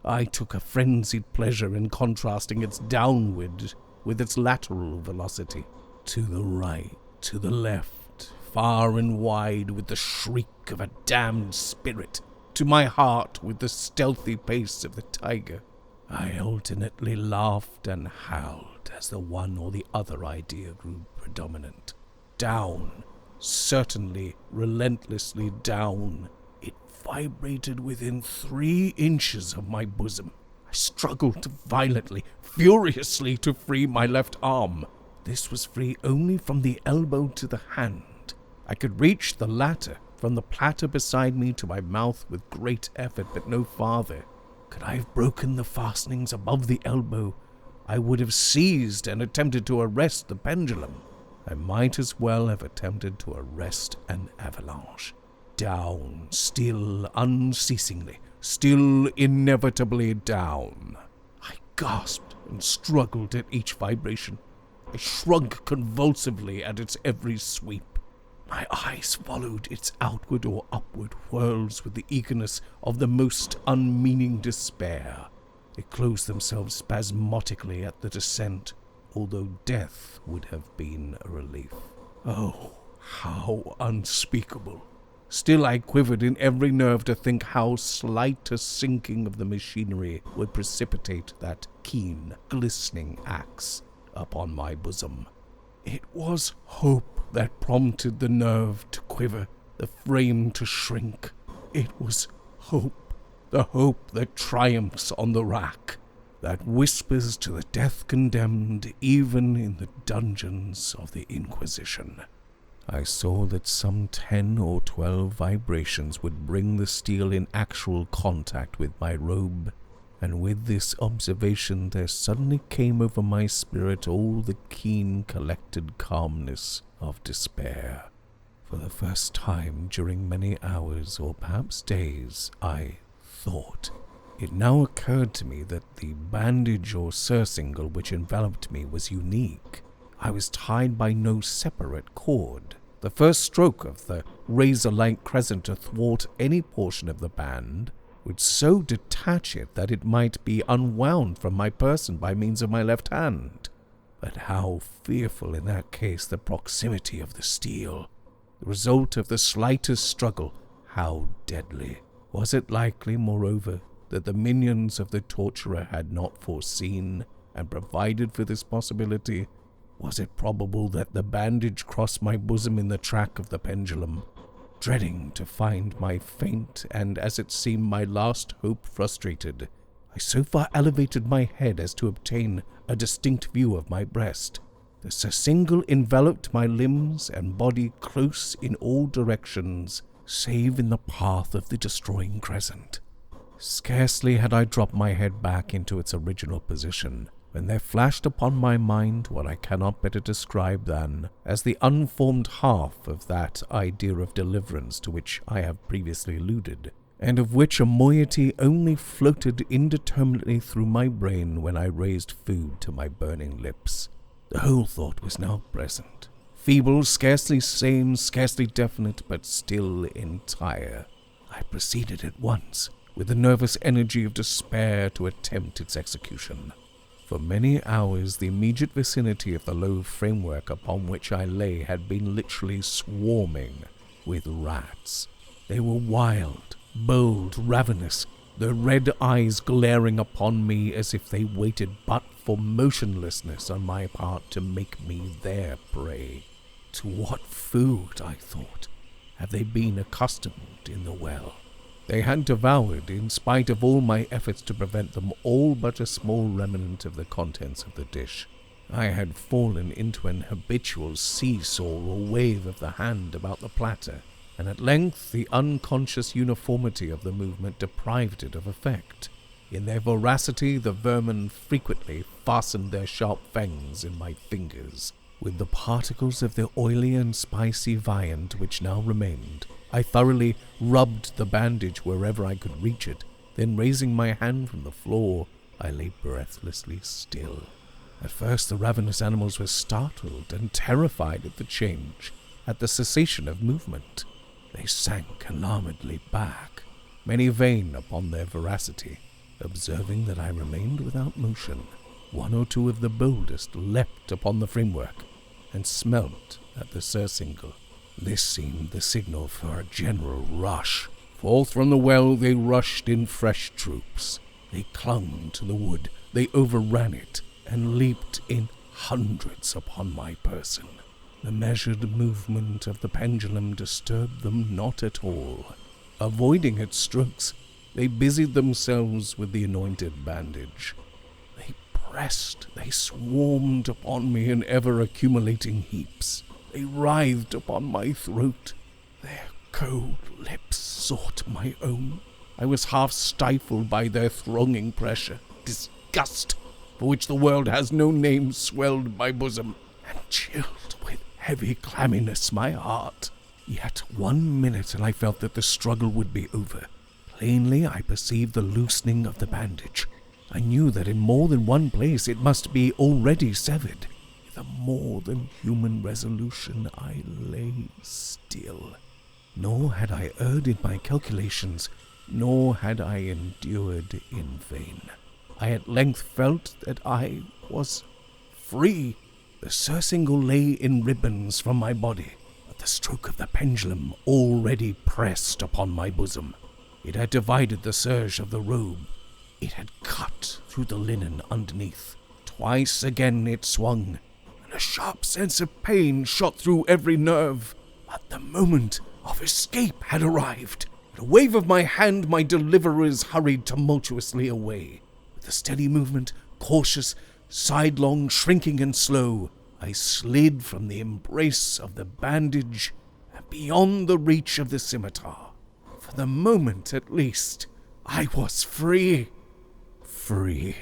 I took a frenzied pleasure in contrasting its downward with its lateral velocity. To the right, to the left, far and wide with the shriek of a damned spirit, to my heart with the stealthy pace of the tiger. I alternately laughed and howled as the one or the other idea grew predominant. Down, certainly relentlessly down, it vibrated within 3 inches of my bosom. I struggled violently, furiously to free my left arm. This was free only from the elbow to the hand. I could reach the latter from the platter beside me to my mouth with great effort, but no farther. Could I have broken the fastenings above the elbow, I would have seized and attempted to arrest the pendulum. I might as well have attempted to arrest an avalanche. Down, still unceasingly, still inevitably down. I gasped and struggled at each vibration. I shrunk convulsively at its every sweep. My eyes followed its outward or upward whirls with the eagerness of the most unmeaning despair. They closed themselves spasmodically at the descent, although death would have been a relief. Oh, how unspeakable! Still I quivered in every nerve to think how slight a sinking of the machinery would precipitate that keen, glistening axe upon my bosom. It was hope that prompted the nerve to quiver, the frame to shrink. It was hope, the hope that triumphs on the rack, that whispers to the death-condemned even in the dungeons of the Inquisition. I saw that some 10 or 12 vibrations would bring the steel in actual contact with my robe, and with this observation there suddenly came over my spirit all the keen, collected calmness of despair. For the first time during many hours, or perhaps days, I thought. It now occurred to me that the bandage or surcingle which enveloped me was unique. I was tied by no separate cord. The first stroke of the razor-like crescent athwart any portion of the band would so detach it that it might be unwound from my person by means of my left hand. But how fearful in that case the proximity of the steel! The result of the slightest struggle, how deadly! Was it likely, moreover, that the minions of the torturer had not foreseen and provided for this possibility? Was it probable that the bandage crossed my bosom in the track of the pendulum? Dreading to find my faint and, as it seemed, my last hope frustrated, I so far elevated my head as to obtain a distinct view of my breast. The surcingle enveloped my limbs and body close in all directions, save in the path of the destroying crescent. Scarcely had I dropped my head back into its original position when there flashed upon my mind what I cannot better describe than as the unformed half of that idea of deliverance to which I have previously alluded, and of which a moiety only floated indeterminately through my brain when I raised food to my burning lips. The whole thought was now present, feeble, scarcely sane, scarcely definite, but still entire. I proceeded at once, with the nervous energy of despair, to attempt its execution. For many hours the immediate vicinity of the low framework upon which I lay had been literally swarming with rats. They were wild, bold, ravenous, their red eyes glaring upon me as if they waited but for motionlessness on my part to make me their prey. To what food, I thought, have they been accustomed in the well? They had devoured, in spite of all my efforts to prevent them, all but a small remnant of the contents of the dish. I had fallen into an habitual seesaw or wave of the hand about the platter, and at length the unconscious uniformity of the movement deprived it of effect. In their voracity the vermin frequently fastened their sharp fangs in my fingers. With the particles of the oily and spicy viand which now remained, I thoroughly rubbed the bandage wherever I could reach it. Then, raising my hand from the floor, I lay breathlessly still. At first the ravenous animals were startled and terrified at the change, at the cessation of movement. They sank alarmedly back, many vain upon their voracity. Observing that I remained without motion, one or two of the boldest leapt upon the framework and smelt at the surcingle. This seemed the signal for a general rush. Forth from the well they rushed in fresh troops. They clung to the wood, they overran it, and leaped in hundreds upon my person. The measured movement of the pendulum disturbed them not at all. Avoiding its strokes, they busied themselves with the anointed bandage. They pressed, they swarmed upon me in ever-accumulating heaps. They writhed upon my throat. Their cold lips sought my own. I was half stifled by their thronging pressure. Disgust, for which the world has no name, swelled my bosom, and chilled with heavy clamminess my heart. Yet 1 minute, and I felt that the struggle would be over. Plainly I perceived the loosening of the bandage. I knew that in more than one place it must be already severed. With a more than human resolution I lay still. Nor had I erred in my calculations, nor had I endured in vain. I at length felt that I was free. The surcingle lay in ribbons from my body, but the stroke of the pendulum already pressed upon my bosom. It had divided the serge of the robe. It had cut through the linen underneath. Twice again it swung, and a sharp sense of pain shot through every nerve. But the moment of escape had arrived. At a wave of my hand, my deliverers hurried tumultuously away. With a steady movement, cautious, sidelong, shrinking and slow, I slid from the embrace of the bandage and beyond the reach of the scimitar. For the moment, at least, I was free. Free,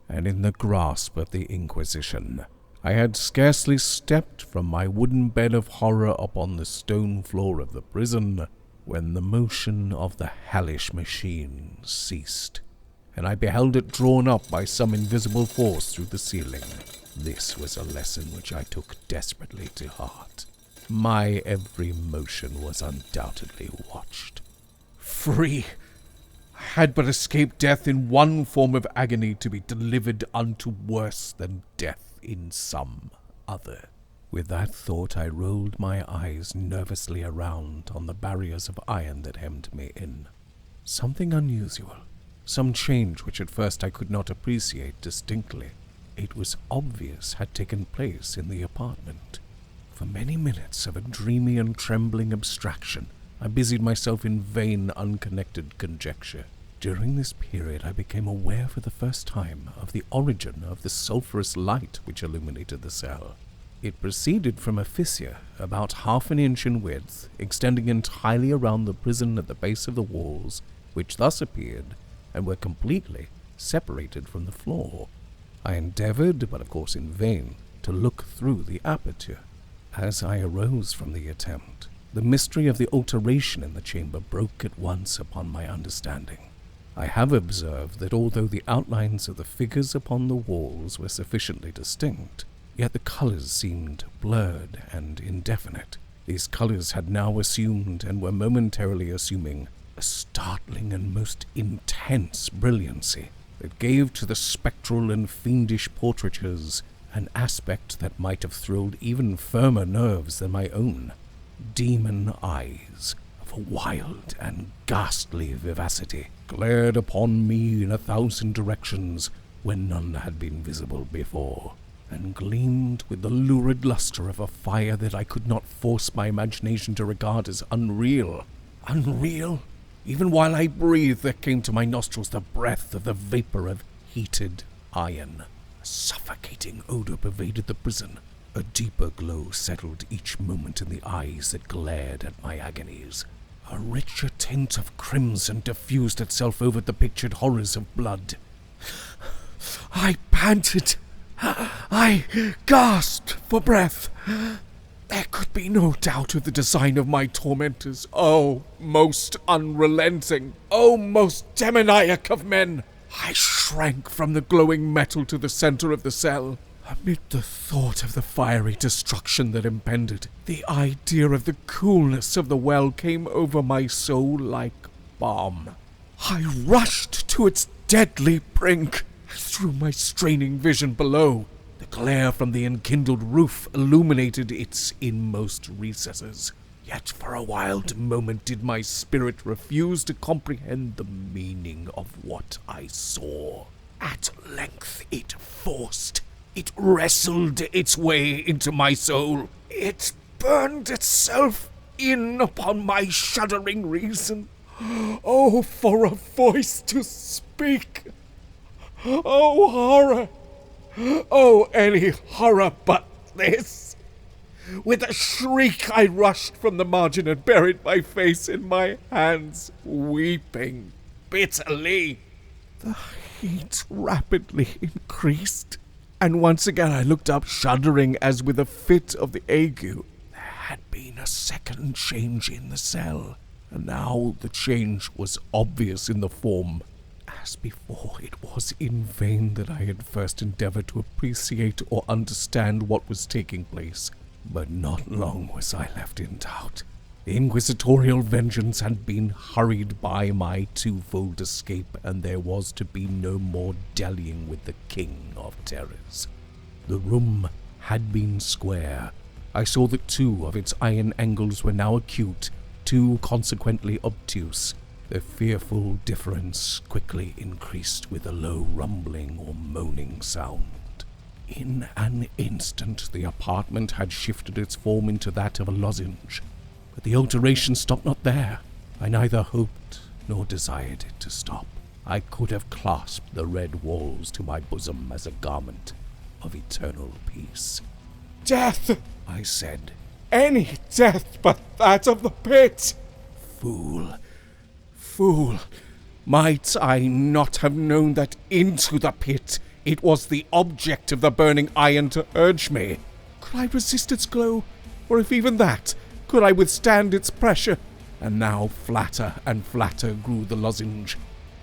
and in the grasp of the Inquisition. I had scarcely stepped from my wooden bed of horror upon the stone floor of the prison when the motion of the hellish machine ceased, and I beheld it drawn up by some invisible force through the ceiling. This was a lesson which I took desperately to heart. My every motion was undoubtedly watched. Free! I had but escaped death in one form of agony to be delivered unto worse than death in some other. With that thought I rolled my eyes nervously around on the barriers of iron that hemmed me in. Something unusual, some change which at first I could not appreciate distinctly, it was obvious had taken place in the apartment. For many minutes of a dreamy and trembling abstraction, I busied myself in vain, unconnected conjecture. During this period I became aware for the first time of the origin of the sulphurous light which illuminated the cell. It proceeded from a fissure about 1/2 inch in width, extending entirely around the prison at the base of the walls, which thus appeared, and were completely separated from the floor. I endeavored, but of course in vain, to look through the aperture. As I arose from the attempt, the mystery of the alteration in the chamber broke at once upon my understanding. I have observed that although the outlines of the figures upon the walls were sufficiently distinct, yet the colors seemed blurred and indefinite. These colors had now assumed, and were momentarily assuming, a startling and most intense brilliancy that gave to the spectral and fiendish portraitures an aspect that might have thrilled even firmer nerves than my own. Demon eyes of a wild and ghastly vivacity glared upon me in 1,000 directions where none had been visible before, and gleamed with the lurid luster of a fire that I could not force my imagination to regard as unreal. Unreal? Even while I breathed, there came to my nostrils the breath of the vapor of heated iron. A suffocating odor pervaded the prison. A deeper glow settled each moment in the eyes that glared at my agonies. A richer tint of crimson diffused itself over the pictured horrors of blood. I panted. I gasped for breath. There could be no doubt of the design of my tormentors. Oh, most unrelenting! Oh, most demoniac of men! I shrank from the glowing metal to the center of the cell. Amid the thought of the fiery destruction that impended, the idea of the coolness of the well came over my soul like balm. I rushed to its deadly brink. Through my straining vision below, the glare from the enkindled roof illuminated its inmost recesses. Yet for a wild moment did my spirit refuse to comprehend the meaning of what I saw. At length it wrestled its way into my soul. It burned itself in upon my shuddering reason. Oh, for a voice to speak! Oh, horror! Oh, any horror but this! With a shriek I rushed from the margin and buried my face in my hands, weeping bitterly. The heat rapidly increased, and once again I looked up, shuddering as with a fit of the ague. There had been a second change in the cell, and now the change was obvious in the form. As before, it was in vain that I had first endeavored to appreciate or understand what was taking place. But not long was I left in doubt. The inquisitorial vengeance had been hurried by my twofold escape, and there was to be no more dallying with the King of Terrors. The room had been square. I saw that 2 of its iron angles were now acute, 2 consequently obtuse. The fearful difference quickly increased with a low rumbling or moaning sound. In an instant the apartment had shifted its form into that of a lozenge. But the alteration stopped not there. I neither hoped nor desired it to stop. I could have clasped the red walls to my bosom as a garment of eternal peace. Death! I said. Any death but that of the pit! Fool! Might I not have known that into the pit it was the object of the burning iron to urge me? Could I resist its glow? Or if even that, could I withstand its pressure? And now flatter and flatter grew the lozenge,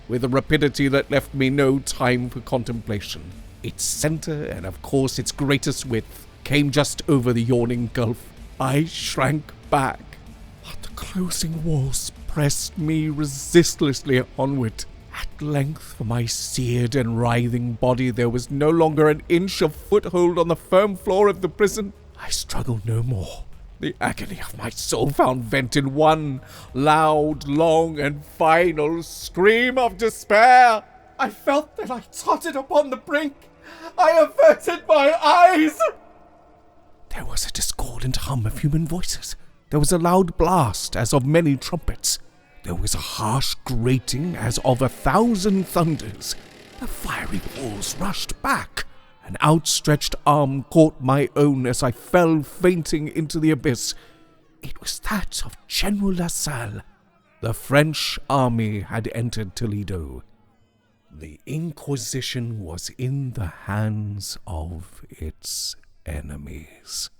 with a rapidity that left me no time for contemplation. Its center, and of course its greatest width, came just over the yawning gulf. I shrank back, but the closing walls pressed me resistlessly onward. At length, for my seared and writhing body, there was no longer an inch of foothold on the firm floor of the prison. I struggled no more. The agony of my soul found vent in one loud, long, and final scream of despair. I felt that I tottered upon the brink. I averted my eyes. There was a discordant hum of human voices. There was a loud blast as of many trumpets. There was a harsh grating as of 1,000 thunders. The fiery walls rushed back. An outstretched arm caught my own as I fell fainting into the abyss. It was that of General Lassalle. The French army had entered Toledo. The Inquisition was in the hands of its enemies.